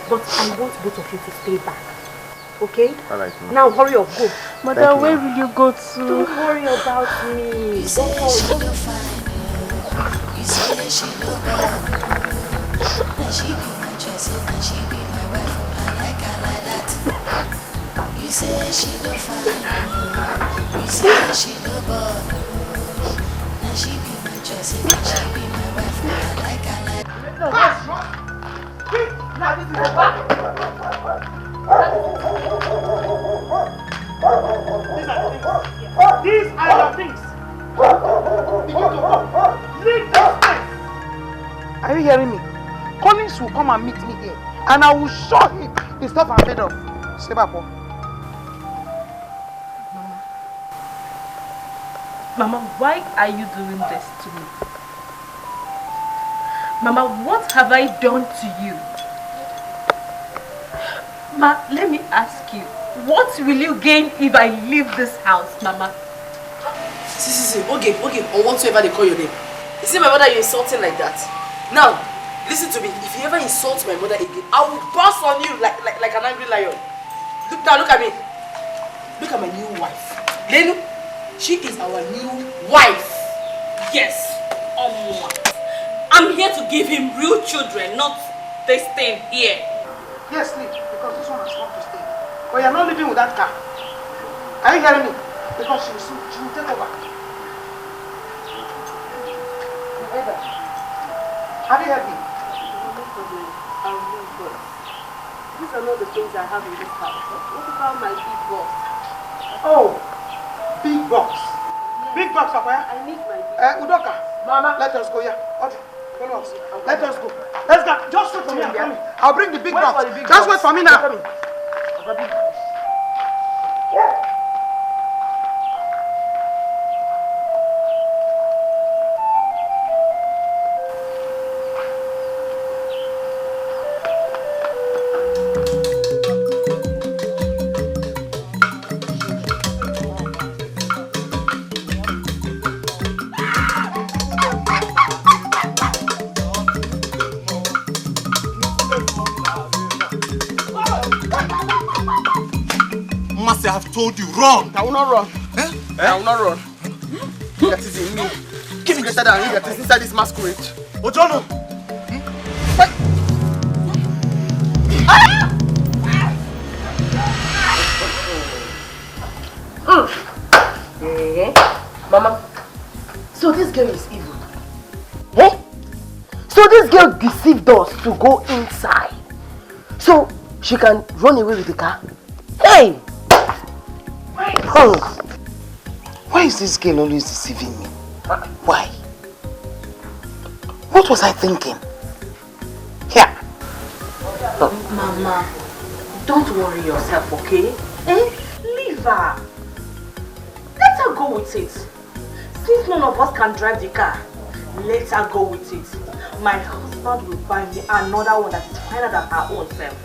But I want both of you to stay back. Okay? Alright, ma. Now hurry up, go. Madam, where will you go to? Don't worry about me. Don't worry. You say she no bad. And she be my choice, and she be my wife. I like her like that. You say she no fine. You say she no bad. And she be my choice, and she be my wife. I like her like that. These are your things. Leave this place. Are you hearing me? Collins will come and meet me here, and I will show him the stuff I'm made of. Sebapo. Mama, why are you doing this to me? Mama, what have I done to you? Ma, let me ask you, what will you gain if I leave this house, Mama? See, okay, or whatsoever they call your name. You see my mother you're insulting like that? Now, listen to me. If you ever insult my mother again, I will burst on you like an angry lion. Look at me. Look at my new wife. Lenu, she is our new wife. Yes, I'm here to give him real children, not this thing here. Yes, sleep, because this one has come to stay. But you're not living with that car. Are you hearing me? Because she will take over. You heard that? Have you heard me? These are not the things I have in this house. What about my big box? Oh, big box. Yes. Big box, Papa. I need my big Udoka, Mama, let us go, yeah. Okay, follow us. Let us go. Let's go. Just wait for me, I'm coming. I'll bring the big box. Just wait for me now. I have told you, run! I will not run. I will not run. That is in me. Give me greater than you that is inside this masquerade. Ojono! Mama, so this girl is evil. Eh? So this girl deceived us to go inside. So she can run away with the car? Hey! Why is this girl always deceiving me? Why? What was I thinking? Here. Mama, don't worry yourself, okay? Leave her. Let her go with it. Since none of us can drive the car, let her go with it. My husband will buy me another one that is finer than her own self.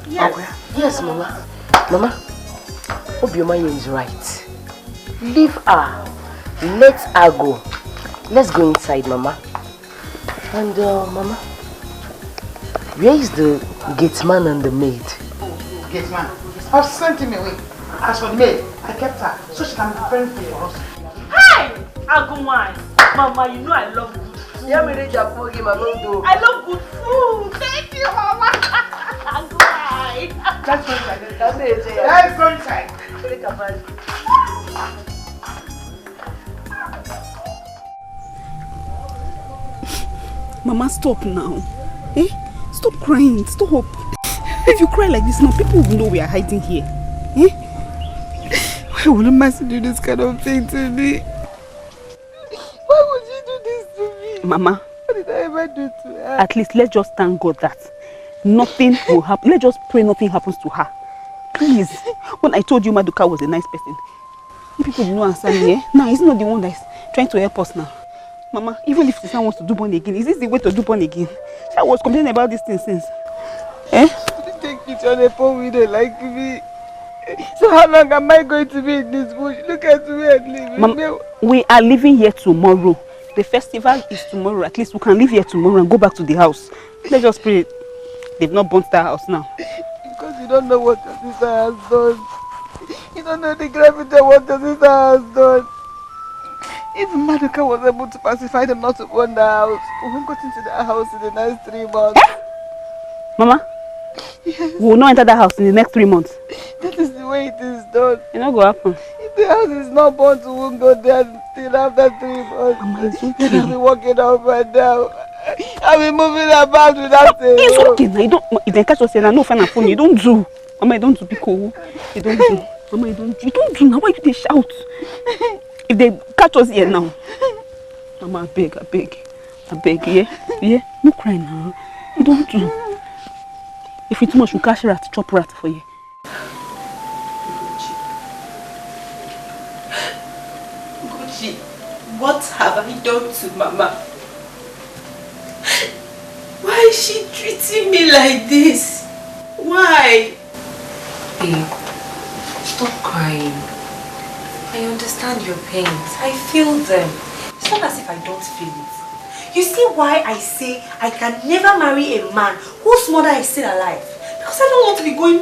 Yes. Okay. Yes, Mama. Mama, Obioma is right. Leave her. Let her go. Let's go inside, Mama. And, Mama, where is the gate man and the maid? Gate man. I've sent him away. As for the maid, I kept her so she can be very free for us. Hey! Agumai! Mama, you know I love good food. I love good food. Thank you, Mama. Agumai. Let's go inside. Let's go inside. Mama, stop now. Eh? Stop crying. Stop. If you cry like this now, people will know we are hiding here. Eh? Why would Mercy do this kind of thing to me? Why would you do this to me? Mama. What did I ever do to her? At least let's just thank God that nothing will happen. Let's just pray nothing happens to her. Please. When I told you Maduka was a nice person, you people did not answer me. Eh? Now he's not the one that's trying to help us now. Mama, even if Sister wants to do born again, is this the way to do born again? I was complaining about this thing since. Eh? Take it on a poor widow like me. So how long am I going to be in this bush? Look at me and leave. Mama, we are leaving here tomorrow. The festival is tomorrow. At least we can leave here tomorrow and go back to the house. Let's just pray they've not burnt that house now. Because you don't know what your sister has done. You don't know the gravity of what your sister has done. Even Maduka was able to pacify them not to burn the house. We won't go into that house in the next 3 months. Eh? Mama? Yes. We will not enter that house in the next 3 months. That is the way it is done. It's not going to happen. If the house is not burnt, we won't go there till after 3 months. Mama, it's okay. Then I'll be walking up and down. I'll be moving about without saying. It's okay. Now, you don't. If they catch us here, no fan and phone. You don't do. Mama, you don't do. Be cool. You don't do. Mama, you don't do. You don't do. Now, why do they shout? If they catch us here now. Mama, I beg, yeah? Yeah? No cry now. You don't do. If it's too much, you catch rat, chop rat for you. Gucci, what have I done to Mama? Why is she treating me like this? Why? Babe, stop crying. I understand your pains. I feel them. It's not as if I don't feel it. You see why I say I can never marry a man whose mother is still alive? Because I don't want to be going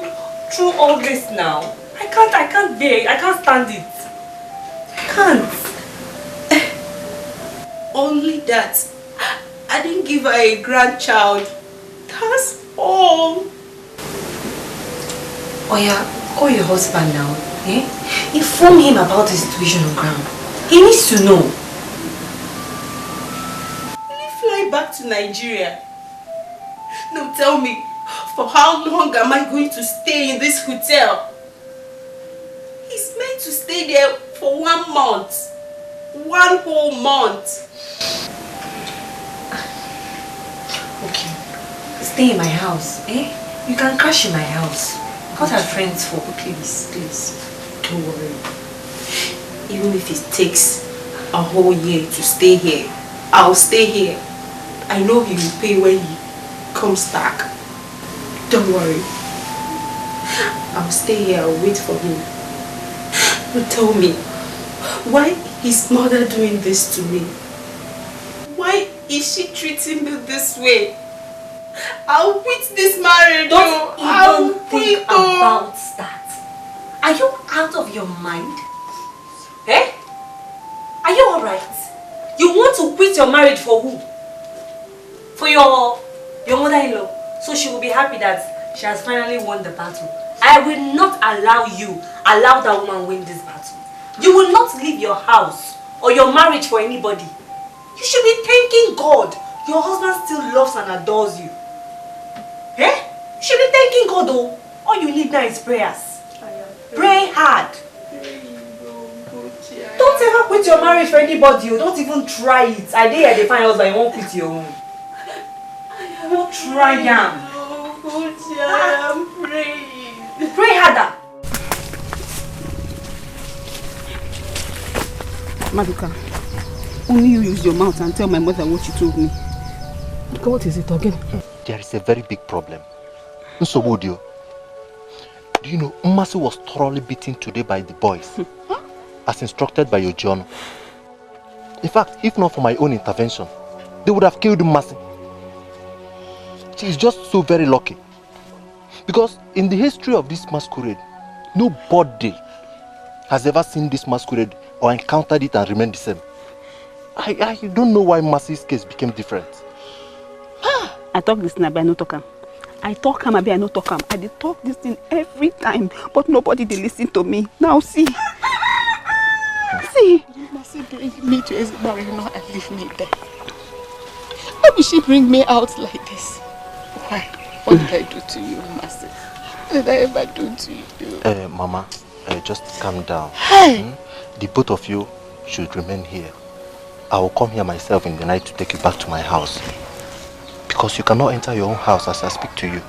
through all this now. I can't bear it. I can't stand it. I can't. Only that I didn't give her a grandchild. That's all. Oh yeah, call your husband now. Eh? Inform him about the situation on ground. He needs to know. Will he fly back to Nigeria? No, tell me, for how long am I going to stay in this hotel? He's meant to stay there for 1 month. 1 whole month. Okay, stay in my house. Eh? You can crash in my house. What are friends for? Please. Don't worry. Even if it takes a whole year to stay here, I'll stay here. I know he will pay when he comes back. Don't worry. I'll stay here. I'll wait for him. But tell me, why is mother doing this to me? Why is she treating me this way? I'll quit this marriage. Don't even think about that. Are you out of your mind? Eh? Are you alright? You want to quit your marriage for who? For your mother-in-law. So she will be happy that she has finally won the battle. I will not allow that woman win this battle. You will not leave your house or your marriage for anybody. You should be thanking God. Your husband still loves and adores you. Eh? You should be thanking God though. All you need now is prayers. Pray hard. Don't ever quit your marriage for anybody. You don't even try it. I dare they find husband, you won't quit your own. Don't try them. I am praying. Pray harder. Maduka, only you use your mouth and tell my mother what you told me. Maduka, what is it again? There is a very big problem. Nsobudio, do you know Mmasi was thoroughly beaten today by the boys, as instructed by your John. In fact, if not for my own intervention, they would have killed Mmasi. She is just so very lucky. Because in the history of this masquerade, nobody has ever seen this masquerade or encountered it and remained the same. I don't know why Mmasi's case became different. I talk this thing, I no talk him. I talk him, I no talk him. I did talk this thing every time, but nobody did listen to me. Now see. See. You must bring me to Exiled, not leave me there. will she bring me out like this? Why? What did I do to you, Mercy? What did I ever do to you? Mama, just calm down. Hey! The both of you should remain here. I will come here myself in the night to take you back to my house. Because you cannot enter your own house as I speak to you.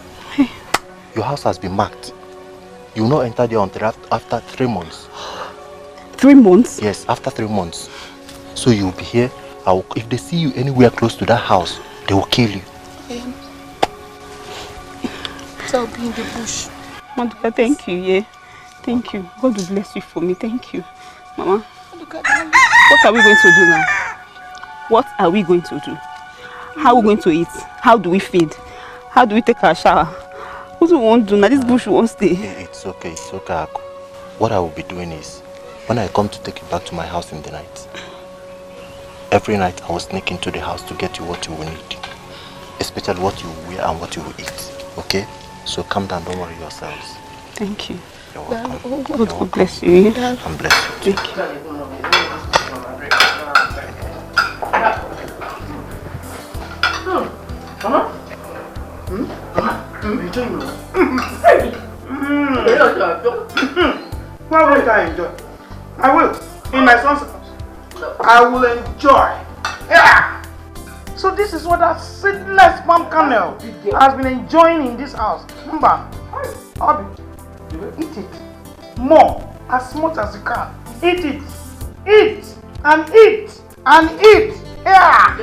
Your house has been marked. You will not enter there until after 3 months. 3 months? Yes, after 3 months. So you will be here. If they see you anywhere close to that house, they will kill you. So I'll be in the bush. Maduka, thank you, yeah. Thank you. God will bless you for me. Thank you. Mama, what are we going to do now? What are we going to do? How are we going to eat? How do we feed? How do we take our shower? What do we want to do now? This bush won't stay. It's okay, Aku. What I will be doing is, when I come to take you back to my house in the night, every night I will sneak into the house to get you what you will need. Especially what you will wear and what you will eat. Okay? So calm down, don't worry yourselves. Thank you. You're welcome. God bless you. And bless you too. Thank you. Mama? Why won't I enjoy? I will. In my son's house. I will enjoy. Yeah. So this is what that seedless palm kernel has been enjoying in this house. Mba, Abi, eat it. More, as much as you can. Eat it. Eat and eat and eat. Yeah.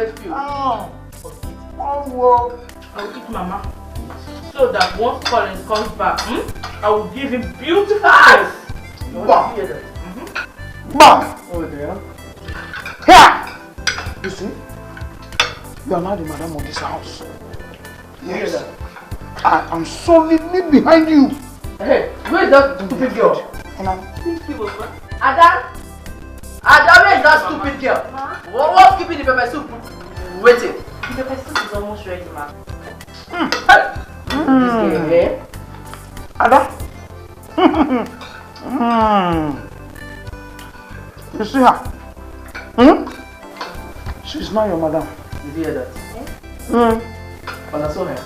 Oh, well. I'll eat Mama. So that once Collins comes back, I will give him beautiful face. Bah. Bah. Over there. Here. You see? You are now the madam of this house. Yes. I am solidly behind you. Hey, where is that stupid girl? Ada? Ada, where is that stupid girl? What's keeping the pepper soup waiting? The pepper soup is almost ready, ma. Ada? You see her? She's not your madam. Did you hear that? When I saw her.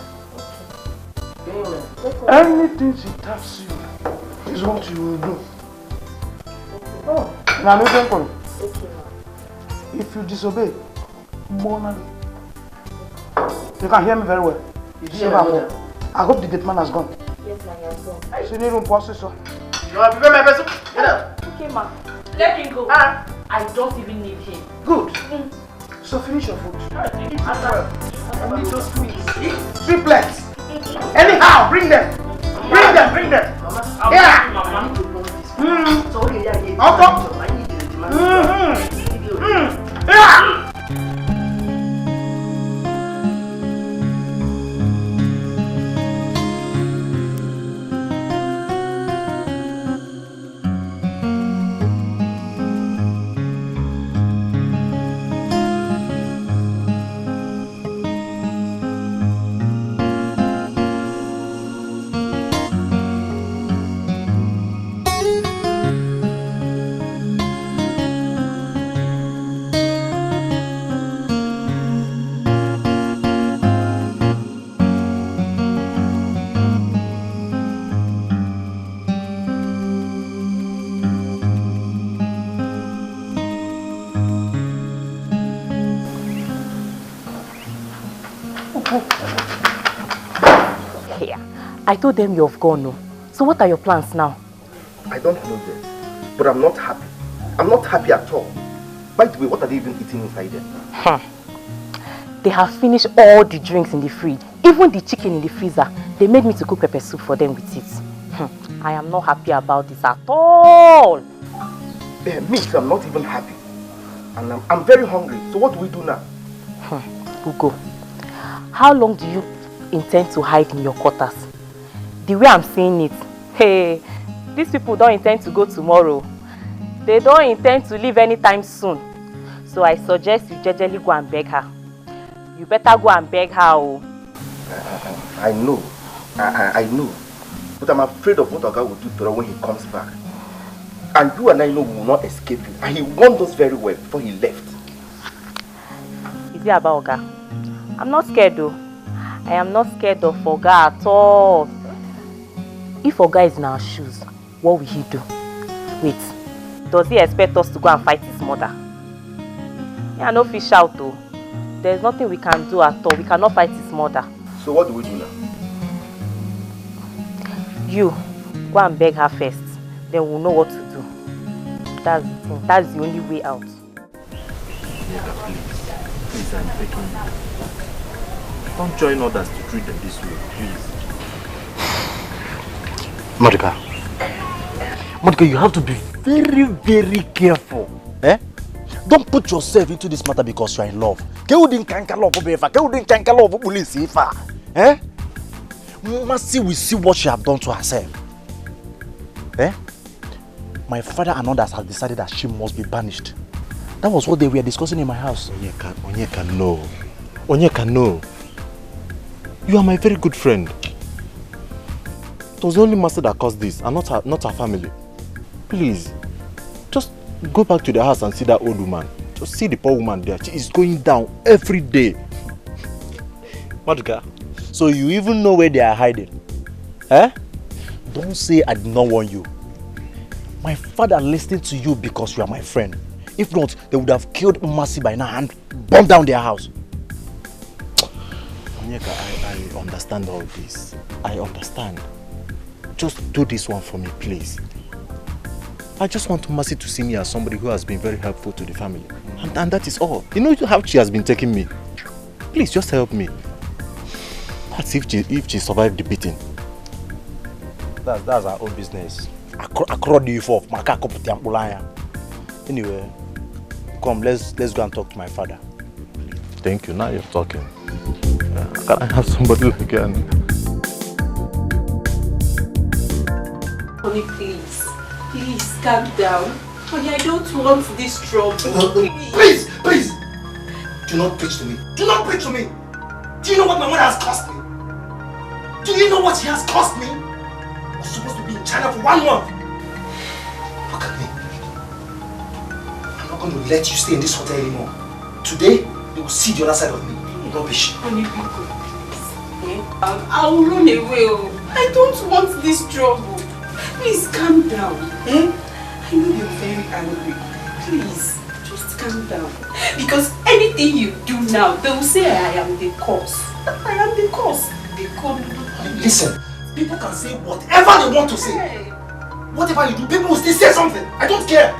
Anything she tells you is what you will do. Now listen for me. If you disobey, morally. You can hear me very well. I hope the dead man has gone. Yes, ma, he has gone. She need room for so. You want to prepare my vessel? Get up. Okay, ma. Let him go. I don't even need him. Good. So finish your food. Eat well. I need those sweets. Triplets. Anyhow, bring them. Bring them, bring them. Yeah. Yeah. I told them you've gone, no. So what are your plans now? I don't know yet, but I'm not happy. I'm not happy at all. By the way, what are they even eating inside there? They have finished all the drinks in the fridge. Even the chicken in the freezer. They made me to cook pepper soup for them with it. I am not happy about this at all. Me too, I'm not even happy. And I'm very hungry. So what do we do now? Ugo, how long do you intend to hide in your quarters? The way I'm seeing it, hey, these people don't intend to go tomorrow. They don't intend to leave anytime soon. So I suggest you jejely go and beg her. You better go and beg her. Oh. I know. I know. But I'm afraid of what Oga will do to her when he comes back. And you and I know we will not escape him. And he warned us very well before he left. Is it about Oga? I'm not scared though. I am not scared of Oga at all. If Oga is in our shoes, what will he do? Wait, does he expect us to go and fight his mother? Yeah, no fish out though. There's nothing we can do at all. We cannot fight his mother. So what do we do now? You, go and beg her first. Then we'll know what to do. That's the thing. That's the only way out. Onyeka, please, I'm begging you. Don't join others to treat them this way, please. Monica, you have to be very, very careful. Eh? Don't put yourself into this matter because you are in love. Eh? Mercy will see what she have done to herself. Eh? My father and others have decided that she must be banished. That was what they were discussing in my house. Onyeka, no. Onyeka, no. You are my very good friend. It was the only master that caused this, and not her family. Please, just go back to the house and see that old woman. Just see the poor woman there. She is going down every day. Monica, so you even know where they are hiding? Eh? Don't say I did not warn you. My father listened to you because you are my friend. If not, they would have killed Mercy by now and burned down their house. Onyeka, I understand all this. I understand. Just do this one for me, please. I just want Mercy to see me as somebody who has been very helpful to the family. And that is all. You know how she has been taking me. Please, just help me. That's if she survived the beating. That's our own business. Anyway, come, let's go and talk to my father. Thank you. Now you're talking. Can I have somebody again? Honey, please. Please, calm down. Honey, I don't want this trouble. Please! Do not preach to me. Do not preach to me! Do you know what my mother has cost me? Do you know what she has cost me? I was supposed to be in China for 1 month. Look at me. I'm not going to let you stay in this hotel anymore. Today, you will see the other side of me. Rubbish. Honey, please. I'll run away. I don't want this trouble. Please calm down. I know you're very angry. Please, just calm down. Because anything you do now, they will say I am the cause. I am the cause. Listen, people can say whatever they want to say. Whatever you do, people will still say something. I don't care.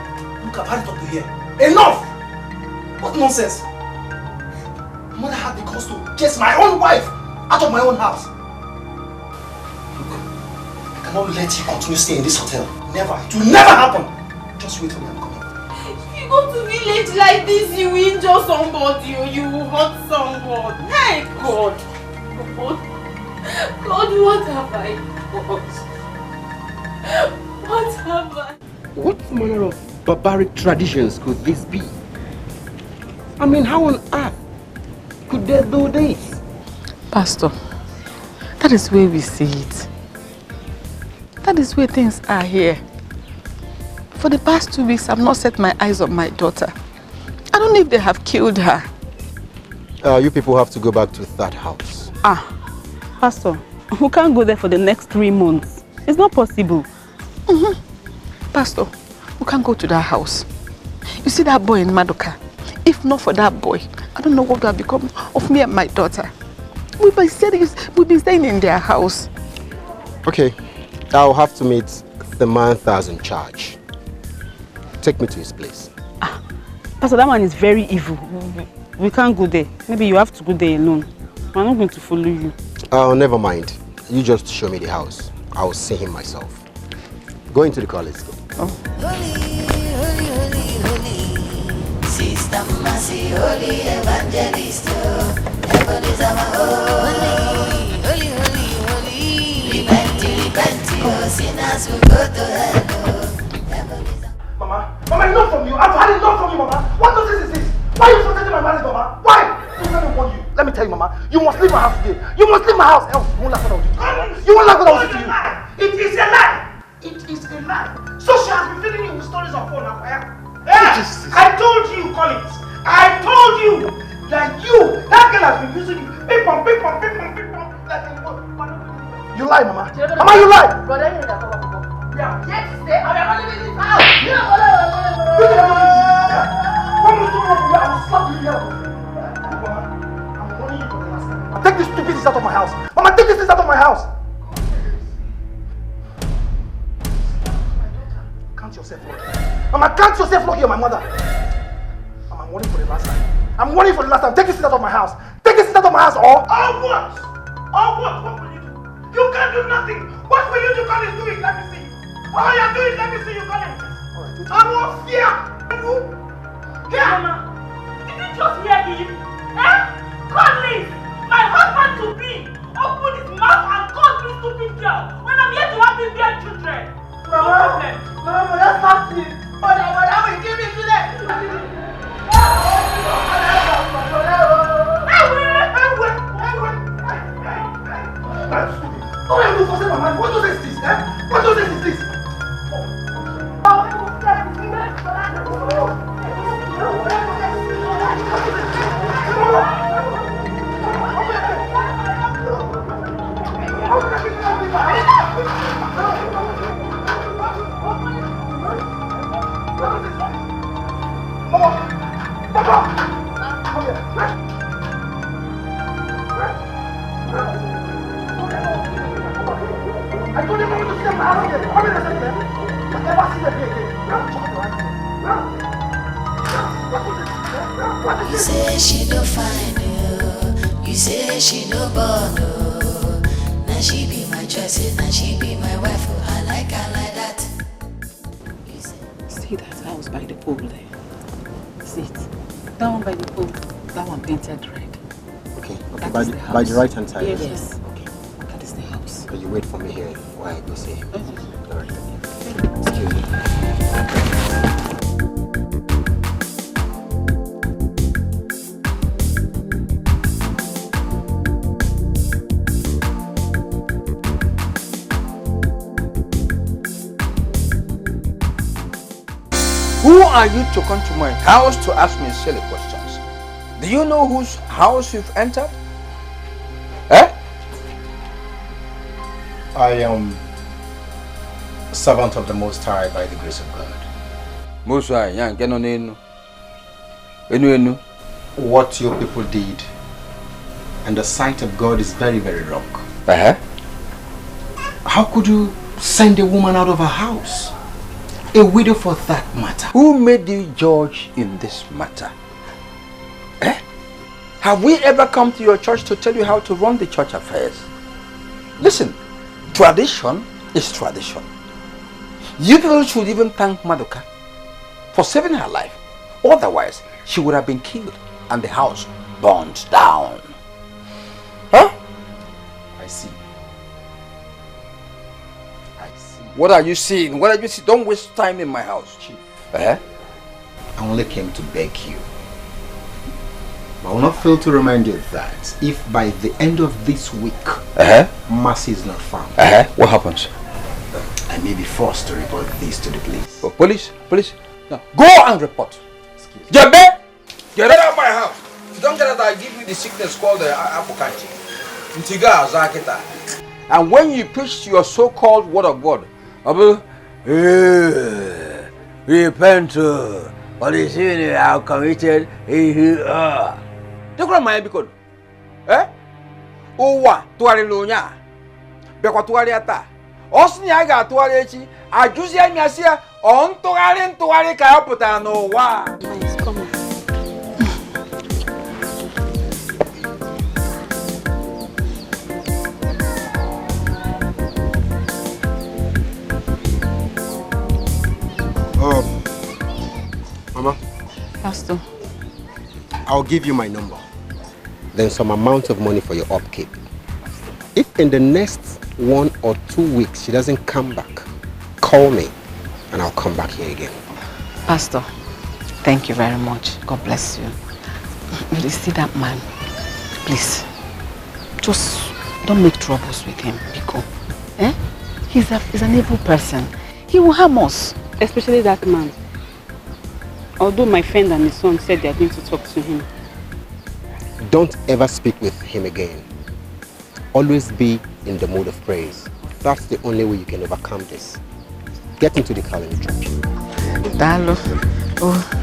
Look, I've had it up to here. Enough! What nonsense? My mother had the cause to chase my own wife out of my own house. Look, I cannot let you continue staying in this hotel. Never. It will never happen. Just wait till I'm coming. If you go to village like this, you will injure somebody or you will hurt someone. Hey, God. God, what have I done? What have I? What manner of barbaric traditions could this be? I mean, how on earth could they do this? Pastor, that is where we see it. That is where things are here. For the past 2 weeks, I've not set my eyes on my daughter. I don't know if they have killed her. You people have to go back to that house. Pastor, we can't go there for the next 3 months. It's not possible. Pastor, we can't go to that house. You see that boy in Madoka? If not for that boy, I don't know what would have become of me and my daughter. We've been staying in their house. Okay, I'll have to meet the man that's in charge. Take me to his place. Pastor, that man is very evil. We can't go there. Maybe you have to go there alone. I'm not going to follow you. Never mind. You just show me the house. I'll see him myself. Go into the car, let's go. Sister Mercy, holy evangelist, heaven is our home. Holy, repent, sinners will go to hell. Mama, enough from you. I've had enough from you, Mama. What nonsense is this? Why are you protecting my marriage, Mama? Why? Let me tell you, Mama. You must leave my house today. You must leave my house. Else, you won't like what I will do to you. You won't like what I will do to you. It is a lie. It is a lie. So she has been feeding you with stories of phone and fire. I told you, Collins. I told you Like you! That girl has been using you. Ping pong, ping pong, ping pong, ping pong. Like you lie, Mama. Mama, you lie! Yeah, yes, stay. I'm not leaving this house. What was wrong with you? I will slap you here. I'm warning you for the last time. Take this stupid things out of my house. Mama, take this things out of my house. Count yourself lucky. Mama, count yourself lucky, you're my mother. Mama, I'm warning for the last time. I'm warning for the last time. Take this things out of my house. Take this things out of my house, or what? What will you do? You can't do nothing. What will you do? Call it, do it. Let me see. Oh, yeah, do it. Let me see you call it. I won't fear. Here. Mama, did you just hear him? Eh? Collins, my husband to be, open his mouth and call me stupid girl when I'm here to help him bear children. No problem. Mama, that's not it. But I will give it to them. What is this? What is this? I told you not to see them. I never see them again. You say she don't find you. You say she no born. Now she be my choice. Now she be my wife. I like her like that. See that house by the pool there? See it? That one by the pool. That one painted red. Okay. By the right hand side. Yes. Okay. That is the house. Okay, you wait for me here while I go see him. Okay. All right. Excuse me. Who are you to come to my house to ask me silly questions? Do you know whose house you've entered? Eh? I am a servant of the Most High by the grace of God. Most High, what your people did and the sight of God is very, very wrong. How could you send a woman out of her house? A widow for that matter. Who made you judge in this matter? Eh? Have we ever come to your church to tell you how to run the church affairs? Listen, tradition is tradition. You people should even thank Maduka for saving her life. Otherwise, she would have been killed and the house burned down. Huh? I see. What are you seeing? What are you seeing? Don't waste time in my house, Chief. I only came to beg you. I will not fail to remind you that if by the end of this week, mercy is not found, what happens? I may be forced to report this to the police. Oh, police? No. Go and report. Jabe! Get out of my house. If you don't get out, I give you the sickness called the Apokanchi. And when you preach your so-called word of God, repent for the sin you have committed. Don't call my because Uwa tuari lunya bekwa tuari ata osni aga tuari echi ajuzi amiasia on tuari ka aputa no wa. Nice, come on. Mama. Pastor. I'll give you my number. Then some amount of money for your upkeep. If in the next 1 or 2 weeks she doesn't come back, call me and I'll come back here again. Pastor, thank you very much. God bless you. But you see that man, please, just don't make troubles with him, Biko. He's an evil person. He will harm us. Especially that man. Although my friend and his son said they are going to talk to him. don't ever speak with him again. Always be in the mood of praise. That's the only way you can overcome this. Get into the car and drop you. Dalo. Oh.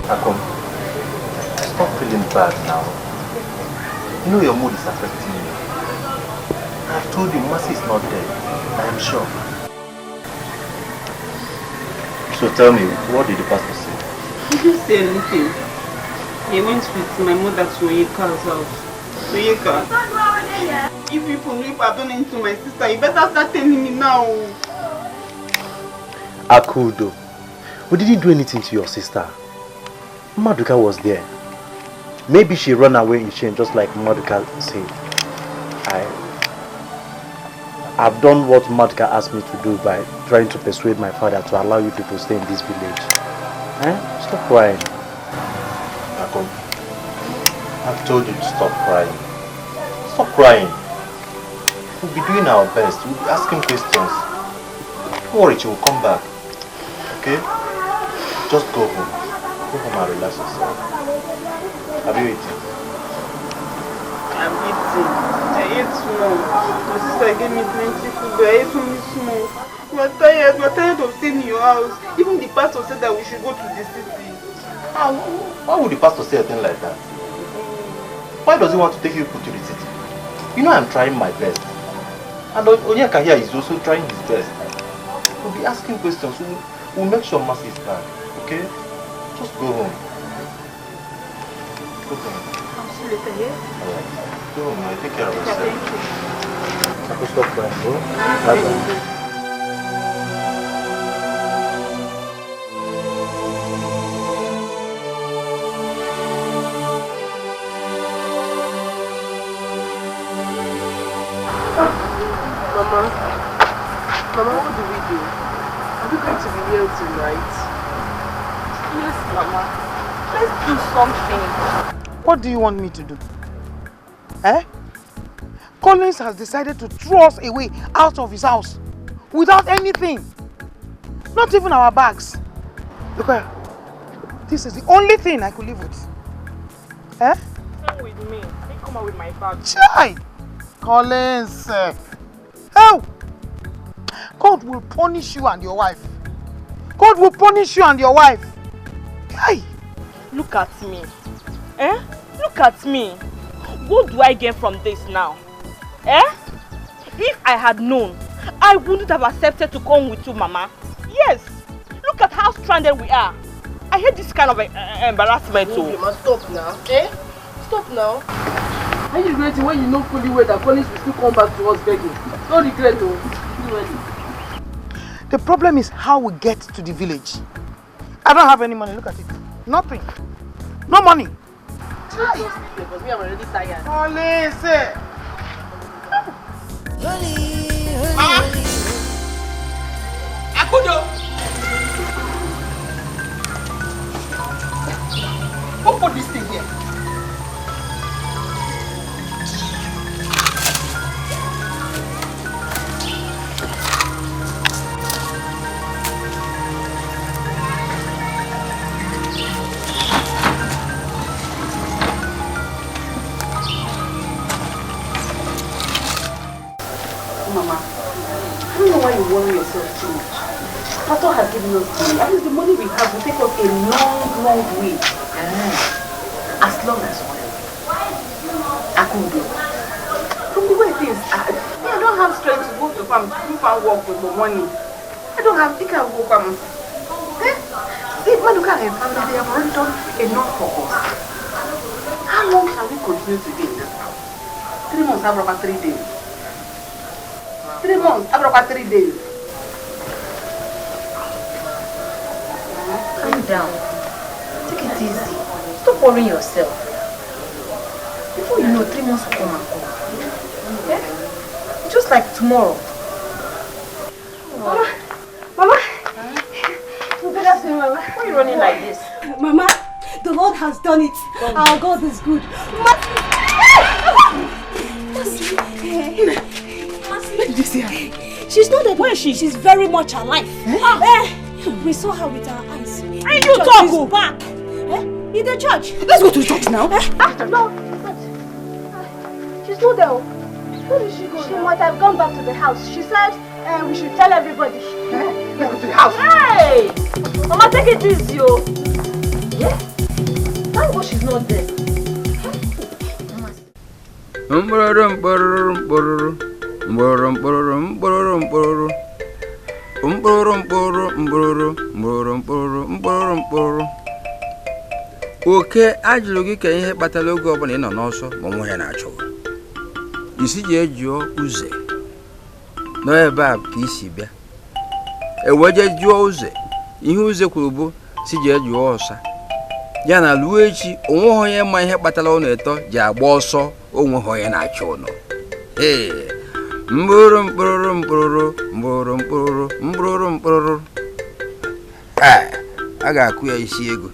Akom, stop feeling bad now. You know your mood is affecting you. I've told you Mercy is not dead. I am sure. So tell me, what did the pastor say? He didn't say anything. He went with my mother to Oyeka's house. Oyeka, if people know if I've done anything to my sister, you better start telling me now. Akudo, we didn't do anything to your sister. Maduka was there. Maybe she ran away in shame, just like Maduka said. I've done what Maduka asked me to do by trying to persuade my father to allow you people to stay in this village. Stop crying. Akom, I've told you to stop crying. Stop crying. We'll be doing our best. We'll be asking questions. Don't worry, she will come back. Okay? Just go home. Go home and relax yourself. Have you eaten? I'm eating. I ate small. My sister gave me plenty food, but I ate only small. We're tired of staying in your house. Even the pastor said that we should go to the city. Why would the pastor say a thing like that? Why does he want to take you to the city? You know I'm trying my best. And Onyeka here is also trying his best. We'll be asking questions. We'll make sure Mercy is back. Okay? Just go home. Go home. I'll see you later, yeah? Alright. Go home, man. Take care of yourself. Thank you. Stop crying, bro. Bye-bye. Mama, what do we do? Are we going to be here tonight? Yes, Mama. Let's do something. What do you want me to do? Collins has decided to throw us away out of his house without anything. Not even our bags. Look, this is the only thing I could live with. Come with me. Let me come out with my bag. Chai! Collins! Help! God will punish you and your wife. God will punish you and your wife. Hey! Look at me. Look at me. What do I get from this now? If I had known, I wouldn't have accepted to come with you, Mama. Yes. Look at how stranded we are. I hate this kind of embarrassment too. Stop now. Stop now. Are you regretting when you know fully well that Collins will still come back to us begging? Don't regret though. The problem is how we get to the village. I don't have any money. Look at it. Nothing. No money. Because me, I'm already tired. Collins! Akudo! Who put this thing here? Mama, I don't know why you worry yourself too much. Pastor has given us money. At least the money we have will take us a long, long way. As long as whatever. I could do. From the way things are, I don't have strength to go to farm, to do farm work with the money. I don't have, I can't go farm. See, Maduka and family, they have already done enough for us. How long shall we continue to be in this house? 3 months, I've about 3 days. 3 months, I've about 3 days. Calm down. Take it easy. Stop worrying yourself. Before you know, 3 months will come and go. Okay? Just like tomorrow. Mama, Good afternoon, Mama. Why are you running like this? Mama, the Lord has done it. Our God is good. Where did you see her? She's not dead. Where is she? She's very much alive. We saw her with our eyes. And you talk! She's back. In the church. Let's go to the church now. No, she's not there. Where did she go? She might have gone back to the house. She said we should tell everybody. Let's go to the house. Hey! Mama, take it easy, yo. Yeah? Thank God she's not there. Oke ajụrụ gị ka ihe kpatara oge ọbụla ị nọ n'ọsọ ma nwa ya na-achọ isi ji ejụọ uze nọ ebe a ka isi bịa eweje jụọ uze ihe uze kwuru bụ si ji ejụọ ọsa ya na luo echi onwe onye ma ihe kpatara ụnụ eto ji agba ọsọ onwe onye na-achọ ụnụ mbụrụ mkpụrụ mkpụrụ mbụrụ mkpụrụ mbụrụ mkpụrụ a ga-akụ ya isi ego.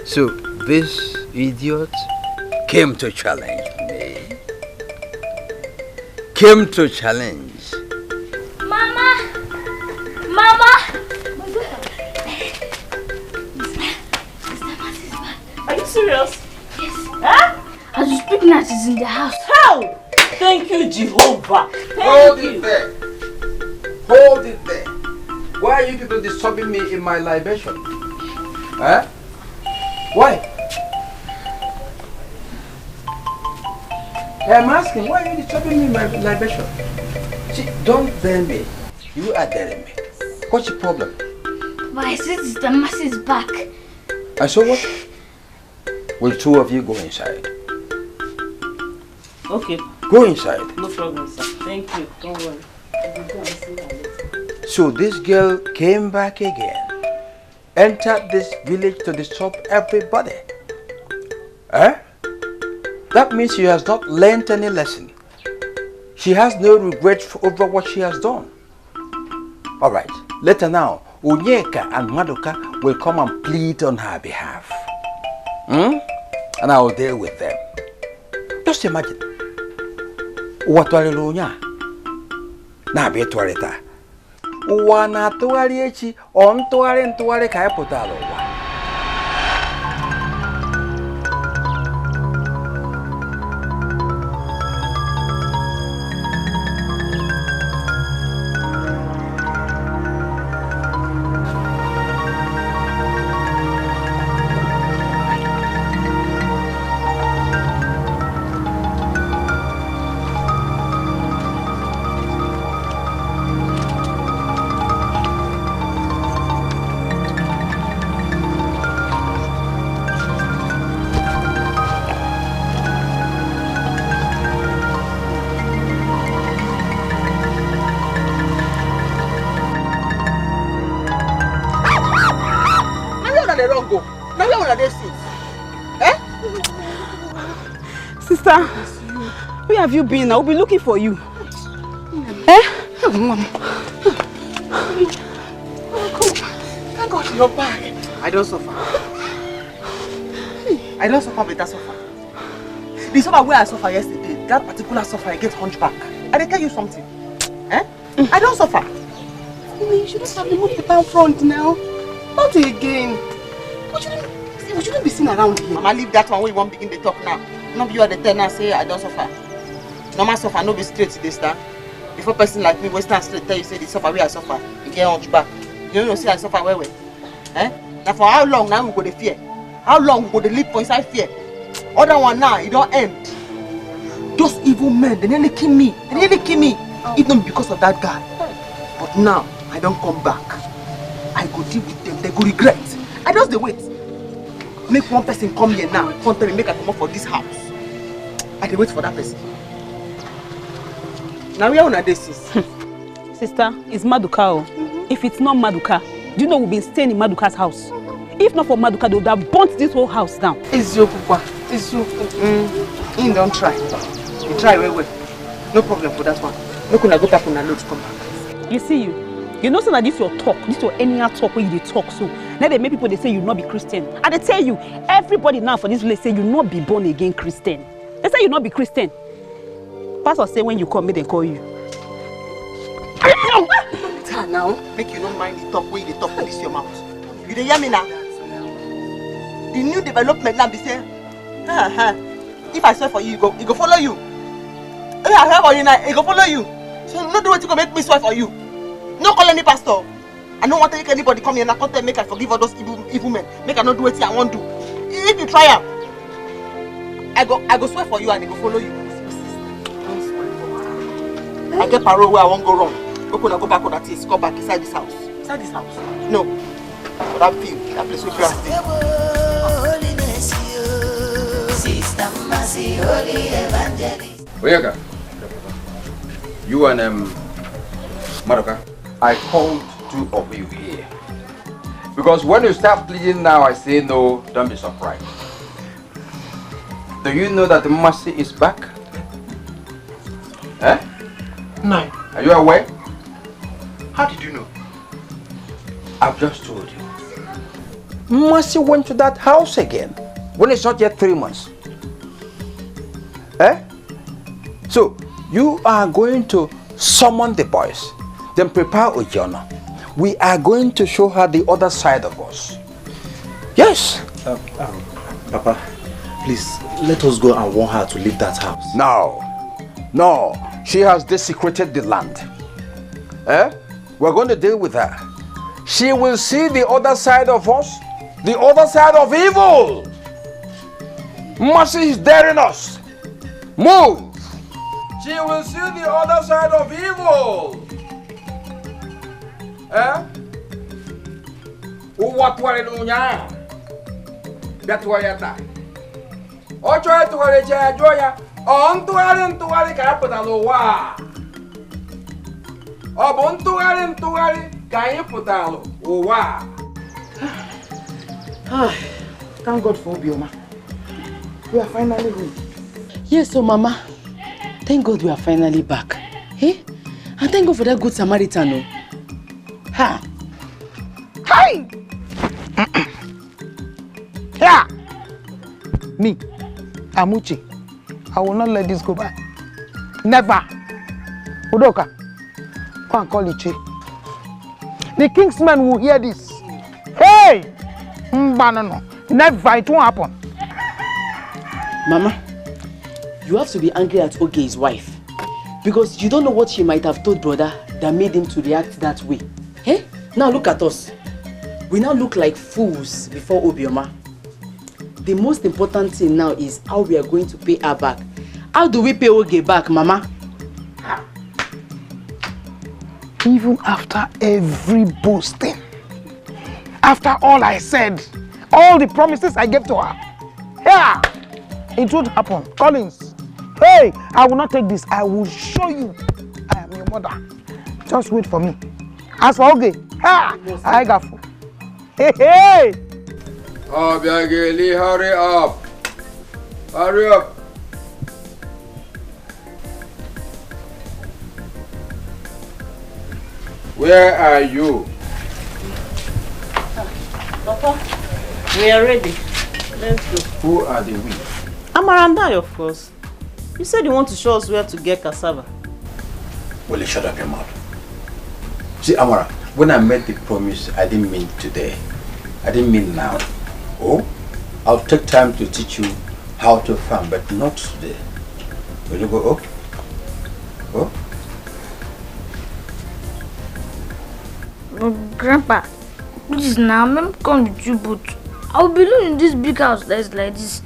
So this idiot came to challenge me. Mama! Mama! Are you serious? Yes. Huh? As you speak now, she's in the house. How? Thank you, Jehovah. Hold it there. Hold it there. Why are you people disturbing me in my libation? Huh? Why? I'm asking, why are you disturbing me in my libation? See, don't dare me. You are daring me. What's your problem? But I said the mass is back. I saw what? Will two of you go inside? Okay. Go inside. No problem, sir. Thank you. Don't worry. I'll go and see her later. So this girl came back again, entered this village to disturb everybody. That means she has not learned any lesson. She has no regret over what she has done. Alright, later now, Onyeka and Madoka will come and plead on her behalf. And I will deal with them. Just imagine. What are you doing? Na be toileta. Ụwa na-atụgharị echi ọ ntụgharị ka anyị pụtara ụwa. Sister, where have you been? I'll be looking for you. Mom. Thank God you're back. I don't suffer. I don't suffer, but that suffer. The suffer where I suffer yesterday, that particular suffer, I get hunchback. I tell you something. I don't suffer. You shouldn't have removed the town front now. Not again. We shouldn't be seen around here. Mama, leave that one where you won't begin to talk now. Not you are the tenant say I don't suffer. Normal suffer, no be straight to this stand. Before person like me, we stand straight, tell you say the suffer where I suffer, you get hunchback. You don't see I suffer where? Now for how long now we go to fear? How long we go to live for inside fear? Other one now, it don't end. Those evil men, they nearly kill me. It not because of that guy. But now, I don't come back. I go deal with them, they go regret. I just the wait. Make one person come here now, come tell me make I come up for this house. I dey wait for that person. Now where una dey sis? Sister, it's Maduka. If it's not Maduka, do you know we've been staying in Maduka's house? If not for Maduka, they would have burnt this whole house down. It's your papa. It's your. Don't try. You try well. No problem for that one. Make una go pack una load come back. You see you. You know, so that this your talk, this your anyhow talk where you talk so. Now they make people they say you not be Christian. And they tell you, everybody now for this village say you not be born again Christian. They say you not be Christian. Pastor say when you come, may they call you. Now, make you don't mind the talk where you talk for this your mouth. You dey hear me now? The new development now be say, if I swear for you, he go follow you. If I swear for you now, he go follow you. So no do what you go make me swear for you. No call any pastor. I don't want to make anybody come here and I can't make I forgive all those evil men. Make I not do what I want to do. If you try out, I go swear for you and he go follow you. I get parole where I won't go wrong. Go back on that place, come back inside this house. Inside this house? No. For that field, that place with grass. Oyega, you and Madoka, I called two of you here. Because when you start pleading now, I say no, don't be surprised. Do you know that Mercy is back? Eh? No. Are you aware? How did you know? I've just told you. Mercy went to that house again when it's not yet 3 months. Eh? So, you are going to summon the boys, then prepare Ojana. We are going to show her the other side of us. Yes. Papa, please, let us go and warn her to leave that house. No. No. She has desecrated the land. Eh? We're going to deal with her. She will see the other side of us, the other side of evil. Mercy is daring us. Move. She will see the other side of evil. Eh? What were you doing? That's why you're there. Oh, try to worry, Joya. On to worry, capital. Wow. Oh, bon to worry, capital. Oh, wow. Thank God for Obioma. We are finally home. Yes, so Mama. Thank God we are finally back. Hey? And thank God for that good Samaritan. No? Ha! Hi! Yeah! Me, Amuchi, I will not let this go by. Never. Udoka, go and call Iche. The Kingsmen will hear this. Hey! No. Never, it won't happen. Mama, you have to be angry at Oge's wife. Because you don't know what she might have told brother that made him to react that way. Hey? Now look at us. We now look like fools before Obioma. The most important thing now is how we are going to pay her back. How do we pay Oge back, Mama? Even after every boasting, after all I said, all the promises I gave to her, yeah, it won't happen. Collins, hey, I will not take this. I will show you I am your mother. Just wait for me. As for Oge, I got food. Hey! Oh, Biageli, hurry up. Hurry up. Where are you? Papa, we are ready. Let's go. Who are the we? Amarandai, of course. You said you want to show us where to get cassava. Well, shut up your mouth. See, Amara, when I made the promise, I didn't mean today. I didn't mean now. Oh, I'll take time to teach you how to farm, but not today. Will you go up? Oh? Grandpa, please now, let me come with you, but I'll be living in this big house that's like this,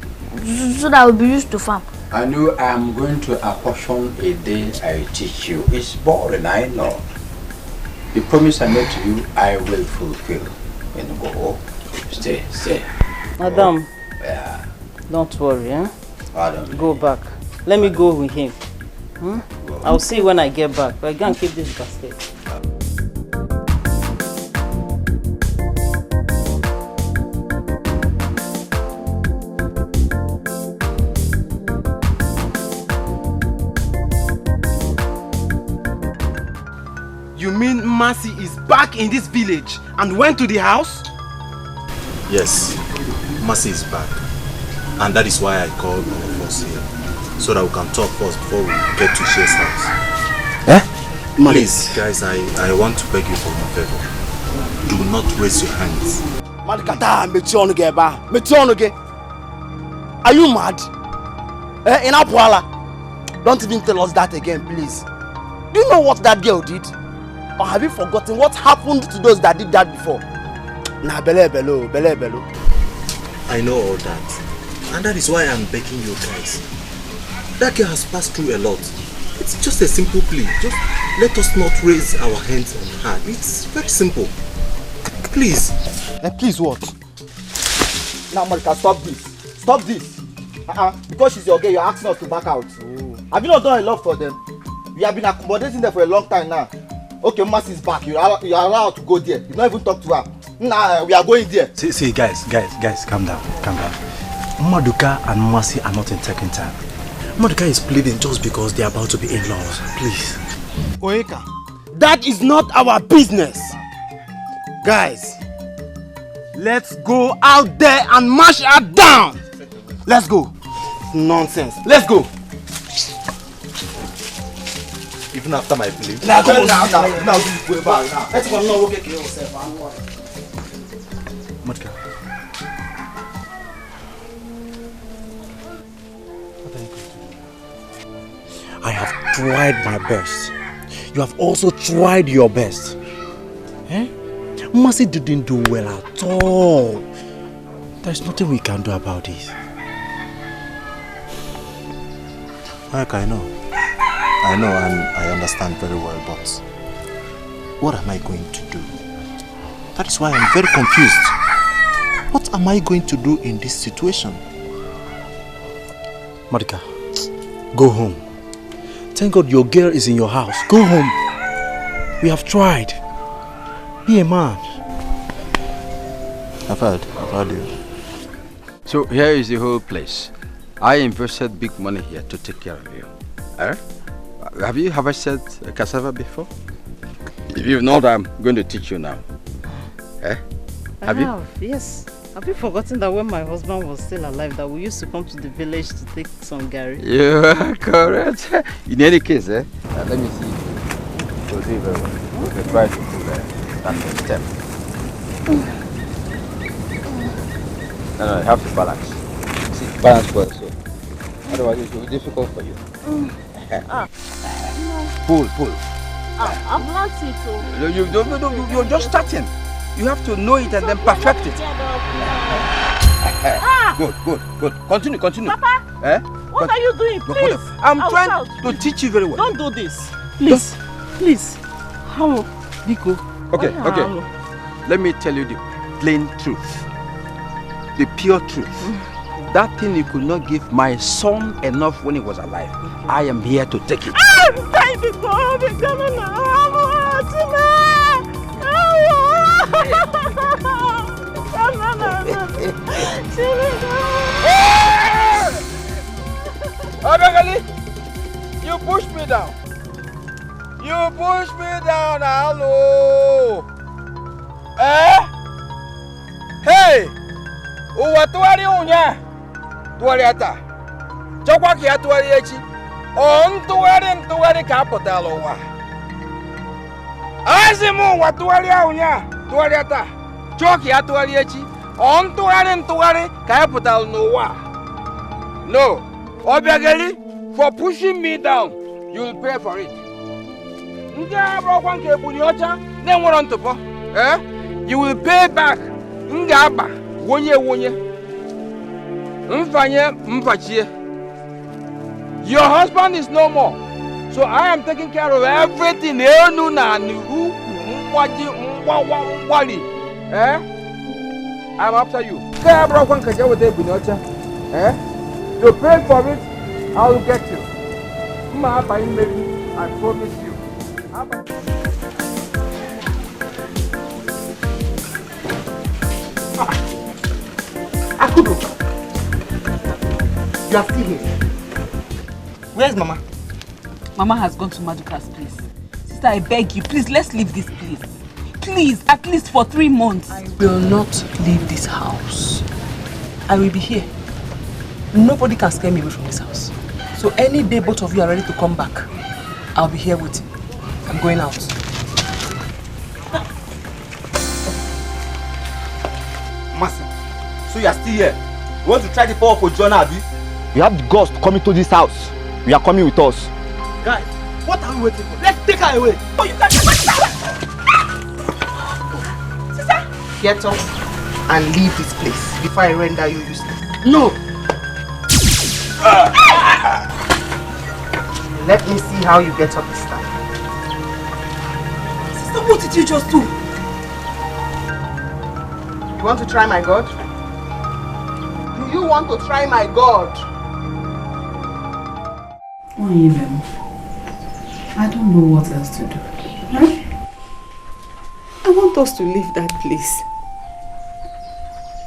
so that I'll be used to farm. I know I'm going to apportion a day I teach you. It's boring, I know. The promise I made to you, I will fulfill. When you go home, stay. Madam, oh, yeah. Don't worry, eh? Pardon. Go back. Let me go with him. I'll see when I get back. But I can't keep this basket. You mean Mercy is back in this village and went to the house? Yes, Mercy is back. And that is why I called all of us here. So that we can talk first before we get to Shea's house. Please, guys, I want to beg you for one favor. Do not raise your hands. Are you mad? In Apuala? Don't even tell us that again, please. Do you know what that girl did? Or have you forgotten what happened to those that did that before? Nah, bele. I know all that. And that is why I'm begging you guys. That girl has passed through a lot. It's just a simple plea. Just let us not raise our hands on her. It's very simple. Please. Please what? Now, Marika, stop this. Stop this. Because she's your girl, you're asking us to back out. Have you not done a lot for them? We have been accommodating them for a long time now. Okay, Mercy is back. You're allowed to go there. You don't even talk to her. Nah, we are going there. See, guys, calm down. Maduka and Mercy are not in taking time. Maduka is pleading just because they are about to be in-laws. Please. Oeka, that is not our business. Guys, let's go out there and mash her down. Let's go. Nonsense. Let's go. Even after my plea? Now, go now. Let's go now. Okay, kill yourself. Maduka. I have tried my best. You have also tried your best. Mercy didn't do well at all. There's nothing we can do about it. Mike, I know and I understand very well, but what am I going to do? That is why I'm very confused. What am I going to do in this situation? Maduka, go home. Thank God your girl is in your house. Go home. We have tried. Be a man. I've heard you. So here is the whole place. I invested big money here to take care of you. Have you harvested cassava before? If you've not, I'm going to teach you now. Have you? Yes. Have you forgotten that when my husband was still alive, that we used to come to the village to take some gari? You are correct. In any case, let me see. We'll do very well. We can try to do that next step. No, you have to balance. See, balance well, so otherwise it will be difficult for you. Pull. I've learned it too. You're just starting. You have to know it and then perfect it. Good. Continue. Papa, what are you doing? Please. I'm trying to teach you very well. Don't do this. Please. How? Biko. Okay. Let me tell you the plain truth. The pure truth. That thing you could not give my son enough when he was alive. I am here to take it. Obegali, you pushed me down. Hello. Hey, uwa tuwari unya. Tuwari ata. Chokwa ki atuwari echi. Ntuwari ka apụtala ụwa. Azimu uwa tuwari unya. Tuwari ata. Choki atuwari echi. Ntụgharị ka anyị pụtara n'ụwa. No, Obiageli, for pushing me down, you will pay for it. Ndị abụrụkwa nke ebuni ọcha na-enwere ntụpọ. You will pay back. M ga-aba wonye. Mfanye mfachie. Your husband is no more, so I am taking care of everything. Enu na n'ukwu mgwali. I'm after you. You pay for it, I will get you. I promise you. Akudo, you are still here. Where's Mama? Mama has gone to Maduka's place. Sister, I beg you, please, let's leave this place. Please, at least for 3 months. I will not leave this house. I will be here. Nobody can scare me away from this house. So any day both of you are ready to come back, I'll be here waiting. I'm going out. Master, so you are still here? You want to try the power for John, Abi? You have the guts to come into this house. You are coming with us. Guys, what are we waiting for? Let's take her away. Oh, you can't. Sister, get up and leave this place before I render you useless. No! Let me see how you get up this time. Sister, what did you just do? You want to try my God? Do you want to try my God? I don't know what else to do. Right? I want us to leave that place.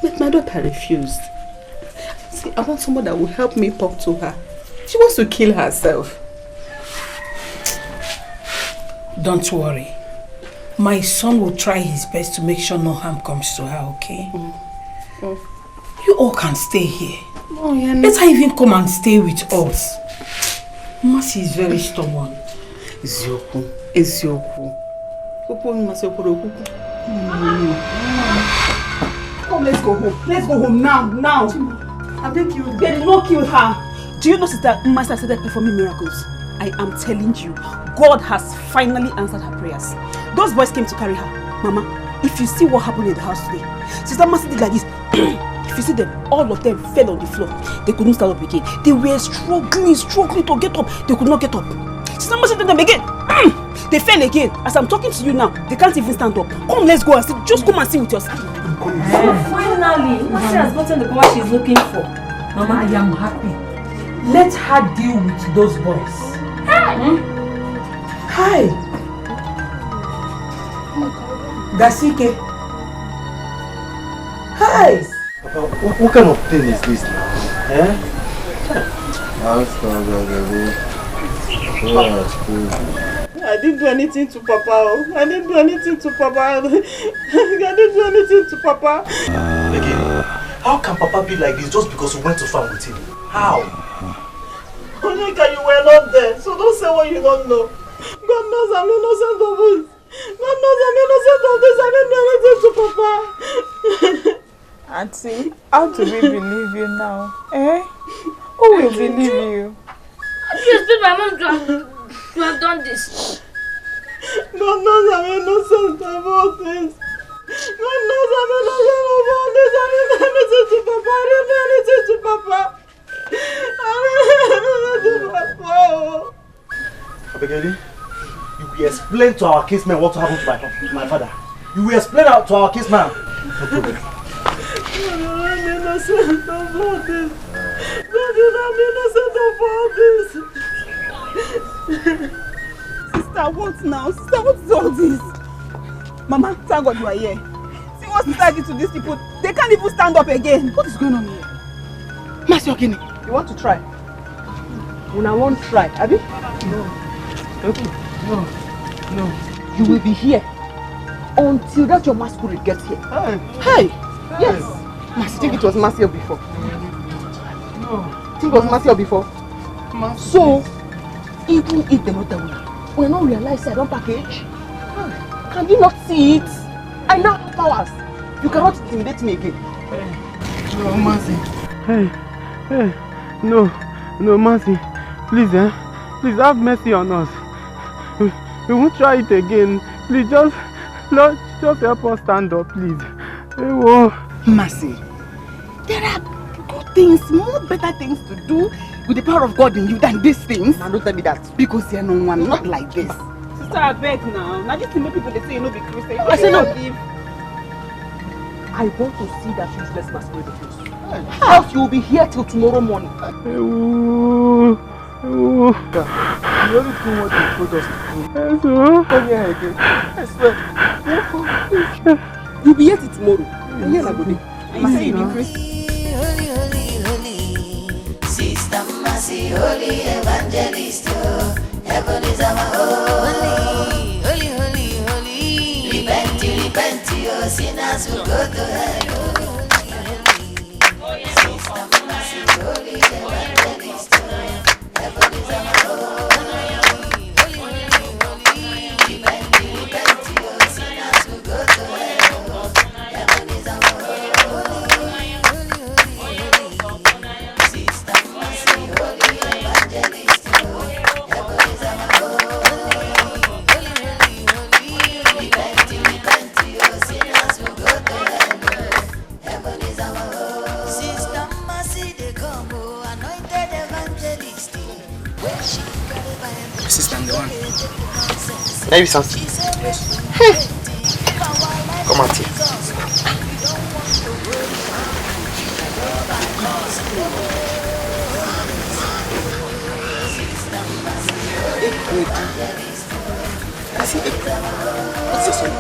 But my daughter refused. See, I want someone that will help me talk to her. She wants to kill herself. Don't worry. My son will try his best to make sure no harm comes to her, okay? You all can stay here. Oh, yeah, no. Let her even come and stay with us. Mercy is very stubborn. Ezioku. Come, let's go home. Let's go home now. I beg you. They did not kill her. Do you know Sister Master started performing miracles? I am telling you, God has finally answered her prayers. Those boys came to carry her. Mama, if you see what happened in the house today, Sister Master did like this. If you see them, all of them fell on the floor. They couldn't stand up again. They were struggling to get up. They could not get up. Sister Master did them again. They fell again. As I'm talking to you now, they can't even stand up. Come, let's go and see. Just come and see with yourself. Finally, Master has gotten the power she's looking for. Mama, I am happy. Let her deal with those boys. Hi. Gasike. Hi. What kind of thing is this now? I didn't do anything to Papa. I didn't do anything to Papa. Again, how can Papa be like this just because we went to farm with him? How? Monica, you were not there, so don't say what you don't know. God knows I'm innocent of this. God knows I'm innocent of this. I didn't do anything to Papa. Auntie, how do we believe you now? Who will believe you? How do you expect my mom to have done this? God knows I'm innocent of all this. God knows I'm innocent of all this. I didn't do anything to Papa. I didn't do anything to Papa. Abegeli, you will explain to our case man what happened to my father. You will explain out to our case man. No problem. I'm innocent of all this. I'm innocent of all this. Sister, what now? Sister, what is all this? Mama, thank God you are here. See what Sister did to these people. They can't even stand up again. What is going on here? Master Okini, you want to try? When I won't try, Abi? No. Okay. No. You will be here until that your masquerade gets here. Hey! Yes! Master, think it was Marcia before? No. Think it was Marcia before? So, even if they not that we not realize I don't package. Can you not see it? I now have powers. You cannot intimidate me again. No, Mercy. Hey, no, Mercy. Please, please have mercy on us. We won't try it again. Please, just help us stand up, please. Mercy, there are good things, more better things to do with the power of God in you than these things. Now don't tell me that. Because you're no one, not like this. Sister, I beg now. Now just to make people they say you know be Christian. I say no. I want to see that useless masquerade of yours. Else you will be here till tomorrow morning. You only do what you told us to do. Come here again. I swear. You'll be here till tomorrow. And here I go there. And you say you be Christian. Sister Mercy, holy evangelist, Heaven is our holy, holy, holy, holy. Repent, repent, your sinners will go to hell. Sister, I'm the one. Maybe something. Yes. Come out here. What's this one?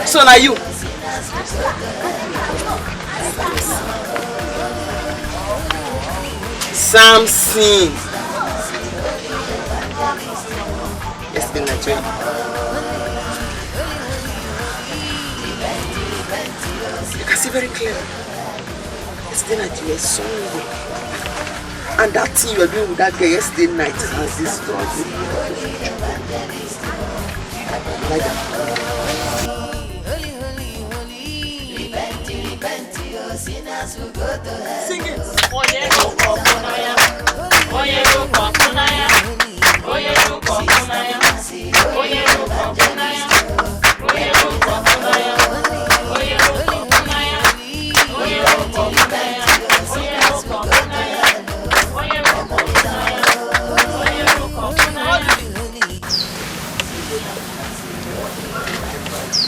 So now you. Samson. Yesterday night, right? You can see very clearly. Yesterday night you were so weak. And that thing you were doing with that girl yesterday night has destroyed you. Like that. Sing it.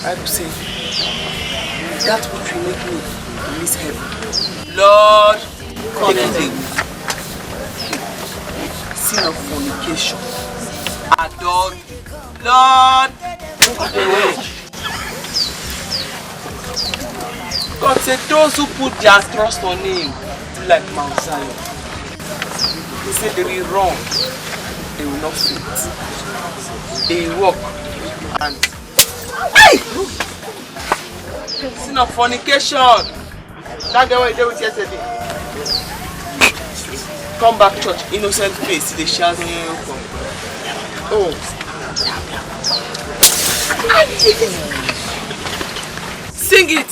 I would say that which will make me miss heaven. Lord, take it away. Sin of fornication, adultery. Lord, take it away. God said those who put their trust on Him like Mount Zion. He said they will run, they will not faint. They will walk and sin of fornication. That girl you did with yesterday. Come back, church. Innocent face. They shout when you come. Oh. Sing it.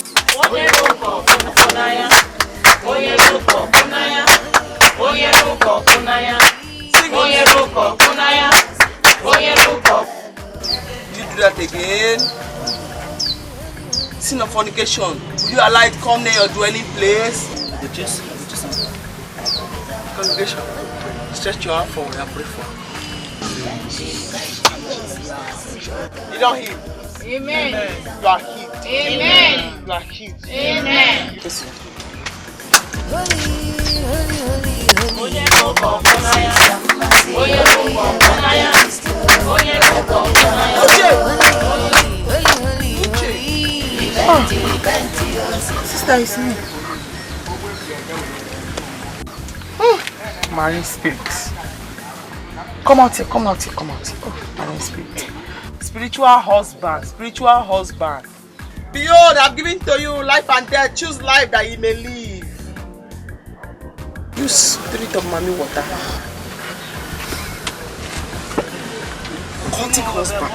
You do that again. Sin of fornication. Will you allow it come near your dwelling place? Just congregation. Stretch your hand forward and pray for. You don't heal. Amen. You are healed. Amen. You are healed. Amen. Listen. Sister, it's me. Marine spirits. Come out here, come out here, come out here. Oh, marine spirit. Spiritual husband, spiritual husband. Behold, I've given to you life and death. Choose life that you may live. You spirit of mommy water. Cultic husband.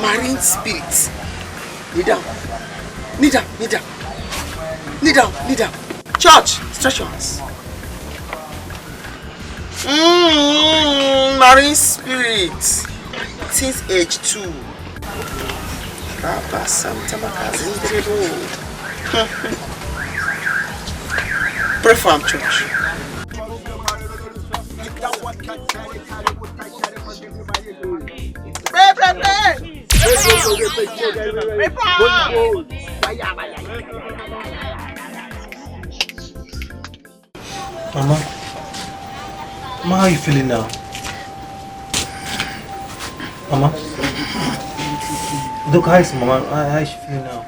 Marine spirits. Kneel down. Kneel down, kneel down. Kneel down, kneel down. Church, stretch your hands. Marine spirit. Since age 2. Pray for him, church. Pray, pray, pray. Pray for him. Mama, how are you feeling now? Mama? Look, how is Mama? How is she feeling now?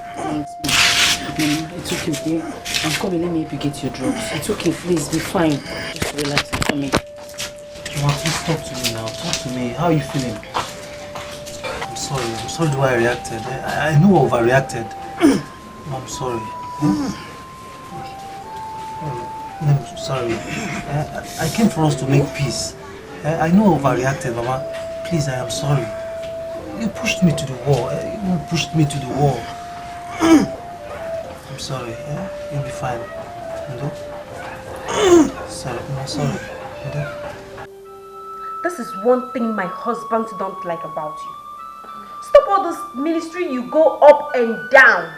It's okay. I'm coming. Let me help you get your drugs. It's okay. Please be fine. Just relax for me. Mama, please talk to me now. Talk to me. How are you feeling? I'm sorry the way I reacted. I know I overreacted. I'm sorry. I'm sorry. I came for us to make peace. I know I overreacted, Mama. Please, I am sorry. You pushed me to the wall. You pushed me to the wall. I'm sorry. You'll be fine. Sorry. I'm sorry. This is one thing my husband don't like about you. Stop all this ministry, you go up and down.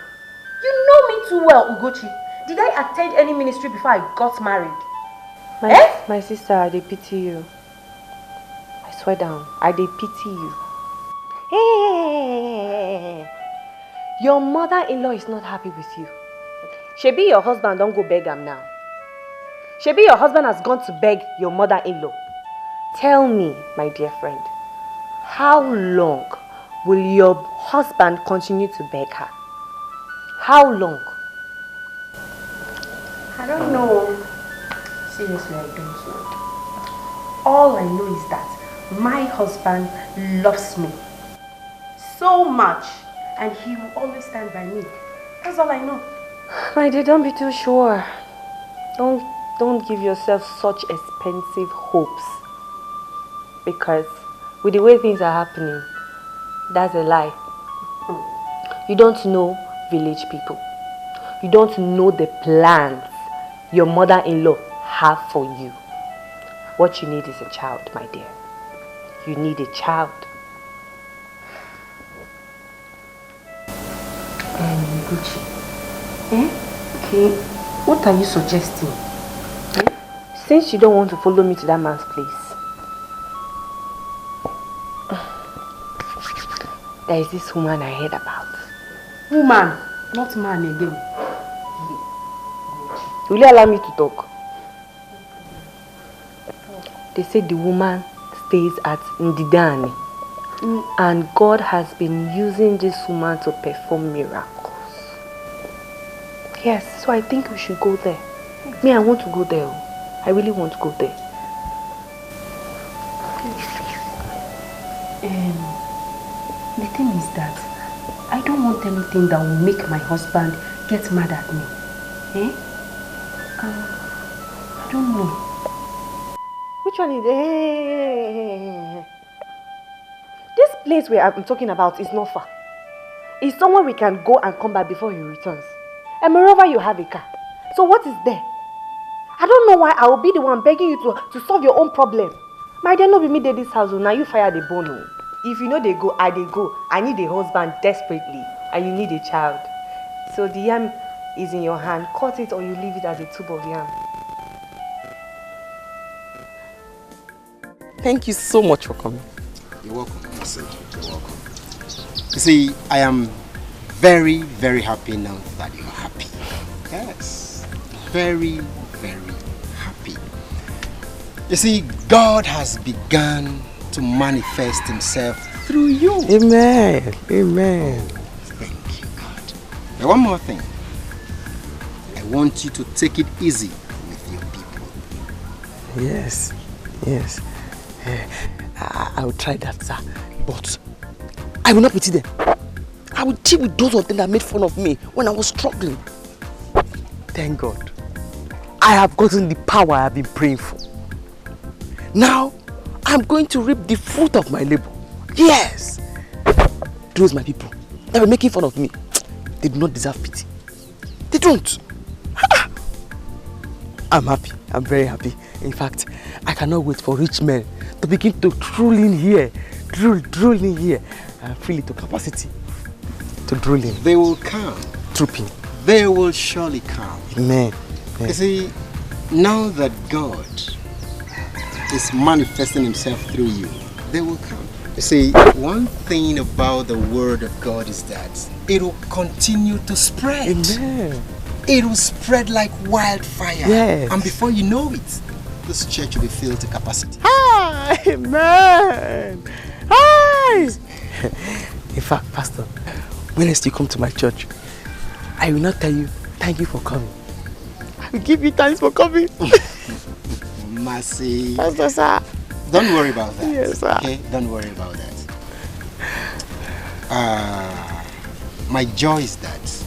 You know me too well, Ugochi. Did I attend any ministry before I got married? My sister, I dey pity you. I swear down, I dey pity you. Hey, your mother-in-law is not happy with you. Shebi your husband don't go beg him now. Shebi your husband has gone to beg your mother-in-law. Tell me, my dear friend, how long will your husband continue to beg her? How long? I don't know. Seriously, I don't know. All I know is that my husband loves me so much and he will always stand by me. That's all I know. My dear, don't be too sure. Don't give yourself such expensive hopes. Because with the way things are happening, that's a lie. You don't know village people. You don't know the plans your mother-in-law have for you. What you need is a child, my dear. You need a child. Gucci. Okay, what are you suggesting? Since you don't want to follow me to that man's place, there is this woman I heard about. Woman, not man again. Will you allow me to talk? They say the woman stays at Ndidani. And God has been using this woman to perform miracles. Yes, so I think we should go there. Me, I want to go there. I really want to go there. The thing is that I don't want anything that will make my husband get mad at me. I don't know. Which one is it? This place where I'm talking about is not far. It's somewhere we can go and come back before he returns. And moreover, you have a car. So what is there? I don't know why I will be the one begging you to solve your own problem. My dear, no be me dey this house. Now you fire the bone. If you know they go, I dey go. I need a husband desperately. And you need a child. So the yam is in your hand. Cut it or you leave it as a tube of yam. Thank you so much for coming. You're welcome, Marcel. You're welcome. You see, I am very, very happy now that you're happy. Yes. Very, very happy. You see, God has begun to manifest himself through you. Amen. Amen. Thank you, God. Now, one more thing. I want you to take it easy with your people. Yes. Yes. I will try that, sir. But I will not pity them. I will deal with those of them that made fun of me when I was struggling. Thank God. I have gotten the power I have been praying for. Now, I'm going to reap the fruit of my labor. Yes! Those my people that were making fun of me, they do not deserve pity. They don't. I'm happy. I'm very happy. In fact, I cannot wait for rich men to begin to drool in here. Drool in here. And fill it to capacity. To drool in. They will come. Trooping. They will surely come. Amen. You see, now that God is manifesting himself through you, they will come. You see, one thing about the word of God is that it will continue to spread. Amen. It will spread like wildfire. Yes. And before you know it, this church will be filled to capacity. Hi, amen. Hi. In fact, Pastor, when next you come to my church, I will not tell you, thank you for coming. I will give you thanks for coming. Mercy. Pastor, sir. Don't worry about that. Yes, sir. Okay, don't worry about that. My joy is that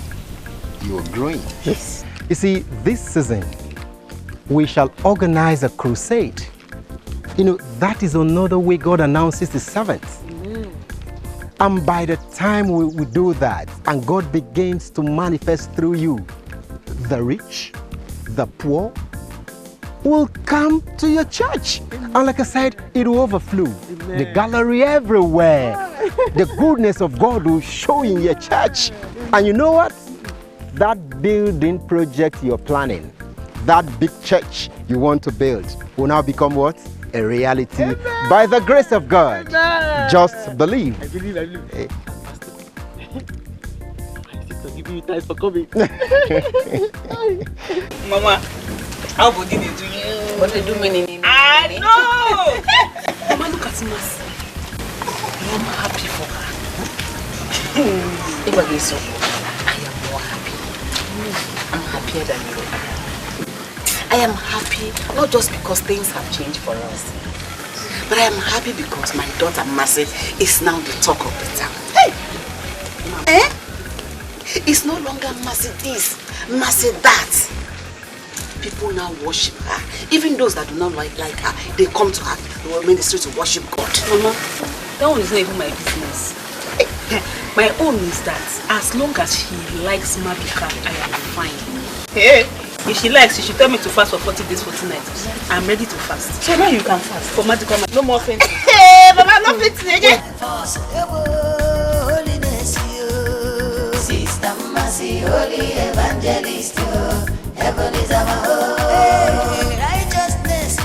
you are growing. Yes. You see, this season, we shall organize a crusade. You know, that is another way God announces the servants. And by the time we do that, and God begins to manifest through you, the rich, the poor, will come to your church. And like I said, it will overflow. The gallery everywhere. The goodness of God will show in your church. And you know what? That building project you're planning, that big church you want to build, will now become what? A reality. Amen. By the grace of God. Amen. Just believe. I believe. Hey. I giving you thanks for coming. Mama, how did it do you? What did you mean? I know! Mama, look at Mercy. I'm happy for her. If I get so, I am more happy. I'm happier than you. I am happy, not just because things have changed for us, but I am happy because my daughter Mercy is now the talk of the town. Hey! It's no longer Mercy this, Mercy that. People now worship her. Even those that do not like her, they come to her ministry to worship God. Mama, that one is not even my business. My own is that as long as she likes Mabika, I am fine. Hey! If she likes, she should tell me to fast for 40 days, 40 nights. I'm ready to fast. So now you can fast. For magical man. No more fainting. Hey, Mama, no fainting again. Sister Mercy, holy evangelist, heaven is our home. Righteousness,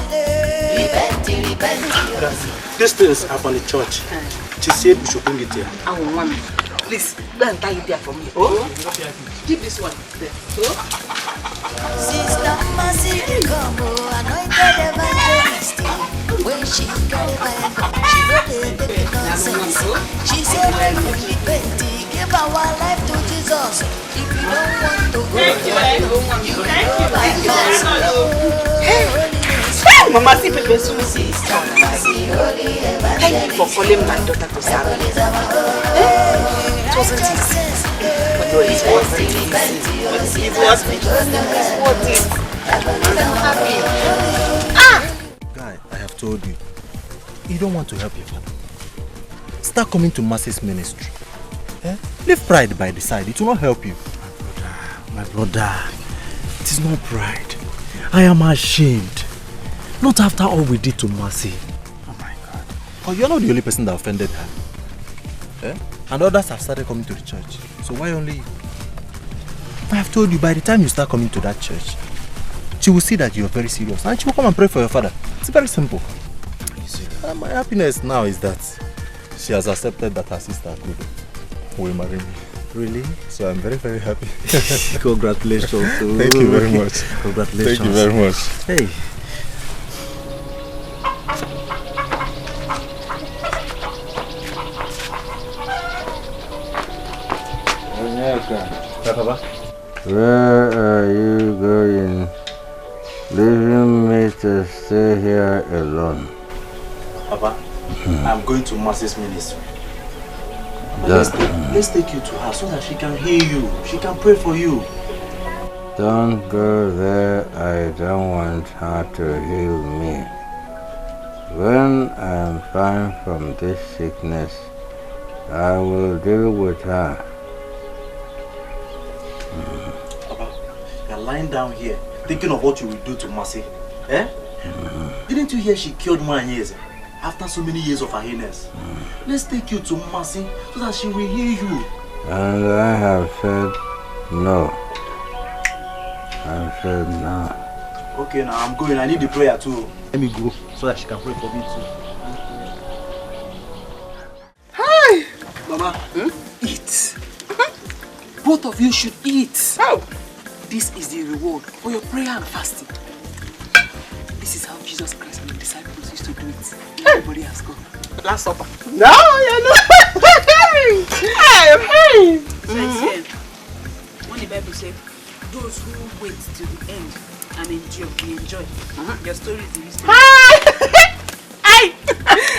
repent. These things are from the church. She said we should bring it here. I will want it. Please, go and tie it there for me. Oh? Keep this one there. Oh? Sister Mercy, come, anointed evangelist. When she carry my she know they take nonsense. She said, when we repent, give our life to Jesus. If you don't want to go, you go by yours. Hey, Mama, see Pepe Sumu. Sister Mercy, holy evangelist. Thank you for calling my daughter to serve. It wasn't easy. But no, it was easy. It was worth it. I'm happy. Guy, I have told you, you don't want to help your father. Start coming to Mercy's ministry. Leave pride by the side, it will not help you. My brother, it is not pride. I am ashamed. Not after all we did to Mercy. Oh my God. Oh, you're not the only person that offended her. And others have started coming to the church. So why only you? I have told you, by the time you start coming to that church, she will see that you are very serious and she will come and pray for your father. It's very simple. My happiness now is that she has accepted that her sister will marry me. Really? So I'm very, very happy. Congratulations. Thank you very much. Congratulations. Thank you very much. Hey. Papa. Where are you going? Leaving me to stay here alone. Papa, I'm going to Mercy's ministry. Let's take you to her so that she can hear you. She can pray for you. Don't go there. I don't want her to heal me. When I am fine from this sickness, I will deal with her. Papa, you're lying down here thinking of what you will do to Mercy. Didn't you hear she killed man years after so many years of her illness? Let's take you to Mercy so that she will hear you. And I have said no. I said no. Okay, now I'm going. I need the prayer too. Let me go so that she can pray for me too. Hi! Mama, eat. Both of you should eat. Oh. This is the reward for your prayer and fasting. This is how Jesus Christ and the disciples used to do it. Everybody has gone. Last supper. No, you're not. Hey! When the Bible said, those who wait till the end and endure, will enjoy. Your story is the history. Hey!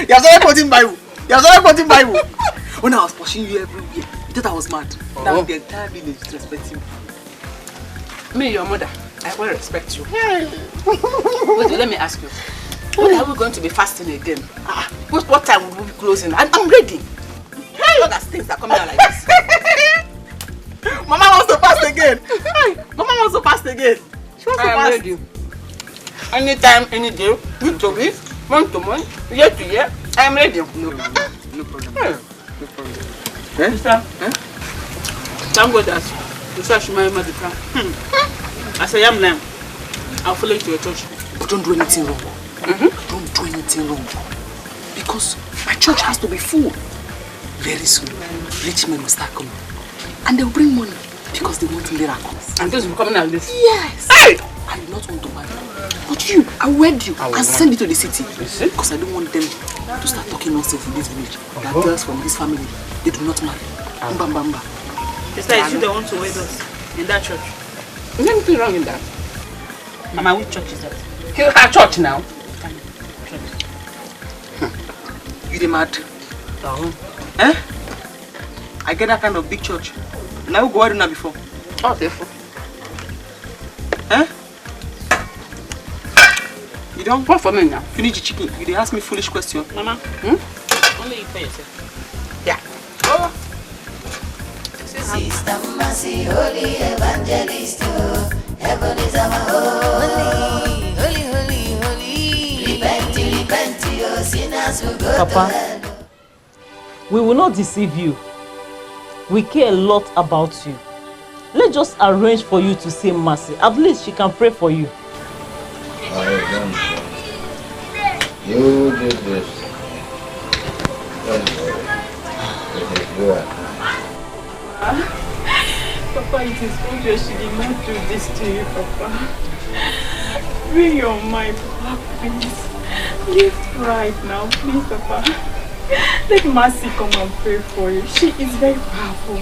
You have started quoting Bible. You have started quoting Bible. When I was pushing you everywhere, you thought I was mad. Now the entire village respects you. Me, your mother, I will respect you. Wait, let me ask you. When are we going to be fasting again? What time will we be closing? I'm ready. Hey, all that things are coming out like this. Mama wants to fast again. Mama wants to fast again. She wants to fast. Ready. Anytime, any day, week to week, month to month, year to year, I am ready. No problem. No problem. No problem. Sister, thank God that Sister Shumai Madika. As I am now, I'll follow you to your church. But don't do anything wrong. Don't do anything wrong. Because my church has to be full. Very soon, rich men will start coming. And they'll bring money because they want miracles. And those will be coming like this? Yes. Hey! I do not want to marry. But you, I wed you and send you to the city. Because I don't want them to start talking nonsense in this village. That girls from this family, they do not marry. Mbamba. Sister, is you the one to wed us in that church? Is there anything wrong in that? Mama, which church is that? Her church now. You the mad? Eh? I get that kind of big church. And I will go out now before. Oh, therefore. Eh? You don't want for me now. Finish the chicken. You ask me foolish question. Mama. Only you for yourself. Yeah. Oh. Sister Mercy, holy evangelist, heaven is our holy, holy, holy, holy. Repent, your sinners will go Papa, we will not deceive you. We care a lot about you. Let's just arrange for you to say mercy. At least she can pray for you. You did this. Don't worry. It is good. Papa, it is obvious she did not do this to you, Papa. Bring your mind, Papa, please. Lift right now, please, Papa. Let Mercy come and pray for you. She is very powerful.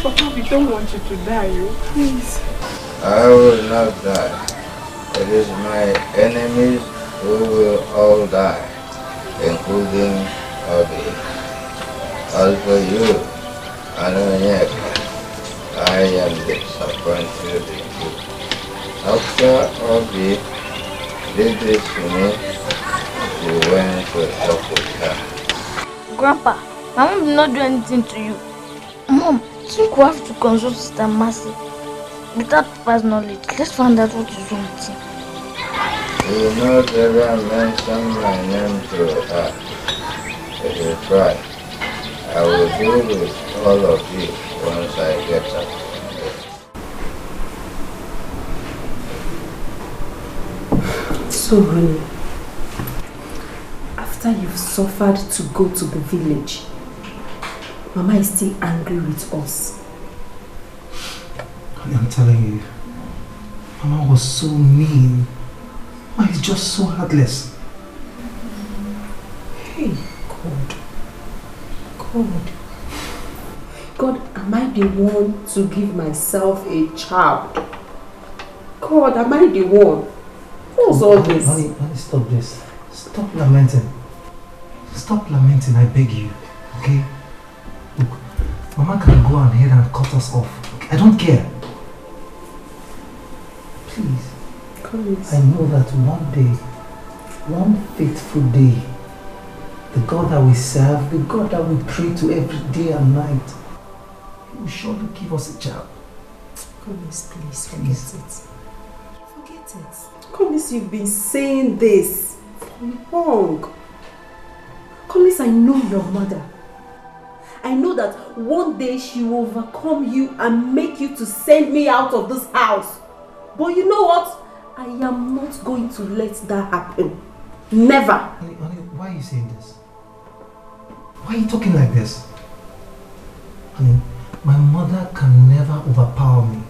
Papa, we don't want you to die, please. I will not die. It is my enemies who will all die, including Obi. As for you, Anonyeka, I am disappointed in you. After Obi did this to me, you went to talk with her. Grandpa, my mom did not do anything to you. Mom, I think we have to consult Sister Mercy. Without Papa's knowledge, let's find out what is wrong with him. You will not ever mention my name to her. It is right. I will deal with all of you once I get up. So, honey, after you've suffered to go to the village, Mama is still angry with us. Honey, I'm telling you, Mama was so mean. Mama is just so heartless. Hey, God, am I the one to give myself a child? God, am I the one? What's all this? Honey, stop this. Stop lamenting. Stop lamenting, I beg you. Okay? Look, Mama can go ahead and cut us off. Okay? I don't care. Please. I know that one day, one fateful day, the God that we serve, the God that we pray to every day and night, He will surely give us a child. Collins, please forget it. Forget it. Collins, you've been saying this for long. Collins, I know your mother. I know that one day she will overcome you and make you to send me out of this house. But you know what? I am not going to let that happen. Never. Honey, why are you saying this? Why are you talking like this? Honey, my mother can never overpower me.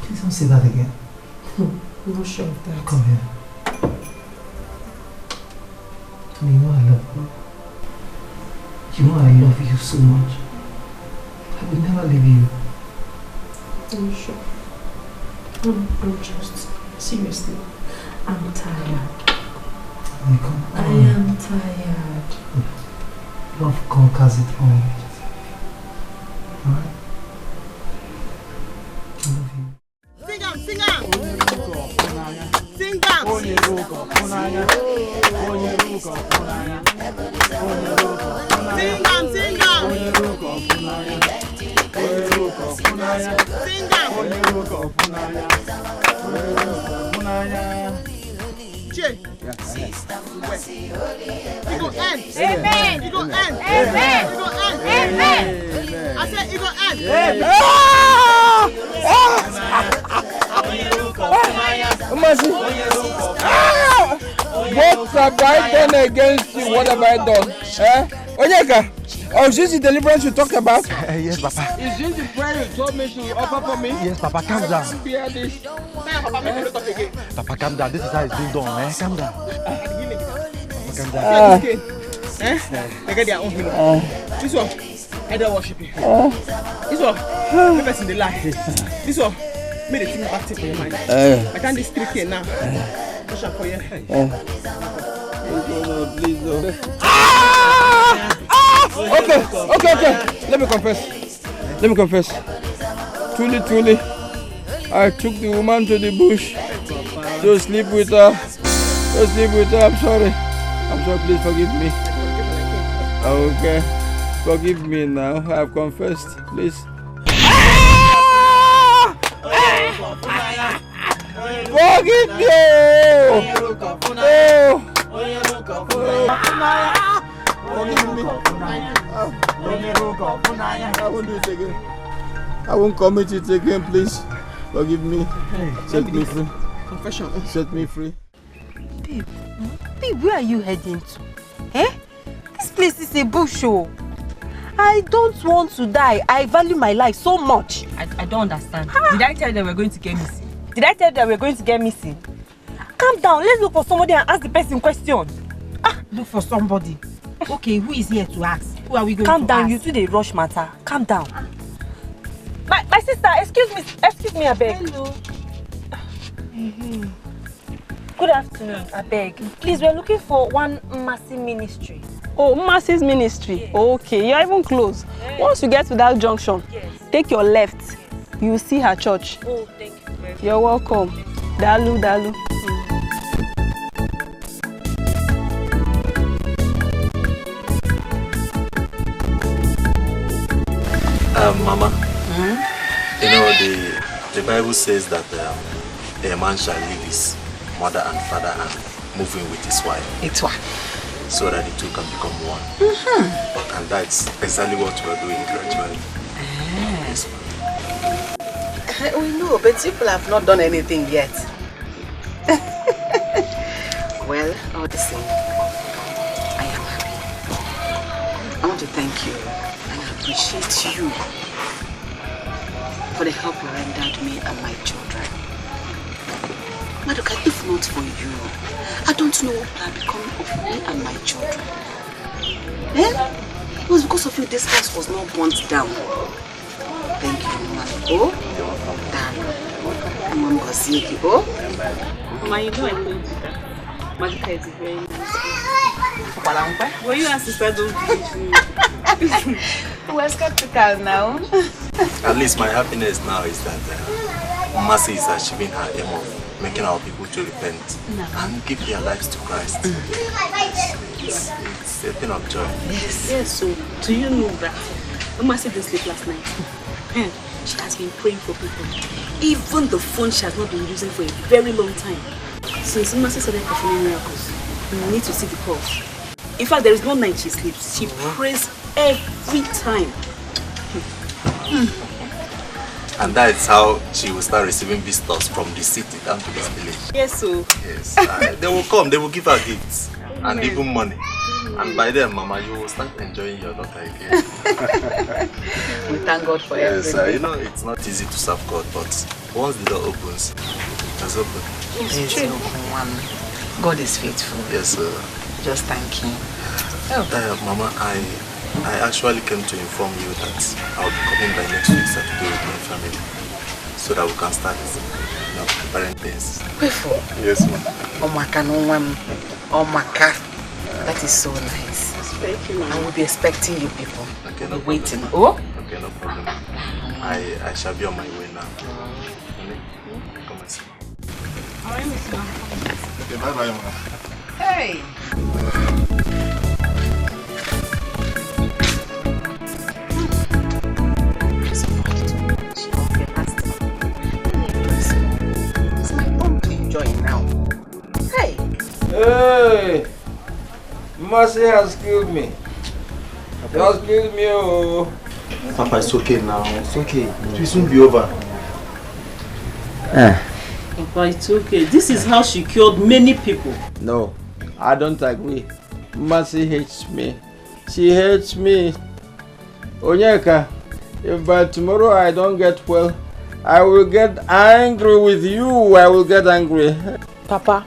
Please don't say that again. I'm not sure of that. Come here. Honey, you know I love you. You know I love you so much. I will never leave you. I'm sure. I'm just, seriously, I'm tired. I am tired. Love conquers it all. Alright? I love you. Sing on, sing on. Sing on. Sing on, sing on. Jay. You go end. Amen. You go end. Amen. You go end. Amen. I said you go end. Mercy. What have I done against you? What have I done? Onyeka, is this the deliverance you talked about? Yes, Papa. Is this the prayer you told me to offer for me? Yes, Papa, calm down. Hear this. Papa, calm down. This is how it's being done, eh? Calm down. Calm down. They get their own healing. This one, I don't worship you. This one, the person they lie. This one, made the thing active for your mind. I can't this 3K now. Push up for you. Please, no. Okay. Let me confess. Truly, I took the woman to the bush to sleep with her. I'm sorry. Please forgive me. Okay. Forgive me now. I have confessed. Please. Forgive me! I won't do it again. I won't commit it again, please. Forgive me. Set me free. Confession. Set me free. Babe, where are you heading to? This place is a bush. I don't want to die. I value my life so much. I don't understand. Did I tell you that we're going to get missing? Calm down. Let's look for somebody and ask the person question. Look for somebody. Okay, who is here to ask? Who are we going Calm to down. ask? You two dey rush matter. Calm down. My sister, excuse me, I beg. Hello. Good afternoon, I beg. Please, we're looking for one Mercy Ministry. Oh, Mercy's Ministry. Yes. Okay, you're even close. Yes. Once you get to that junction, take your left. You will see her church. Oh, thank you very much. You're welcome. Dalu. Mama, you know the Bible says that a man shall leave his mother and father and move in with his wife. It's what? So that the two can become one. And that's exactly what we're doing gradually. Yes, we know, but people have not done anything yet. Well, all the same, I am happy. I want to thank you and appreciate you for the help you rendered me and my children. Maduka, if not for you, I don't know what would have become of me and my children. It was because of you this house was not burnt down. Thank you, Mama. Mama, Mama, you know I told you that Maduka is a very nice person. Well, you and sister don't finish me. We're skeptical now. At least my happiness now is that Mercy is achieving her aim of making our people to repent and give their lives to Christ. It's a thing of joy. Yes, so do you know that Mercy didn't sleep last night? She has been praying for people. Even the phone she has not been using for a very long time. Since Mercy started performing miracles, we need to see the cause. In fact, there is no night she sleeps. She prays every time. And that is how she will start receiving visitors from the city down to this village. Yes, so. Yes. They will come, they will give her gifts and even money. And by then, Mama, you will start enjoying your daughter again. We thank God for everything. You know, it's not easy to serve God, but once the door opens, it's open. It's true. God is faithful. Yes, sir. Just thank Him. Mama, I actually came to inform you that I'll be coming by next week Saturday with my family, so that we can start, preparing things. Wait for? Yes, ma'am. Oh my God, that is so nice. Thank you. I will be expecting you people. Okay, no waiting. Oh? Okay, no problem. I shall be on my way now. Come and see. Okay, bye bye, ma. Hey! It's my own to enjoy now. Hey! Hey! Mercy has killed me. It has killed me, oh. Papa, it's okay now. It's okay. It will soon be over. Papa, it's okay. This is how she cured many people. No, I don't agree. Mercy hates me. She hates me. Onyeka, if by tomorrow I don't get well, I will get angry with you. I will get angry. Papa,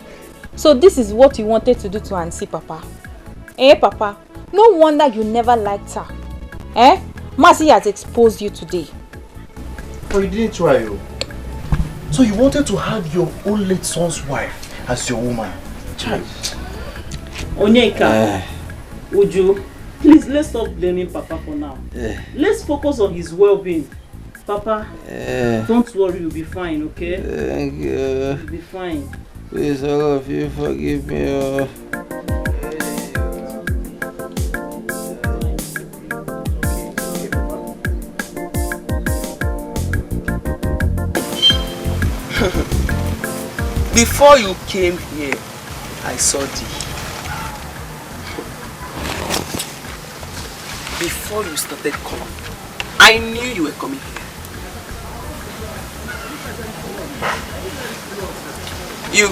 so this is what you wanted to do to Auntie, Papa? Eh, Papa? No wonder you never liked her. Eh? Mercy has exposed you today. But you didn't try, yo. So you wanted to have your own late son's wife as your woman. Child. Onyeka, Uju, please let's stop blaming Papa for now. Let's focus on his well-being. Papa, don't worry, you'll be fine, okay? Thank you. You'll be fine. Please, all of you, forgive me. Before you came here, I saw thee. Before you started coming, I knew you were coming here. You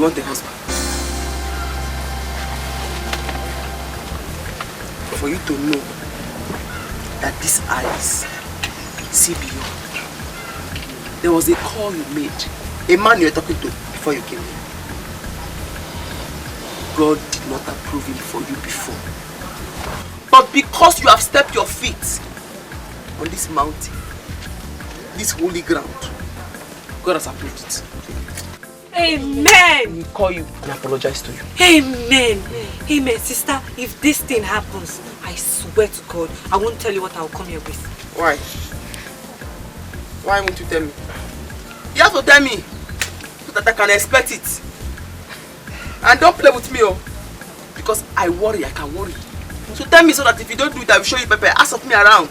want a husband? For you to know that these eyes see beyond. There was a call you made, a man you were talking to before you came here. God did not approve him for you before. But because you have stepped your feet on this mountain, this holy ground, God has approved it. Amen. He will call you and apologize to you. Amen. Amen. Sister, if this thing happens, I swear to God, I won't tell you what I'll come here with. Why? Why won't you tell me? You have to tell me so that I can expect it. And don't play with me, oh. Because I worry, I can worry. So tell me so that if you don't do it, I will show you pepper. Ask of me around.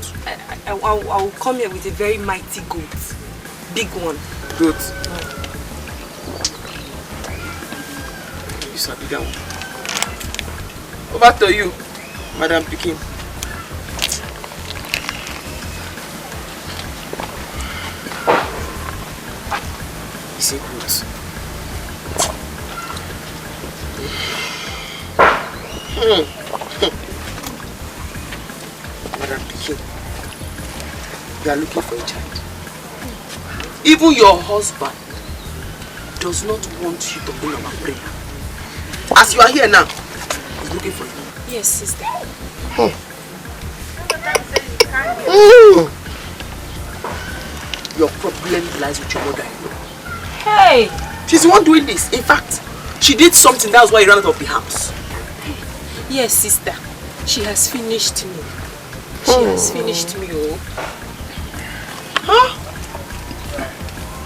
I will come here with a very mighty goat. Big one. Goat. It's a bigger one. Over to you, Madam Pikin. It's a goat. Madam Pikin, you are looking for a child. Even your husband does not want you to bring up a prayer. As you are here now, he's looking for you. Yes, sister. Your problem lies with your mother. Hey! She's the one doing this. In fact, she did something, that's why he ran out of the house. Yes, sister. She has finished me. She has finished me, oh. Huh?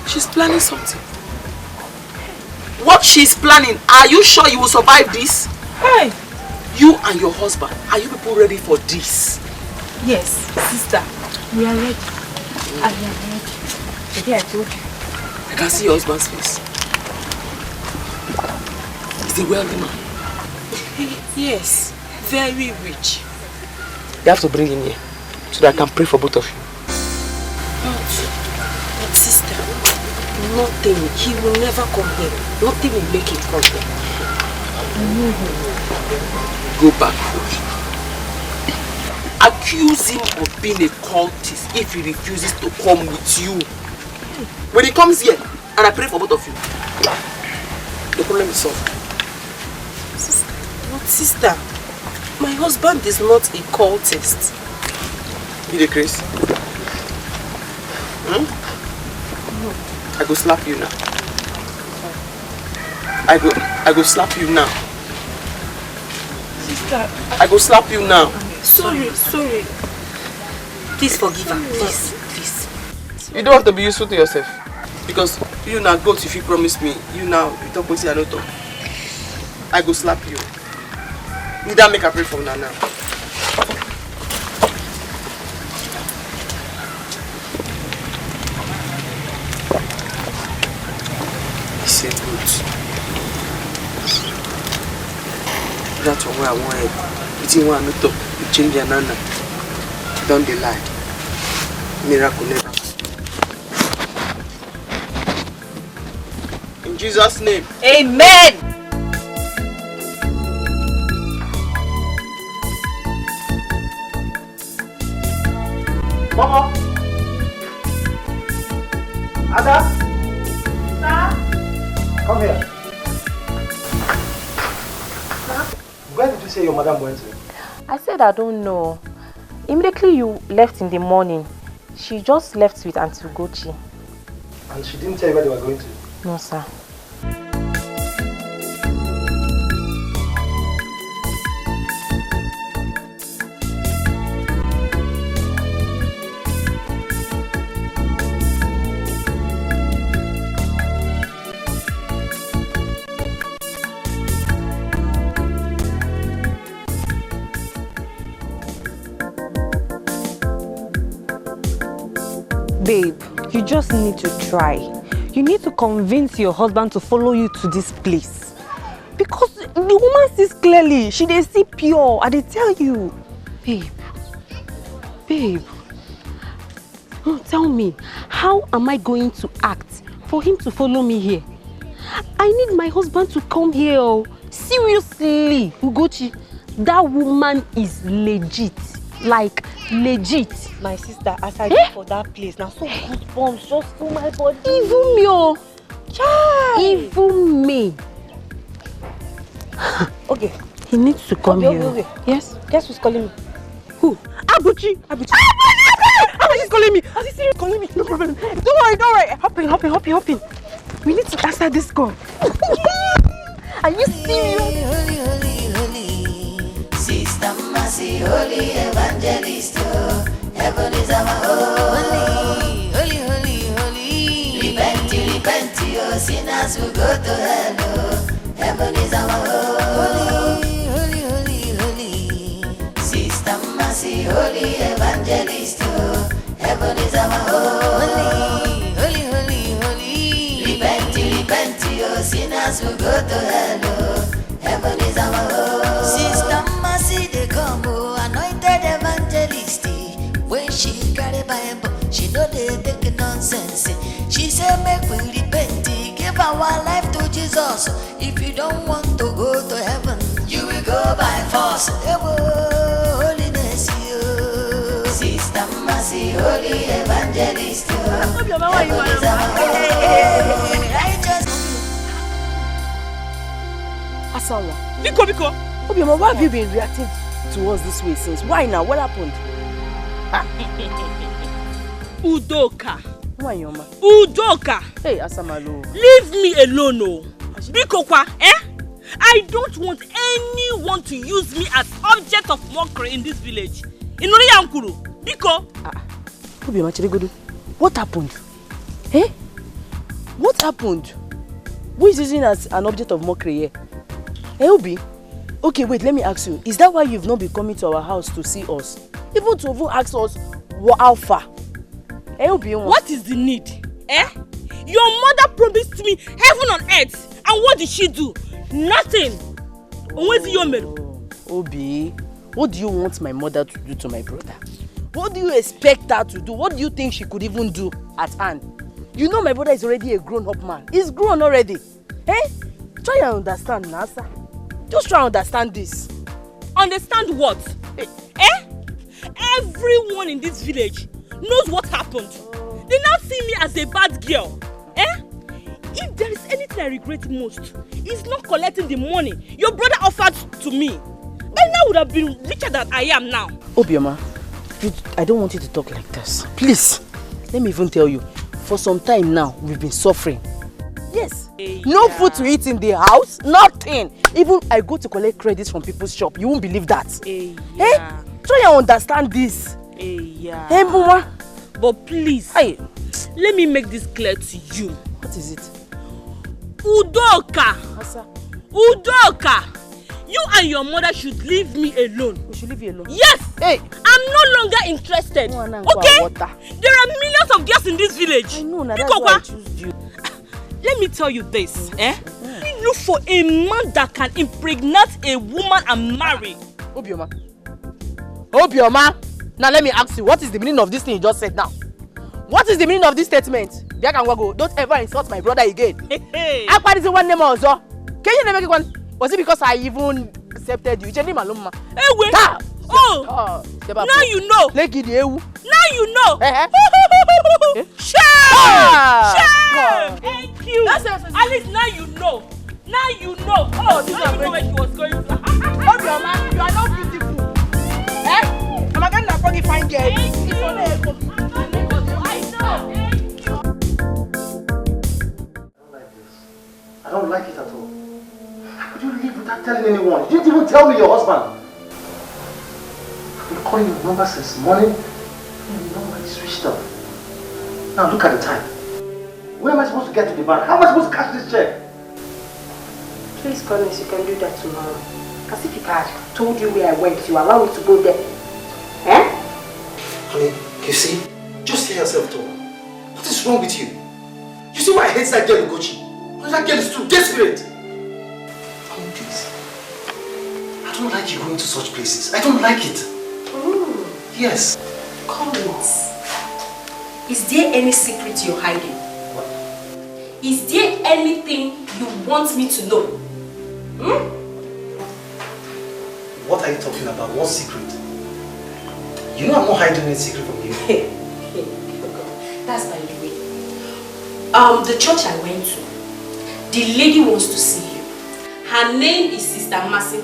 She's planning something. What she's planning, are you sure you will survive this? Hey! You and your husband, are you people ready for this? Yes, sister. We are ready. I am ready. Today I told you. I can see your husband's face. He's a wealthy man. Yes, very rich. You have to bring him here so that I can pray for both of you. But sister, nothing. He will never come here. Nothing will make him come here. Go back home. Accuse him of being a cultist if he refuses to come with you. When he comes here and I pray for both of you, the problem is solved. But sister, my husband is not a cultist. You the Chris? I go slap you now. I go slap you now. Sister. I go slap you now. Sorry. Please forgive her. Please. You don't have to be useful to yourself. Because you now go if you promise me, you now you talk with I don't talk. I go slap you. Need that make a pray from now. It's a good. That's what I want. It's in one not talk. You change your nana. Don't they lie. Miracle never. In Jesus' name. Amen. Mama! Ada! Sir? Come here. Where did you say your madam went to? I said I don't know. Immediately you left in the morning, she just left with Auntie Ugochi. And she didn't tell you where they were going to? No, sir. Babe, you just need to try. You need to convince your husband to follow you to this place. Because the woman sees clearly. She dey see pure. I dey tell you. Babe. Tell me, how am I going to act for him to follow me here? I need my husband to come here. Oh. Seriously, Ugochi, that woman is legit. Like, legit. My sister, as I go for that place, now so goosebumps just through my body. Even me, oh. Child. Even me. Okay. He needs to come here. Wait. Yes? Guess who's calling me? Who? Abuchi. Abuchi's calling me. Is he serious? Calling me. No problem. Don't worry. Hop in. We need to answer this call. Are you serious? Sister Mercy, holy evangelist, heaven is our holy. Repent, oh, sinners will go to hell, heaven is our holy. Sister Mercy, holy evangelist, heaven is our holy. Repent, oh, sinners will go to hell, heaven is our holy. Sister Mercy, they come, anointed evangelist. When she carry Bible, she know they take nonsense. She say make we repent, give our life to Jesus. If you don't want to go to heaven, you will go by force. Holiness, you, Sister Mercy, holy evangelist. Asawa. Biko. Obioma, why have you been reacting towards this way since? Why now? What happened? Udoka. Wanyoma. Udoka. Hey, Asamalo. Leave me alone, oh. Biko kwa, I don't want anyone to use me as object of mockery in this village. Inuri Yankuru. Biko. Obioma Chiregodu, what happened? What happened? Who is using as an object of mockery here? Obi? Okay, wait, let me ask you. Is that why you've not been coming to our house to see us? Even to ask us how far? Obi, what is the need? Your mother promised me heaven on earth. And what did she do? Nothing. Obi, what do you want my mother to do to my brother? What do you expect her to do? What do you think she could even do at hand? You know my brother is already a grown-up man. He's grown already. Try and understand, Nasa. Just try and understand this. Understand what? Everyone in this village knows what happened. They now see me as a bad girl. If there is anything I regret most, it's not collecting the money your brother offered to me. By now would have been richer than I am now. Obioma, I don't want you to talk like this. Please, let me even tell you, for some time now, we've been suffering. Yes. No food to eat in the house, nothing. Even I go to collect credits from people's shop. You won't believe that. Try and understand this. Hey, Mama. But please, let me make this clear to you. What is it? Udoka! Udoka! You and your mother should leave me alone. We should leave you alone? Yes! Hey! I'm no longer interested. Okay? There are millions of girls in this village. I know, that's why I choose you. Let me tell you this, look for a man that can impregnate a woman and marry. Obioma. Obioma! Now let me ask you, what is the meaning of this thing you just said now? What is the meaning of this statement? Don't ever insult my brother again. Akpa is the one name also. Can you never make one? Was it because I even accepted you? Hey, wait. Oh! Now you know. Now you know. Shame! Thank you. At least now you know. Now you know. Oh, now you know where she was going to. Obioma, you are not beautiful. I'm a gonna probably find girl. I don't like it at all. How could you leave without telling anyone? You didn't even tell me your husband. I've been calling your number since morning. Your number is switched off. Now look at the time. When am I supposed to get to the bank? How am I supposed to cash this check? Please, Collins, you can do that tomorrow. As if I had told you where I went, you allow me to go there. Honey, you see? Just hear yourself talk. What is wrong with you? You see why I hate that girl Ugochi? That girl is too desperate. Honey, please. I don't like you going to such places. I don't like it. Yes. Collins, is there any secret you're hiding? What? Is there anything you want me to know? What are you talking about? What secret? You know I'm not hiding any secret from you. That's by the way. The church I went to, the lady wants to see you. Her name is Sister Massey.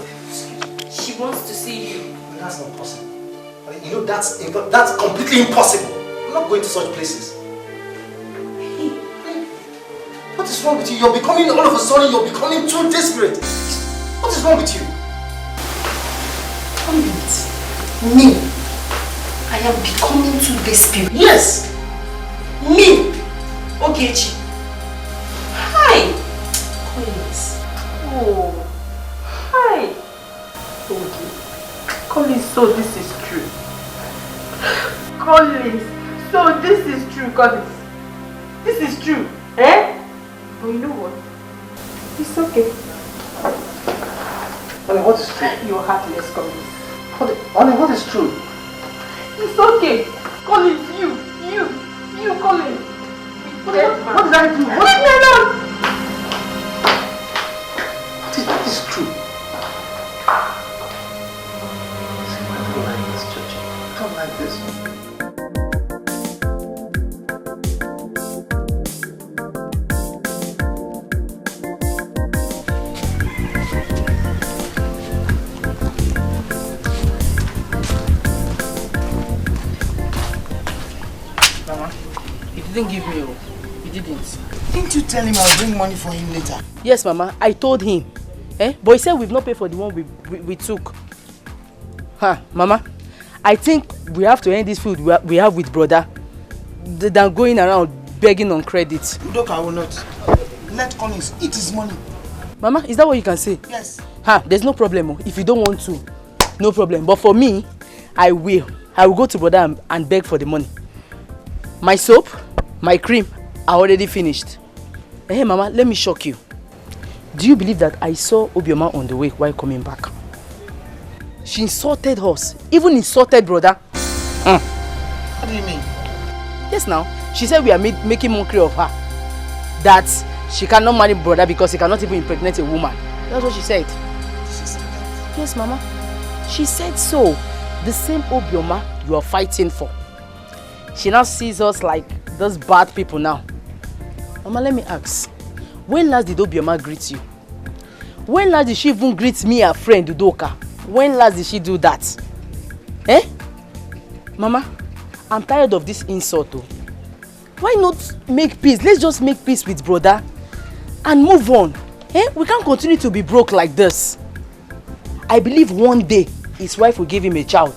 She wants to see you. That's not possible. You know that's completely impossible. I'm not going to such places. What is wrong with you? You're becoming, all of a sudden, you're becoming too desperate. What is wrong with you? Me? I am becoming too desperate. Yes! Me? Ogechi. Hi! Collins. Oh. Hi. Okay. Collins, so this is true. Collins, so this is true, Collins. This is true. But you know what? It's okay. Honey, what is true? You're heartless, Collins. Honey, what is true? It's okay. Collins, you, Collins. What did I do? Leave me alone! What is true? I don't like this, church. I don't like this. Didn't give me. He didn't. Didn't you tell him I'll bring money for him later? Yes, Mama. I told him. But he said we've not paid for the one we took. Mama. I think we have to end this food we have with brother than going around begging on credit. Udoka, I will not. Let Collins eat his money. Mama, is that what you can say? Yes. There's no problem. If you don't want to, no problem. But for me, I will go to brother and beg for the money. My soap, my cream are already finished. Hey, Mama, let me shock you. Do you believe that I saw Obioma on the way while coming back? She insulted us, even insulted brother. What do you mean? Yes, now. She said we are making mockery of her. That she cannot marry brother because he cannot even impregnate a woman. That's what she said. She said that? Yes, Mama. She said so. The same Obioma you are fighting for. She now sees us like those bad people now. Mama, let me ask. When last did Obioma greet you? When last did she even greet me, her friend, Udoka? When last did she do that? Mama, I'm tired of this insult. Why not make peace? Let's just make peace with brother. and move on. We can't continue to be broke like this. I believe one day his wife will give him a child.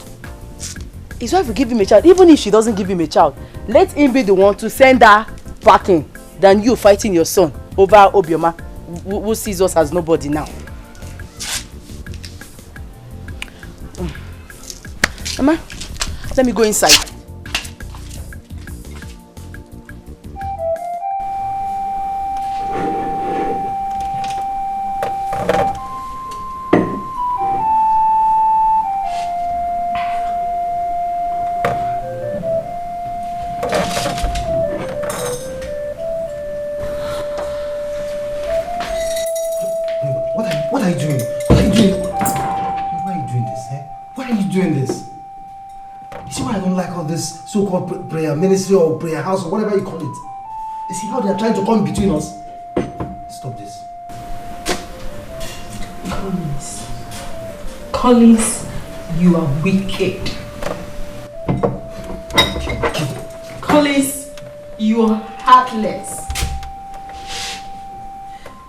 His wife will give him a child. Even if she doesn't give him a child, let him be the one to send her packing than you fighting your son over Obioma, who sees us as nobody now. Mama, let me go inside. What are you doing? What are you doing? Why are you doing this, eh? Why are you doing this? You see why I don't like all this so-called prayer ministry or prayer house or whatever you call it? You see how they are trying to come between us? Stop this. Collins, you are wicked. Collins, you are heartless.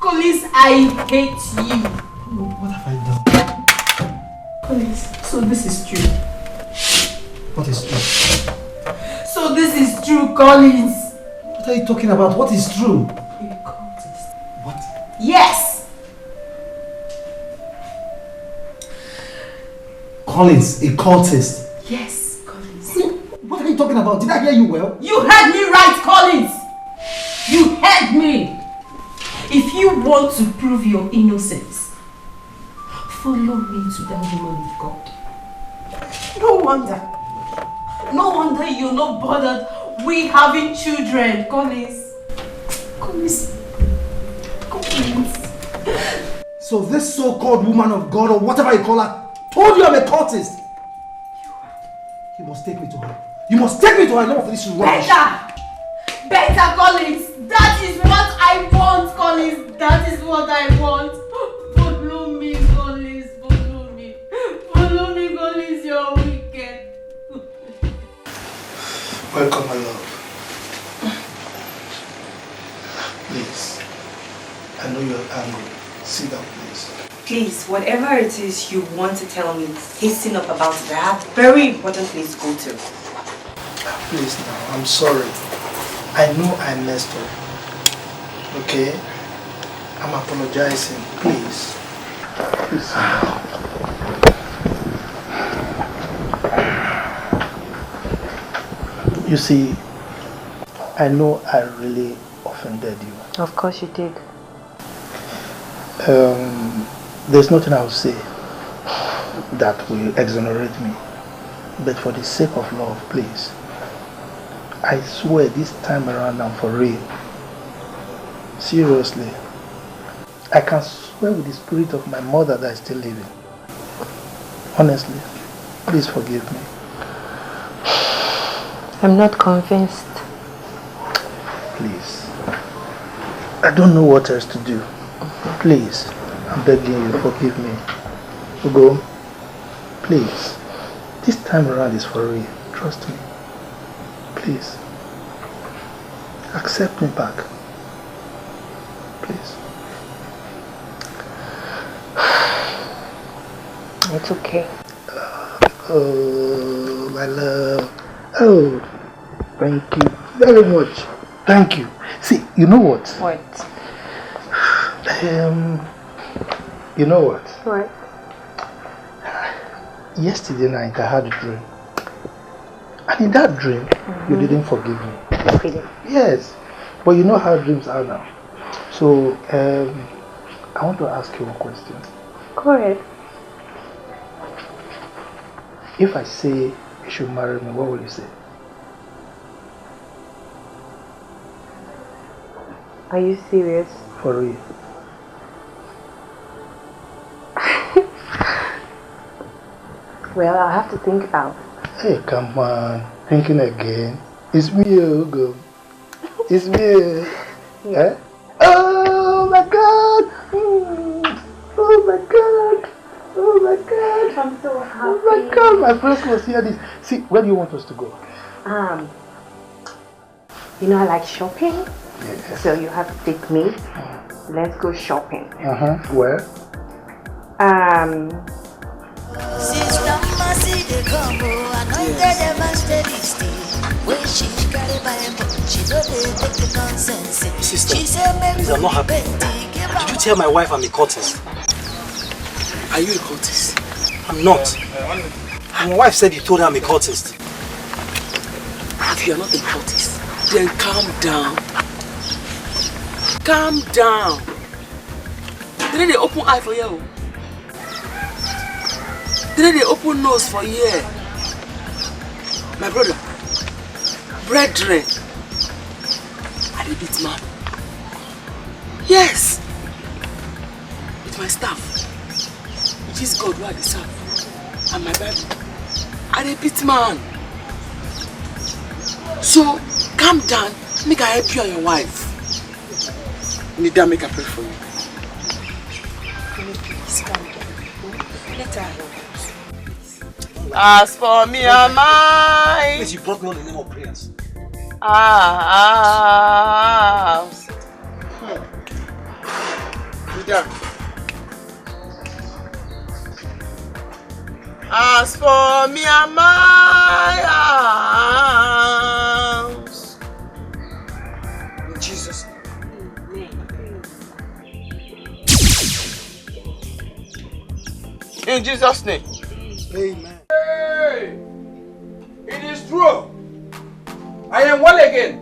Collins, I hate you. What have I done? Collins, so this is true. What is true? So this is true, Collins. What are you talking about? What is true? You're a cultist. What? Yes! Collins, a cultist. Yes, Collins. What are you talking about? Did I hear you well? You heard me right, Collins! You heard me! If you want to prove your innocence, follow me to that woman of God. No wonder you're not bothered with having children, Collins. Collins. So this so-called woman of God or whatever you call her told you I'm a cultist. You must take me to her. You must take me to her. Enough of this rubbish. Better, Collins. That is what I want, Collins. That is what I want. Follow me, Collins. Follow me. Follow me, Collins. You're wicked. Welcome, my love. Please. I know you're angry. Sit down, please. Please, whatever it is you want to tell me, hasten up about it. I have very important place to go to. Please now, I'm sorry. I know I messed up. Okay? I'm apologizing. Please. Please. You see, I know I really offended you. Of course you did. There's nothing I'll say that will exonerate me. But for the sake of love, please. I swear this time around I'm for real. Seriously. I can swear with the spirit of my mother that is still living. Honestly, please forgive me. I'm not convinced. Please. I don't know what else to do. Please, I'm begging you, forgive me. Ugo, please. This time around is for real. Trust me. Please. Accept me back. Please. It's okay. Oh, my love. Oh, thank you very much. Thank you. See, you know what? What? You know what? What? Yesterday night I had a dream. And in that dream, you didn't forgive me. Really? Yes. But you know how dreams are now. So, I want to ask you a question. Go ahead. If I say you should marry me, what will you say? Are you serious? For real. Well, I'll have to think about it. Hey, come on. Thinking again. It's me, Ugo. It's me. Eh? Oh my God! Oh my God! Oh my God! I'm so happy. Oh my God! My friends must hear this. See, where do you want us to go? You know I like shopping. Yes. So you have to take me. Let's go shopping. Where? Sister Mercy, they come, anointed evangelist. When she carry Bible, she know they take the nonsense. Sister, She said, please, I'm not happy. Did you tell my wife I'm a cultist? Are you a cultist? I'm not. And my wife said you told her I'm a cultist. If you're not a cultist, then calm down. Calm down. Did they open eye for you? Did they open nose for you? My brother, brethren, I did beat man. Yes, with my staff, which is God who I serve, and my Bible, I did beat man. So calm down, make I help you and your wife. Need that make I pray for you. Please calm down. Let her help us. As for me and mine. Please, you brought me on the name of prayers. As for me and my house. In Jesus' name. In Jesus' name. Amen. Hey! It is true. I am well again.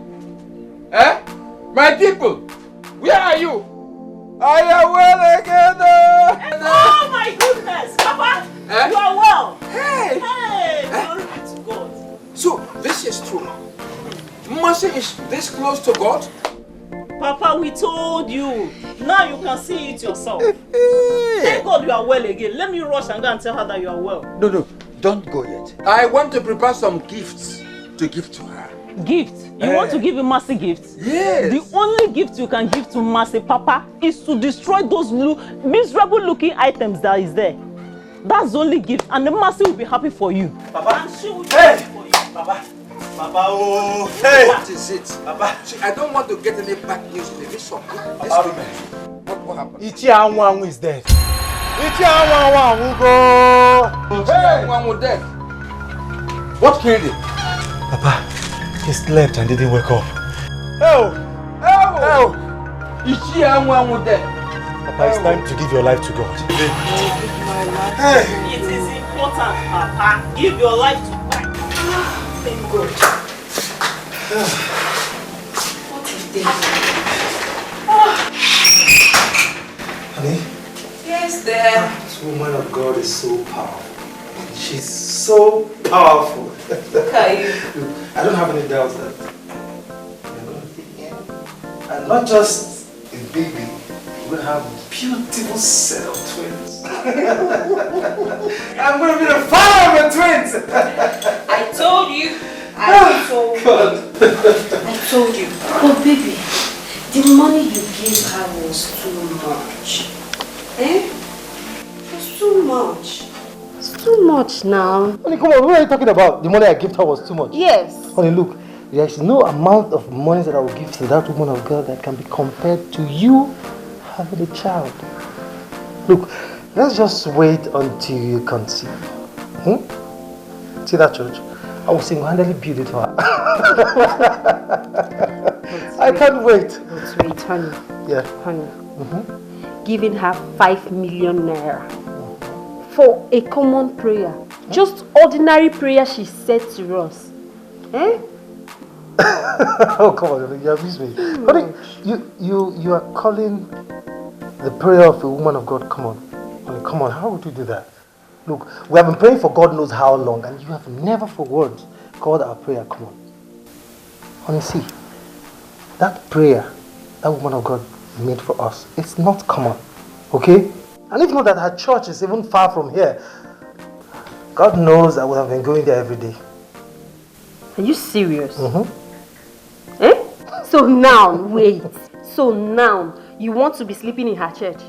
Eh? My people, where are you? I am well again. Oh my goodness, Papa! Eh? You are well. Hey! Hey! Glory be to God. So, this is true. Mercy is this close to God? Papa, we told you. Now you can see it yourself. Thank God you are well again. Let me rush and go and tell her that you are well. No, don't go yet. I want to prepare some gifts to give to her. Gift? You want to give a Mercy gift? Yes. The only gift you can give to Mercy, Papa, is to destroy those miserable looking items that is there. That's the only gift, and the Mercy will be happy for you. Papa. And she will be happy for you. Papa. Papa, oh. Hey. What is it? Papa. See, I don't want to get any bad news in this one. Papa. What happened? Ichi Anwanwu is dead. Ichi Anwanwu go. Ichi Anwanwu dead. What killed him? Papa, he slept and didn't wake up. Oh! Ichi Anwanwu dead. Papa, it's time to give your life to God. Hey. It is important, Papa. Give your life to God. Thank God. What is this? Honey? Yes, there. This woman of God is so powerful. She's so powerful. Look at you. I don't have any doubts that you're going to be in. And not just a baby, we're going to have a beautiful set of twins. I'm going to be the father of the twins. I told you. I told you. But baby, the money you gave her was too much. Eh? It was too much. It's too much now. Honey, come on, what are you talking about? The money I gave her was too much. Yes. Honey, look, there's no amount of money that I will give to that woman of God that can be compared to you having a child. Look, let's just wait until you conceive. See that church? I will single-handedly build it for her. I can't wait. But wait, honey. Yeah. Honey. Giving her 5 million naira for a common prayer. Just ordinary prayer she said to us. Eh? Oh, come on, you abuse me. Honey, you are calling the prayer of a woman of God. Come on. Honey, come on, how would you do that? Look, we have been praying for God knows how long, and you have never for words called our prayer. Come on. Honey, see, that prayer that woman of God made for us, it's not common. Okay? And if not that her church is even far from here, God knows I would have been going there every day. Are you serious? Eh? So now, wait. So now, you want to be sleeping in her church?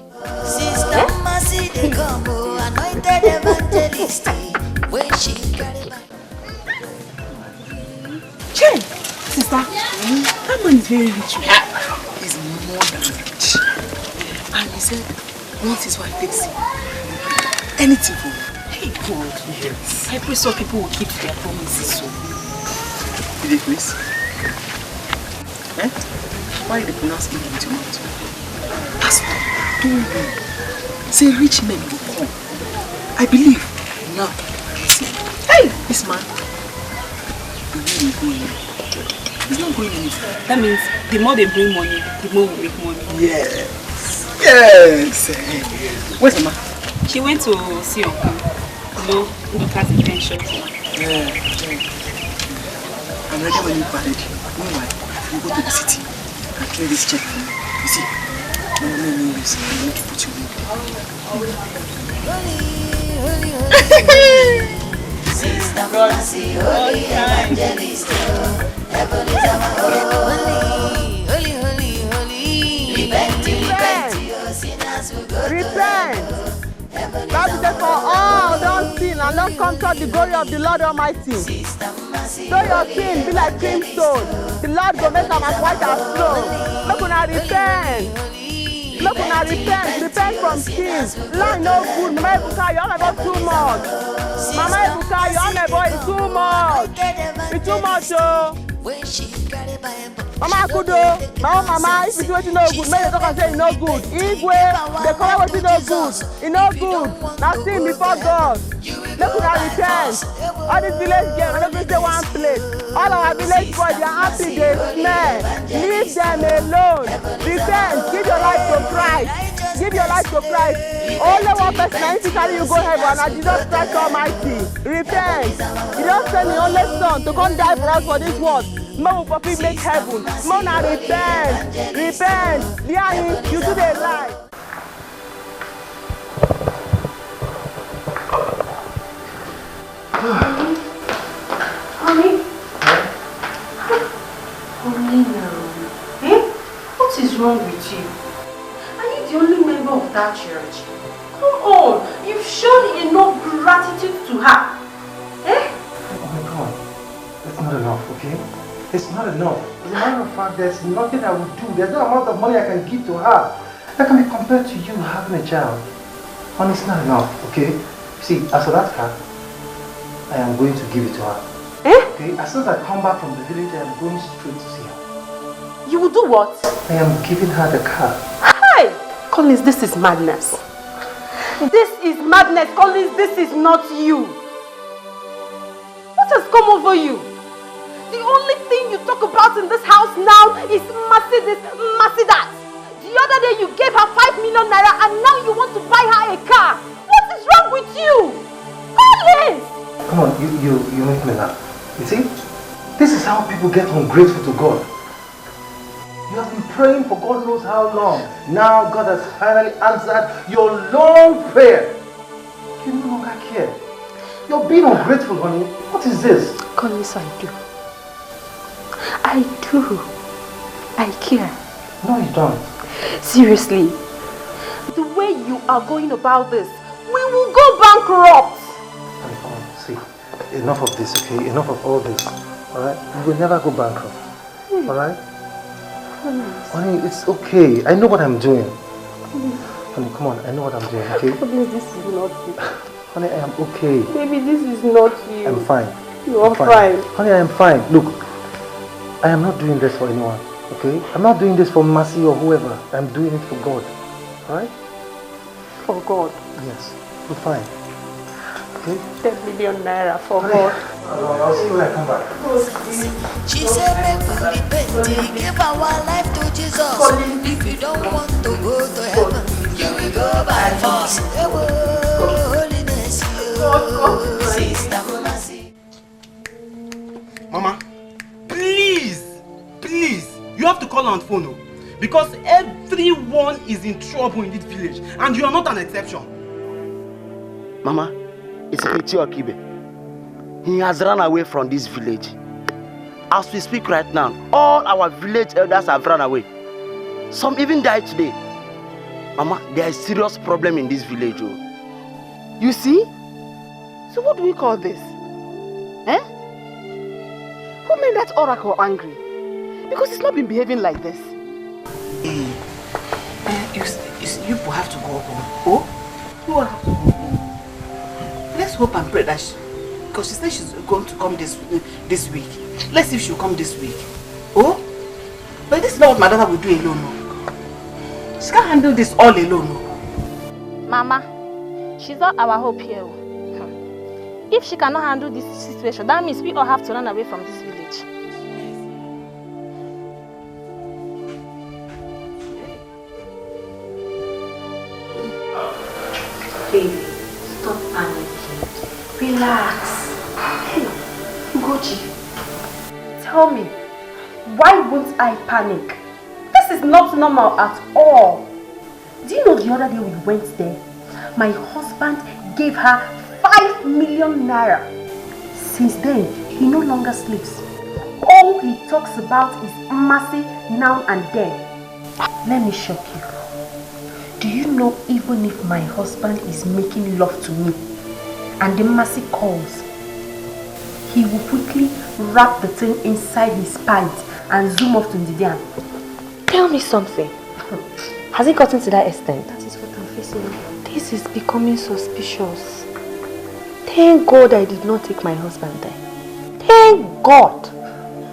Sister Mercy, they come, anointed evangelist. When she carry my... Sister, very rich man. He's more than rich. And he said, once his wife takes him, anything for him. Hey God, yes. I pray so people will keep their promises so. Did they please? Eh? Why did they pronounce it into your mouth? Pastor, don't worry. Say rich men will come. I believe. Now, see, hey, this man, the way he's going, he's not going anywhere. That means the more they bring money, the more we make money. Yes. Yes. Where's Mama? She went to see Uncle. No, because intention. Yeah. I'm ready when you're ready. Meanwhile, you go to the city and clear this check for me. You see? No, I need to put you in. Sister Mercy, holy evangelist, heaven is our holy, holy, holy, holy. Repent, your sinners will go to repent. Bible says, for all don't sin and don't come to the glory of the Lord Almighty. Though your sin be like crimson, the Lord will make them as white as snow. Look when I repent. Look when I repent from sin. Line no good. Mama Ebuka, you all about too much. Mama Ebuka, you all about it's too much. It's too much, oh. Mama Akudo, Mama, if it's what you know good, make the doctor say it's no good. Igwe, they call what you know good. It's no good. Now sin before God. Look when I repent. All these village girls, I'm not going to say one place. All our village boys, they are happy, they smell. Leave them alone. Repent. Give your life to Christ. Give your life to Christ. Only one person, and if you carry you go heaven, and Jesus Christ Almighty. Repent. He don't send the only son to come die for us for this world. Mo will make heaven. Mo now repent. Repent. Liani, you do the lie. Honey? Honey now. Eh? What is wrong with you? Are you the only member of that church? Come on, you've shown enough gratitude to her. Eh? Oh my God, it's not enough, okay? It's not enough. As a matter of fact, there's nothing I would do. There's no amount of money I can give to her that can be compared to you having a child. And it's not enough, okay? See, as for that car, I am going to give it to her. Eh? Okay? As soon as I come back from the village, I am going straight to see her. You will do what? I am giving her the car. Hi! Collins, this is madness. This is madness. Collins, this is not you. What has come over you? The only thing you talk about in this house now is mercy this, mercy that. The other day you gave her 5 million naira and now you want to buy her a car. What is wrong with you? Collins! Come on, you make me laugh. You see? This is how people get ungrateful to God. You have been praying for God knows how long. Now God has finally answered your long prayer. You no longer care. You're being ungrateful, honey. What is this? Collins, I do. I do. I care. No, you don't. Seriously. The way you are going about this, we will go bankrupt. Honey, come on, see. Enough of this, okay? Enough of all this. Alright? We will never go bankrupt. Alright? Honey, it's okay. I know what I'm doing. Honey, come on. I know what I'm doing, okay? Collins, this is not you. Honey, I am okay. Baby, this is not you. I'm fine. You are fine. Honey, I am fine. Look, I am not doing this for anyone, okay? I'm not doing this for Mercy or whoever. I'm doing it for God. Alright? For God? Yes. We're fine. Okay? 10 million naira for God. I'll see you when I come back. She said, make we repent, give our life to Jesus. If you don't want to go to heaven, you will go by force. Holiness, Sister Mercy. Mama, please, you have to call on phone, oh, because everyone is in trouble in this village, and you are not an exception. Mama, it's Pechi Okibe. He has run away from this village. As we speak right now, all our village elders have run away. Some even died today. Mama, there is serious problem in this village. Oh. You see? So what do we call this? Eh? Who made that oracle angry? Because he's not been behaving like this. You will have to go home. Oh? You will have to go home. Let's hope and pray that because she said she's going to come this week. Let's see if she'll come this week. Oh? But this is not what my daughter will do alone. No. She can't handle this all alone. No. Mama, she's not our hope here. If she cannot handle this situation, that means we all have to run away from this village. Baby, stop panicking. Relax. Hey, Ugochi, tell me, why won't I panic? This is not normal at all. Do you know the other day we went there? My husband gave her 5 million naira. Since then, he no longer sleeps. All he talks about is mercy now and then. Let me shock you. Do you know even if my husband is making love to me and the mercy calls, he will quickly wrap the thing inside his pants and zoom off to Nigerian? Tell me something. Has it gotten to that extent? That is what I'm facing. This is becoming suspicious. Thank God I did not take my husband there. Thank God.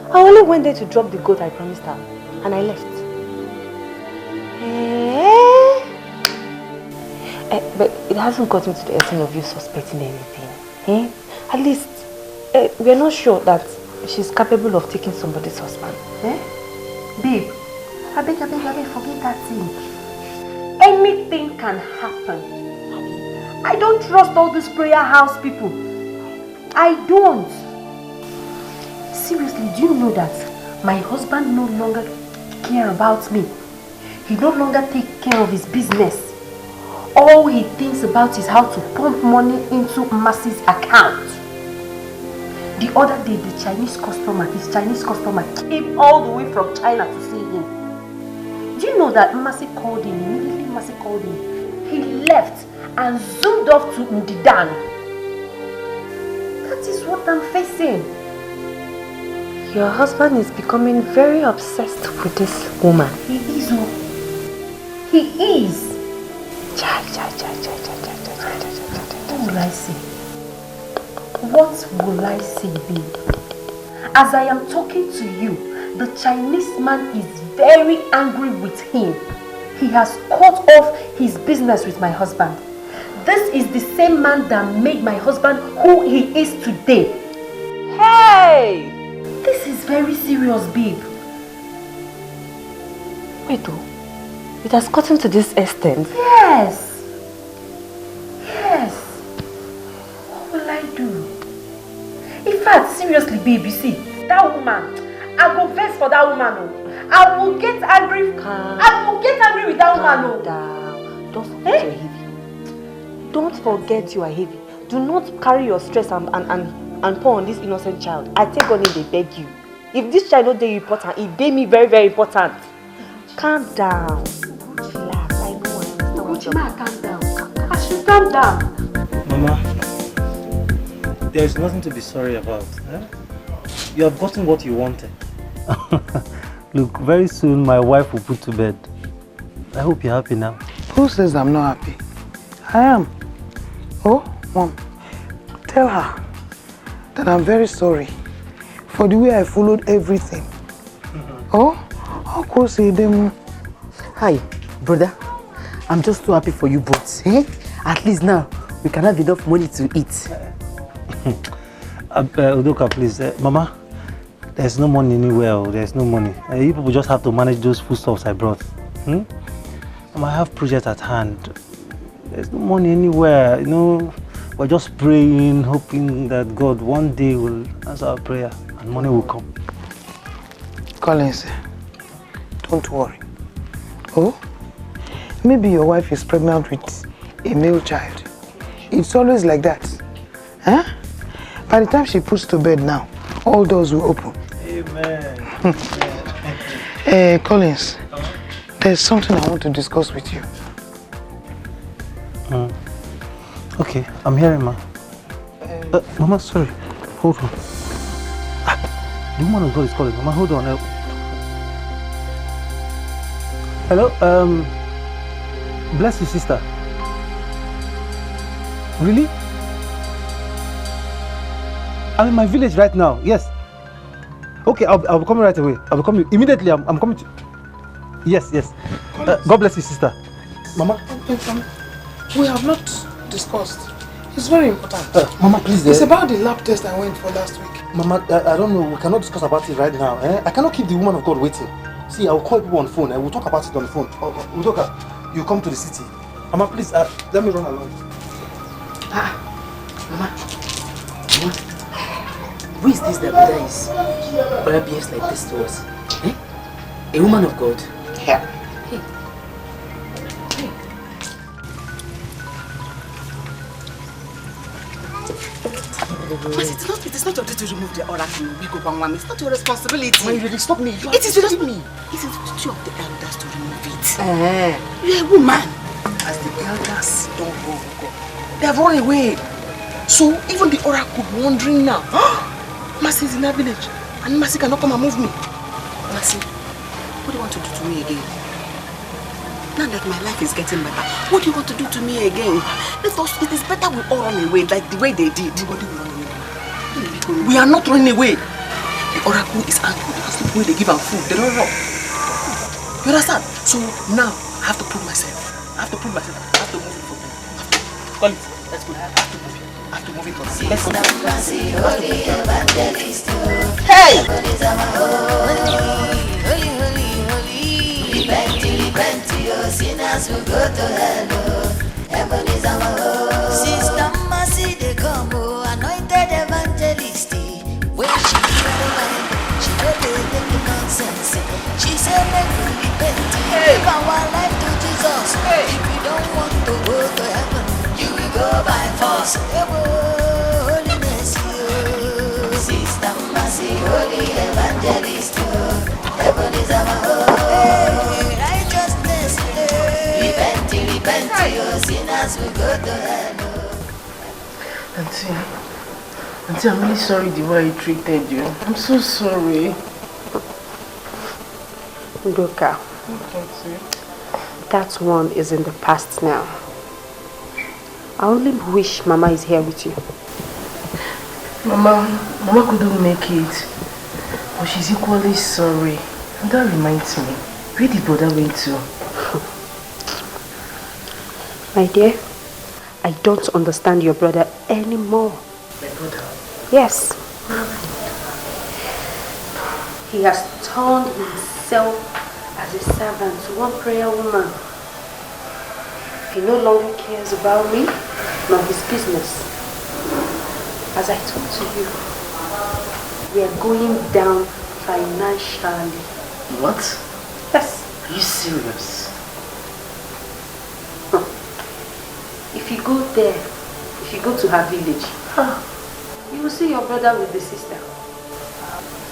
I only went there to drop the goat I promised her and I left. But it hasn't gotten to the extent of you suspecting anything. At least, we are not sure that she's capable of taking somebody's husband. Babe, I beg, forget that thing. Anything can happen. I don't trust all these prayer house people. I don't. Seriously, do you know that my husband no longer cares about me? He no longer takes care of his business. All he thinks about is how to pump money into Mercy's account. The other day, his Chinese customer came all the way from China to see him. Do you know that Mercy called him? Immediately Mercy called him. He left and zoomed off to Ndidan. That is what I'm facing. Your husband is becoming very obsessed with this woman. He is. He is. What will I say? What will I say, babe? As I am talking to you, the Chinese man is very angry with him. He has cut off his business with my husband. This is the same man that made my husband who he is today. Hey! This is very serious, babe. Wait, though. It has gotten to this extent? Yes. Yes. What will I do? In fact, seriously, babe, you see, that woman, I go vex for that woman. I will get angry. I will get angry with that woman. Down. Don't forget you're heavy. Don't forget you are heavy. Do not carry your stress and pour on this innocent child. I take on it, they beg you. If this child not day important, it day me very, very important. Calm down. Relax. I know I understand. Calm down. I should calm down. Mama, there is nothing to be sorry about. You have gotten what you wanted. Look, very soon my wife will put to bed. I hope you're happy now. Who says I'm not happy? I am. Oh, Mom, tell her that I'm very sorry for the way I followed everything. Oh, how could say them? Hi, brother. I'm just so happy for you both. At least now we can have enough money to eat. Udoka, please. Mama, there's no money anywhere. There's no money. You people just have to manage those foodstuffs I brought. I have project at hand. There's no money anywhere. You know, we're just praying, hoping that God one day will answer our prayer and money will come. Collins, don't worry. Oh, maybe your wife is pregnant with a male child. It's always like that. Huh? By the time she puts to bed now, all doors will open. Amen. Collins, there's something I want to discuss with you. Okay, I'm hearing, ma. Mama, sorry. Hold on. The woman of God is calling. Mama, hold on. Hello, bless you, sister. Really? I'm in my village right now. Yes. Okay, I'll be coming right away. I'll be coming immediately. I'm coming to. Yes, yes. God bless you, sister. Mama, we have not discussed. It's very important. Mama, please. It's about the lab test I went for last week. Mama, I don't know. We cannot discuss about it right now. I cannot keep the woman of God waiting. See, I will call people on the phone. We'll talk about it on the phone. Udoka, you come to the city. Mama, please, let me run along. Mama. Who is this that brother is? Brother behaves like this to us. Eh? A woman of God. Yeah. Hey. But it is not your duty to remove the oracle. It's not your responsibility. Why you stop me? It is your responsibility. It is the duty of the elders to remove it. You're a woman. As the elders don't go, they have run away. So even the oracle wondering now. Mercy is in that village, and Mercy cannot come and move me. Mercy, what do you want to do to me again? Now that my life is getting better, what do you want to do to me again? It is better we all run away like the way they did. Nobody will run away. We are not running away. The oracle is angry because the way they give them food, they don't run. You understand? So now I have to prove myself. I have to move it from them. Call it. Let's go. I have to move it from them. Let's go. Hey! Repent, your sinners will go to hell. Heaven is our home. Sister Mercy, they come, anointed evangelist. When she don't take nonsense. She said, make we repent. Give our life to Jesus. If you don't want to go to heaven, you will go by force. Holiness, Sister Mercy, holy evangelist. Heaven is our home. Righteousness, repent, your sinners will go to hell. Auntie, I'm really sorry the way I treated you. I'm so sorry. Ndoka, that one is in the past now. I only wish Mama is here with you. Mama couldn't make it, but she's equally sorry. And that reminds me, where did brother went to? My dear, I don't understand your brother anymore. My brother? Yes. He has turned himself as a servant to one prayer woman. He no longer cares about me, nor his business. As I talk to you, we are going down financially. What? Yes. Are you serious? If you go there, if you go to her village, you will see your brother with the sister.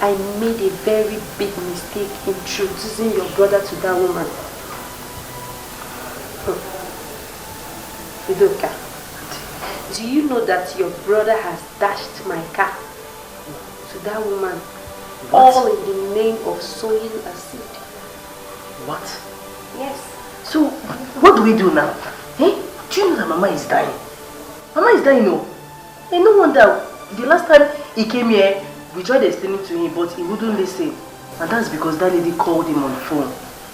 I made a very big mistake introducing your brother to that woman. Udoka, do you know that your brother has dashed my car to that woman? What? All in the name of sowing a seed. What? Yes. So, what do we do now? Hey, do you know that Mama is dying? Mama is dying, no? And no wonder, the last time he came here, we tried explaining to him, but he wouldn't listen. And that's because that lady called him on the phone.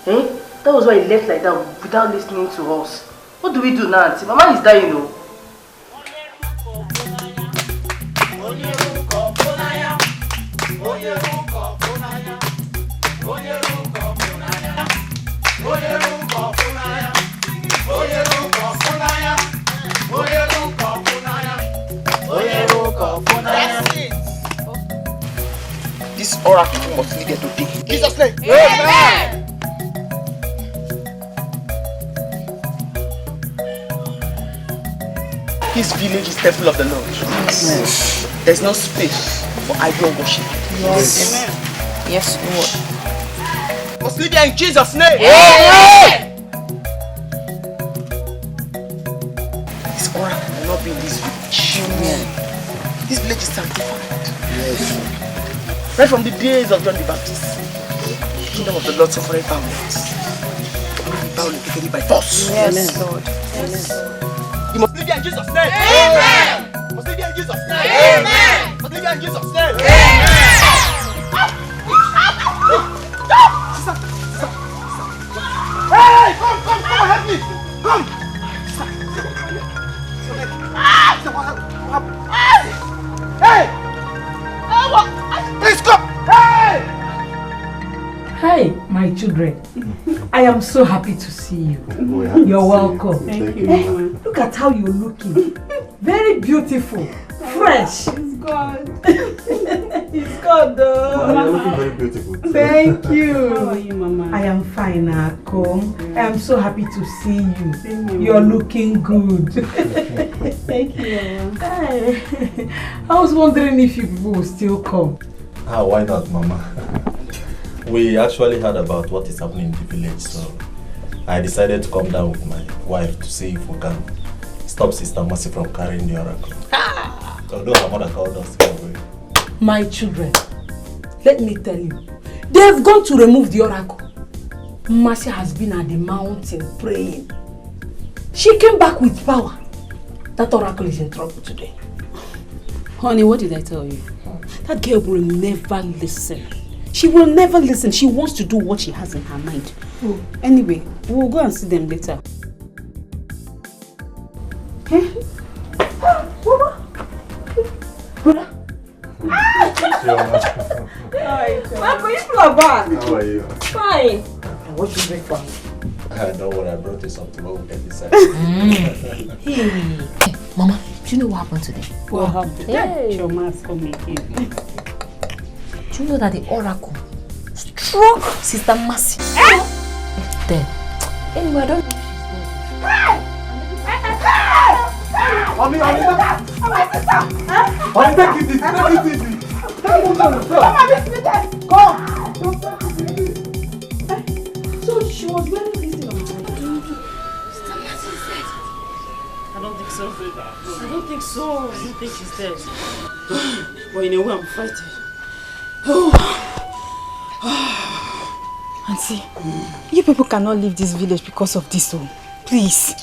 Eh? That was why he left like that without listening to us. What do we do now, Auntie? Mama is dying, no? This oracle must lead them to dig in Jesus' name. Amen. This village is temple of the Lord. Yes. There's no space for idol worship. Yes. Yes, Lord. Must lead them in Jesus' name. Amen. This oracle will not be in this village. Amen. This village is sanctified. Yes. Right from the days of John the Baptist, the kingdom of the Lord suffered violence, by force. Yes, Lord. Yes. You must live here in Jesus' name. Amen. You must live here in Jesus' name. Amen. You must live here in Jesus' name. Amen. Hey, come and help me. Come. Hey. Please come. Hey. Hi, my children. I am so happy to see you. You're welcome. Thank you. Look at how you're looking. Very beautiful. Fresh. It's God. It's God, though. You're looking very beautiful. Thank you. How are you, Mama? I am fine, Ako. I am so happy to see you. You're looking good. Thank you, Mama. I was wondering if you will still come. Why not, Mama? We actually heard about what is happening in the village, so I decided to come down with my wife to see if we can stop Sister Mercy from carrying the oracle. Although her mother called us to go away. My children, let me tell you, they have gone to remove the oracle. Mercy has been at the mountain praying. She came back with power. That oracle is in trouble today. Honey, what did I tell you? That girl will never listen. She will never listen. She wants to do what she has in her mind. Anyway, we'll go and see them later. Marco, you are back. How are you? Fine. What should we for me? Don't worry, I brought you something when we get inside. Hey, Mama, do you know what happened today? What happened? Hey. Your mask coming in. Do you know that the oracle struck Sister Mercy? Dead. Anyway, I don't know if she's dead. Mommy, take it easy. Take it easy. Come. So she was wearing this thing on my head. Sister Mercy is dead. I don't think so. I don't think so. I don't think she's dead. But in a way, I'm frightened. Auntie, you people cannot leave this village because of this one. Please.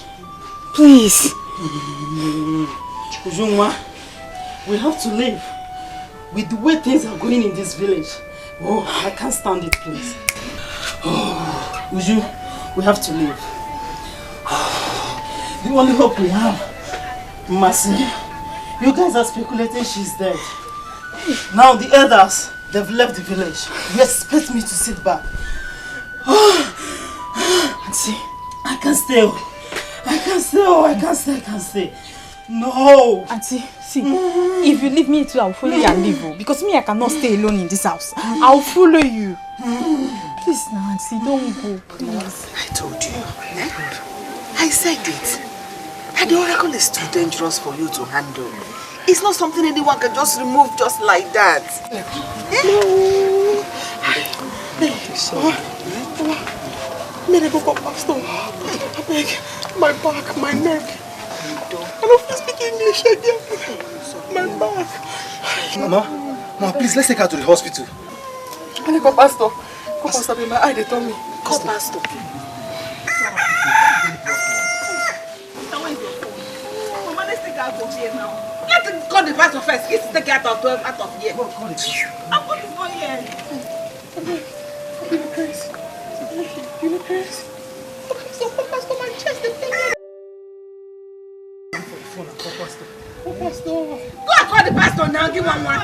Please. Ujungwa, we have to leave. With the way things are going in this village. Oh, I can't stand it, please. Uju, we have to leave. The only hope we have, Mercy, you guys are speculating she's dead. Now the elders, they've left the village. You expect me to sit back. Auntie, I can't stay. I can't stay. No! Auntie, see, if you leave me too, I'll follow you and leave you. Because me, I cannot stay alone in this house. I'll follow you. Please now, Auntie, don't go, please. I told you. I said it. And the oracle is too dangerous for you to handle. It's not something anyone can just remove just like that. May I go for pastor? I beg, my back, my neck. I don't feel speak English again. My back. Mama, please let's take her to the hospital. May I go pastor? Go pastor, my eye they tell me. Go pastor. Mama, let's take her out of here now. Let's call the pastor first. Let's take her out of here. Call it. I'm going to go here. Give me grace. Give me grace. Pastor, my chest is pain. Go, pastor. Go and call the pastor now. Give one more. I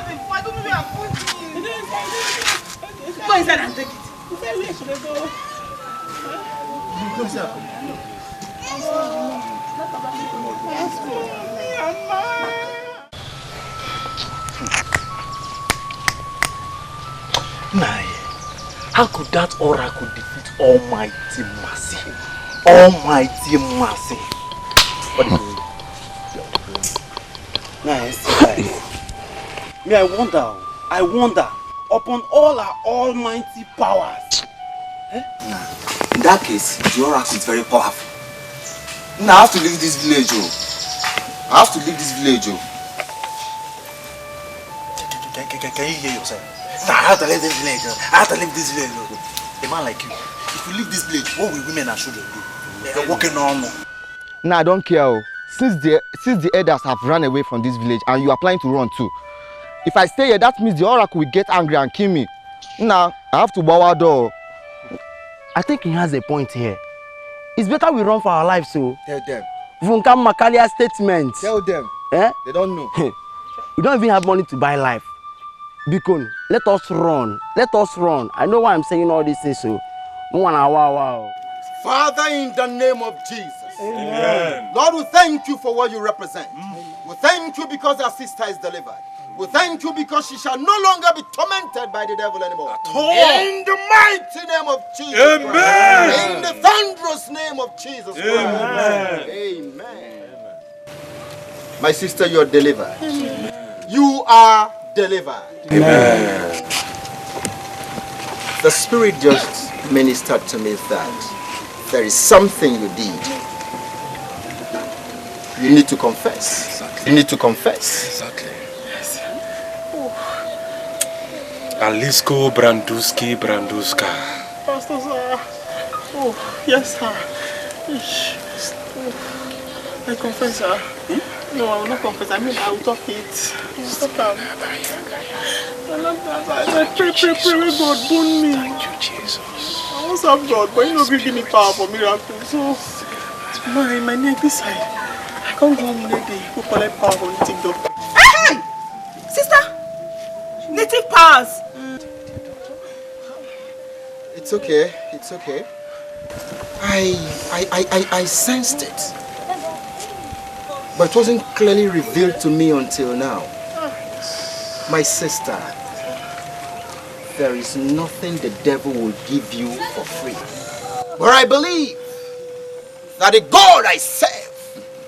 don't know where I'm going. Go inside and take it. Where should I go? Go inside. Nah, how could that oracle defeat Almighty Mercy? Almighty Mercy. What is it? Nice. Me, I wonder, upon all our almighty powers. In that case, the oracle is very powerful. Now I have to leave this village, Can you hear yourself? Nah, I have to leave this village. A man like you, if if we leave this village, what will women and children do? They're walking on. Nah, I don't care. Since the elders have run away from this village and you are planning to run too, if I stay here, that means the oracle will get angry and kill me. Nah, I have to bow our door. I think he has a point here. It's better we run for our lives, so. Tell them. Vunkam Makalia statement. Tell them. Eh? They don't know. We don't even have money to buy life. Bikon, let us run. Let us run. I know why I'm saying all these things, so. Father, in the name of Jesus. Amen. Lord, we thank you for what you represent. We thank you because our sister is delivered. We thank you because she shall no longer be tormented by the devil anymore. In the mighty name of Jesus Amen. Christ. In the thunderous name of Jesus Christ. Amen. Amen. My sister, you are delivered. You are delivered. Amen. The Spirit just ministered to me that there is something you did. You need to confess. Exactly. You need to confess. Exactly. Yes. Alisko Branduska. Pastor, sir. Oh, yes, sir. I confess, sir. No, I will not confess. I mean, I will talk it. Stop that. I pray, God, burn me. Thank you, Jesus. I want to have God, but you know, give me power for miracles. So, my neck this side. I can't go home lady who collect power from the doctor. Hey! Sister! Native powers! It's okay. It's okay. I sensed it. But it wasn't clearly revealed to me until now. My sister, there is nothing the devil will give you for free. But I believe that the God I serve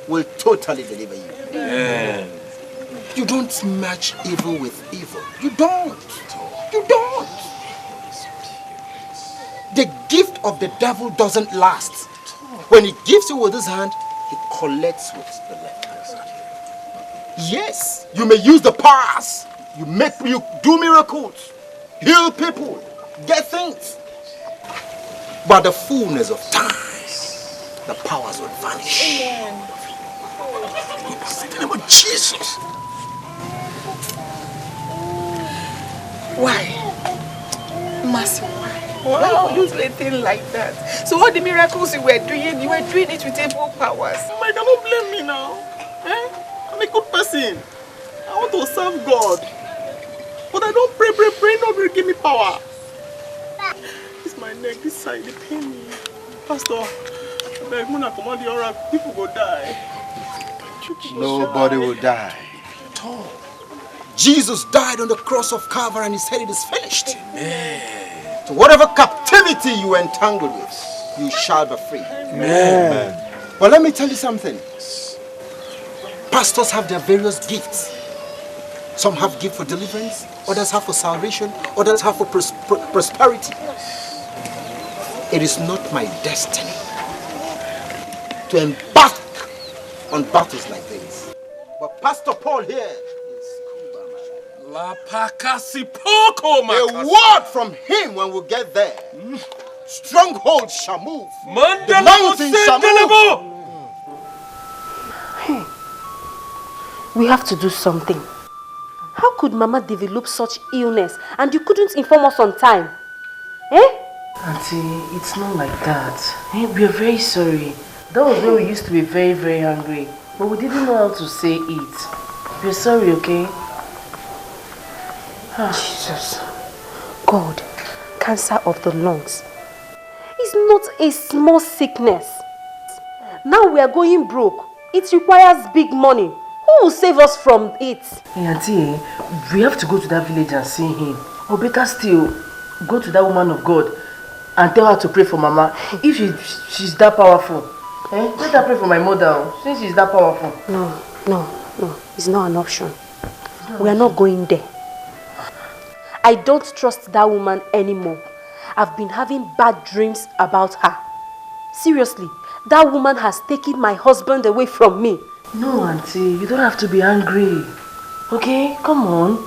will totally deliver you. Amen. You don't match evil with evil. You don't. You don't. The gift of the devil doesn't last. When he gives you with his hand, he collects with the left hand. Yes, you may use the powers. You do miracles, heal people, get things. But the fullness of time, the powers will vanish. Amen. In the name of Jesus. Why? Mercy, why? Why would you do a thing like that? So all the miracles you were doing it with evil powers. You cannot blame me now. Eh? I'm a good person. I want to serve God. But I don't pray, nobody give me power. It's my neck, this side, they pain me. Pastor, I beg, when I command the oracle, people will die. Nobody will die. Jesus died on the cross of Calvary and he said it is finished. Amen. So whatever captivity you are entangled with, you shall be free. Amen. But let me tell you something. Pastors have their various gifts. Some have gift for deliverance, others have for salvation, others have for prosperity. It is not my destiny to embark on battles like this. But Pastor Paul here is a word from him when we get there. Strongholds shall move. The mountains shall move. Hey, we have to do something. How could Mama develop such illness and you couldn't inform us on time? Eh? Auntie, it's not like that. Eh? We are very sorry. That was when we used to be very, very hungry. But we didn't know how to say it. We're sorry, okay? Jesus. God, cancer of the lungs is not a small sickness. Now we are going broke. It requires big money. Who will save us from it? Hey, Auntie, we have to go to that village and see him. Or better still, go to that woman of God and tell her to pray for Mama. If she's that powerful. Eh? Let her pray for my mother, since she's that powerful. No. It's not an option. We are not going there. I don't trust that woman anymore. I've been having bad dreams about her. Seriously, that woman has taken my husband away from me. No, Auntie, you don't have to be angry. Okay, come on.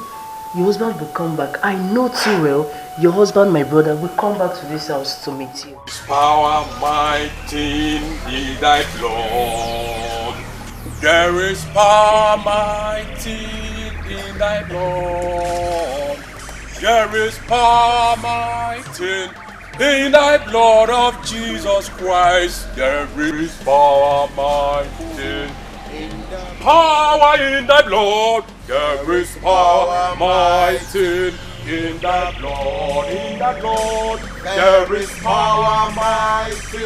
your husband will come back. I know too well your husband, my brother, will come back to this house to meet you. His power mighty in thy blood. There is power mighty in thy blood. There is power mighty in thy blood of Jesus Christ. There is power mighty. Power in thy blood. There is power mighty in thy blood. In thy blood. There is power mighty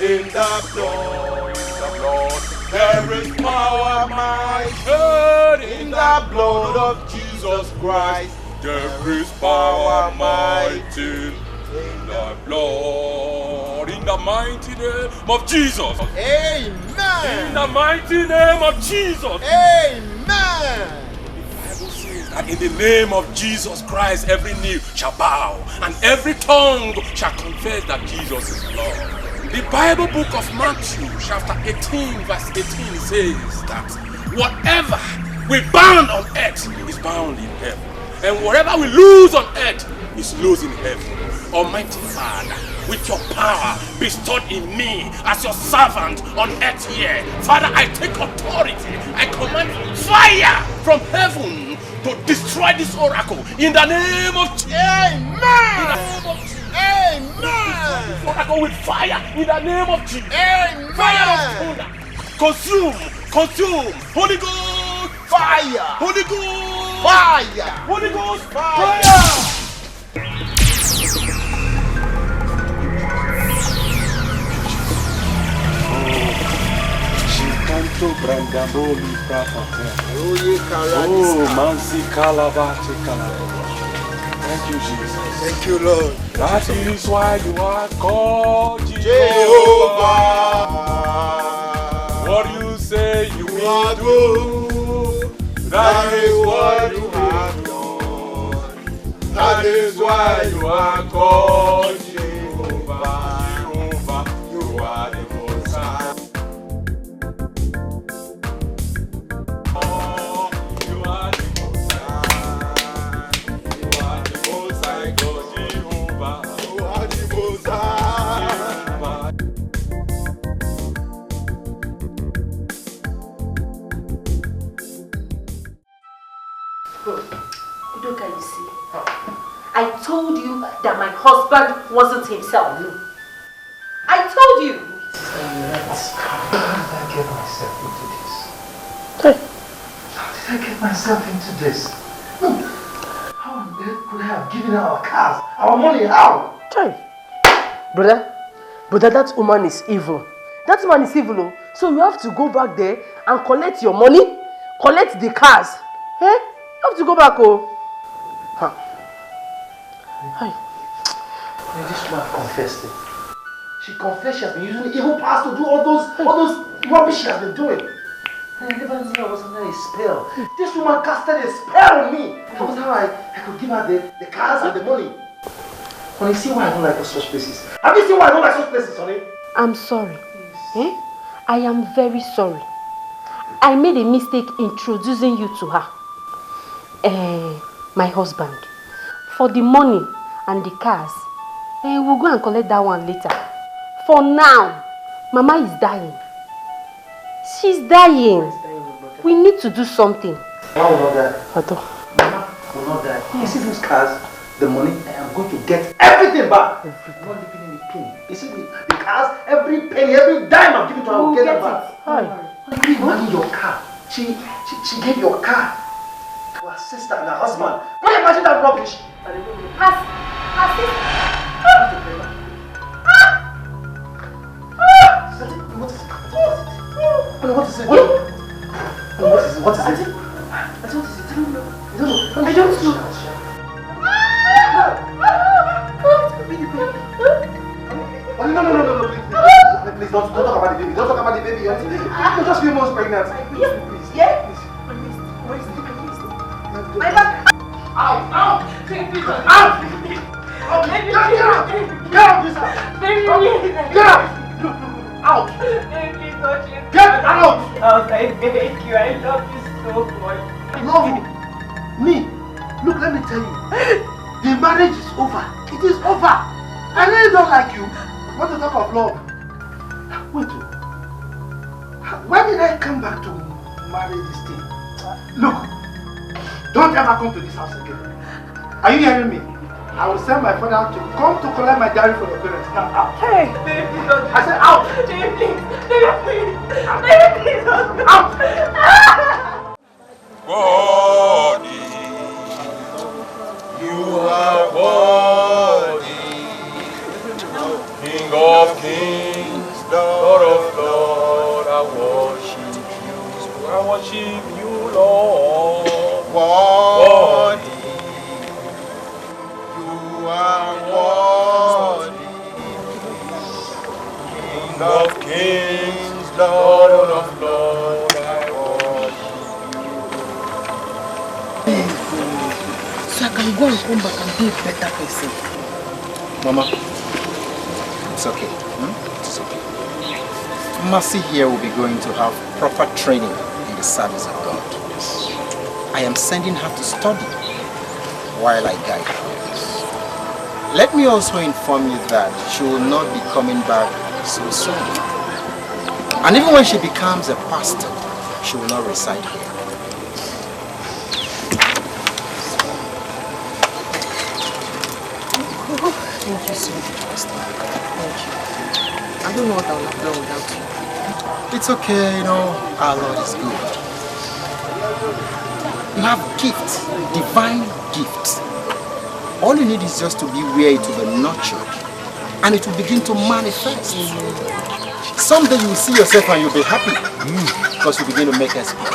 in the blood. In the blood. There is power mighty in the blood of Jesus Christ. There is power mighty in the blood. In the mighty name of Jesus. Amen. In the mighty name of Jesus. Amen. That in the name of Jesus Christ, every knee shall bow and every tongue shall confess that Jesus is Lord. The Bible book of Matthew, chapter 18, verse 18 says that whatever we bind on earth is bound in heaven, and whatever we lose on earth is loose in heaven. Almighty Father, with your power bestowed in me as your servant on earth here, Father, I take authority. I command fire from heaven to destroy this oracle in the name of Jesus. Amen. Amen. Oracle with fire in the name of Jesus. Amen. Fire of thunder. Consume. Holy Ghost. Fire. Holy Ghost. Fire. Holy Ghost. Fire. Canto brandamboli prapate. Oh, mansi kalabate kalabate. Thank you, Jesus. Thank you, Lord. That is why you are called Jehovah. What you say you will do, that is what you have done. That is why you are called Jehovah. Jehovah, you are the Most High. Udoka, you see, I told you that my husband wasn't himself. I told you. How did I get myself into this? How did I get myself into this? How on earth could I have given her our cars, our money? How? Brother, that woman is evil. That woman is evil. Oh. So you have to go back there and collect your money, collect the cars. You have to go back. Oh. This woman confessed it. She confessed she has been using evil powers to do all those rubbish she has been doing. And I never knew I was under a spell. This woman casted a spell on me. That was how I could give her the cars and the money. Honey, see why I don't like such places? Have you seen why I don't like such places, honey? I'm sorry. I am very sorry. I made a mistake introducing you to her. My husband. For the money and the cars, we'll go and collect that one later. For now, Mama is dying. She's dying. We need to do something. Mama will not die. Mama will not die. You see those cars, the money, I am going to get everything back. I'm not leaving any penny. You see the cars, every penny, every dime I'm giving to her, I will get it back. Can you imagine your car? She gave your car to her sister and her husband. Can you imagine that rubbish? Her sister. What is it? What is it? I don't know. No, please don't talk about the baby. Don't talk about the baby. You're just a few months pregnant. Please. Yeah? My back. Out! Get out of this house! Get out! Out! Get out! I beg you, I love you so much. I love you. Me? Look let me tell you. The marriage is over. It is over. I really don't like you. What to talk of love? Wait. Why did I come back to marry this thing? Look, don't ever come to this house again. Are you hearing me? I will send my father to come to collect my diary from your parents. Now out. Hey, baby, don't. I said out. Baby, please. Baby, please. Baby, please don't. Out. Worthy, you are worthy, King of kings, Lord of lords, I worship you, Lord. Worthy, you are worthy, King of kings, Lord of lords, I So I can go and come back and be a better person. Mama, it's okay. It's okay. Mercy here will be going to have proper training in the service of God. I am sending her to study while I guide her. Let me also inform you that she will not be coming back so soon. And even when she becomes a pastor, she will not reside here. Thank you so much, Pastor. Thank you. I don't know what I would have done without you. It's okay, you know, our Lord is good. You have gifts, divine gifts. All you need is just to be where it will be nurtured and it will begin to manifest. Someday you will see yourself and you'll be happy because you begin to make exploits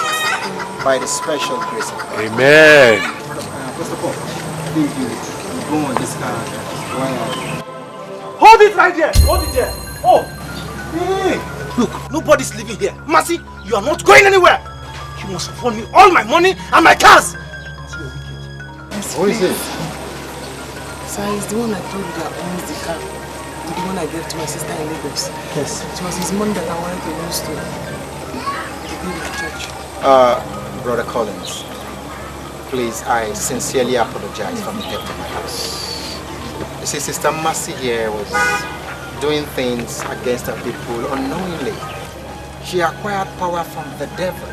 by the special grace of God. Amen. First of all, thank you. Go on this Hold it right there. Hold it there. Oh. Hey. Look, nobody's living here. Mercy, you are not going anywhere. You must afford me all my money and my cars. What is it? Sir, it's the one I told you that owns the car. The one I gave to my sister in Lagos. Yes. It was his money that I wanted to use to give the church. Brother Collins, please, I sincerely apologize for the theft of my house. You see, Sister Mercy here was doing things against her people unknowingly. She acquired power from the devil.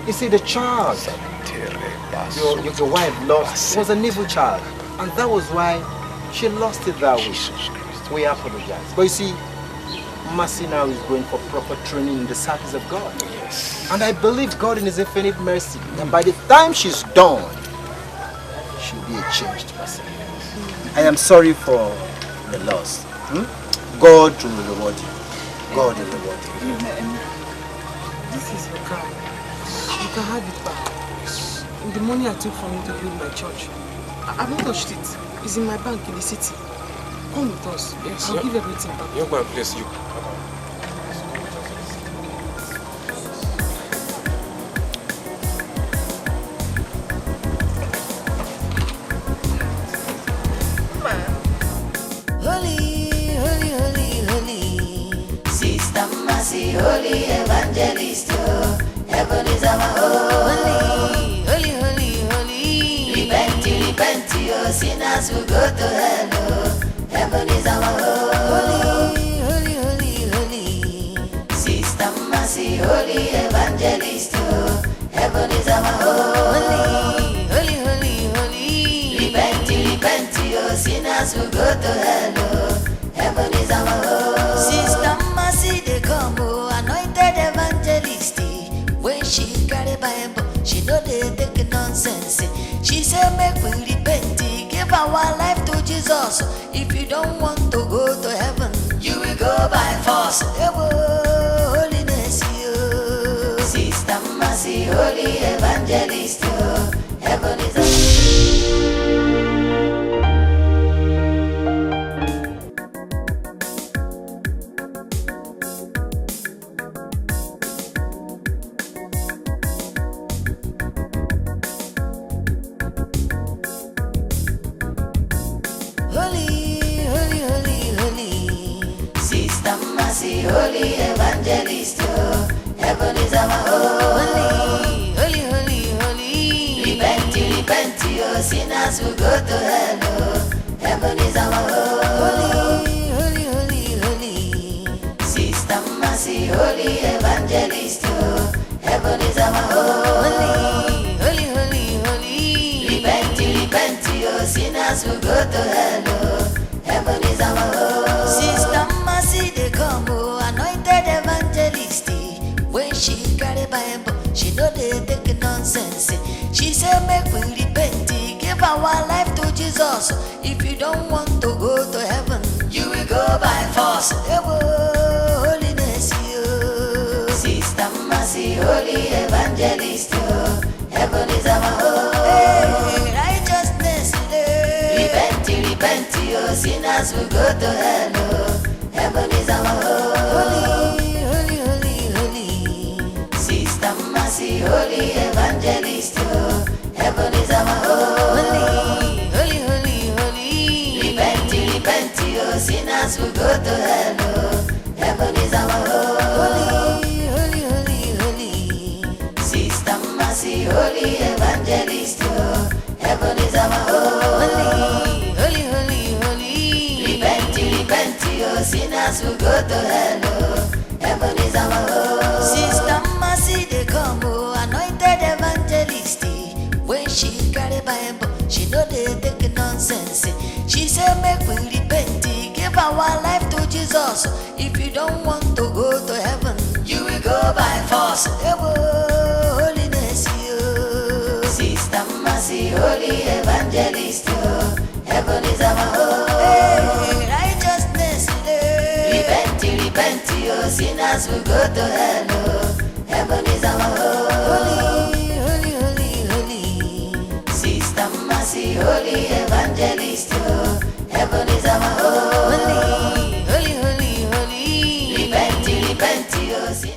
You see, the child your wife lost was an evil child. And that was why she lost it that way. We apologize. But you see, Mercy now is going for proper training in the service of God. Yes. And I believe God in His infinite mercy. And by the time she's done, she'll be a changed person. I am sorry for the loss. God will reward you. God will reward you. This is your car. You can have it back. The money I took from you to build my church, I've not touched it. It's in my bank in the city. Come with us. Yes, I'll give everything back. Young man, please, you. Holy evangelist, heaven is our home. Holy, holy, holy. Repent, repent, oh, sinners will go to hell. Heaven is our home. Holy, holy, holy. Sister Mercy, holy evangelist, heaven is our home. Holy, holy, holy. Repent, repent, oh, sinners will go to hell. Heaven is our home. Sister Mercy, they come. When she carry Bible, she know they take nonsense. She say make we repent, give our life to Jesus. If you don't want to go to heaven, you will go by force. Holiness, you Sister Mercy, holy evangelist, heaven is a holy evangelist, heaven is our home. Holy, holy, holy, holy. Repent, repent, your sinners will go to hell. Oh. Heaven is our home. Holy, holy, holy. Sister Mercy, holy evangelist. Oh. Heaven is our home. Holy, holy, holy. Repent, your sinners will go to hell. Oh. Heaven is our home. Sister Mercy, they come, oh, anointed evangelist. When she carry Bible, she know they take nonsense. She say make we repent, give our life to Jesus. If you don't want to go to heaven, you will go by force. Holiness, you. Sister Mercy, holy evangelist, you. Heaven is our home. Hey, righteousness, repent, your sinners will go to hell. Oh. Heaven is our home. Holy, holy, holy. Sister Mercy, holy evangelist. Oh. Heaven is our home. Holy, holy, holy. Repent, your sinners will go to hell. Oh. Heaven is our home. Holy, holy, holy. Sister Mercy, holy evangelist. Oh. Heaven is our home. Holy, holy, holy. Repent, your sinners will go to hell. Oh. Heaven is our home. Sister Mercy, they come, oh, anointed evangelist. When she carry Bible, she know they take nonsense. She say make we repent, give our life to Jesus. If you don't want to go to heaven, you will go by force. Holiness, you. Sister Mercy, holy evangelist. Heaven is our home. Hey, righteousness, repent, your sinners will go to hell. Heaven is our home. Holy, holy, holy. Sister Mercy, holy evangelist. Heaven is our home. Holy, holy, holy. Repent, your sinners.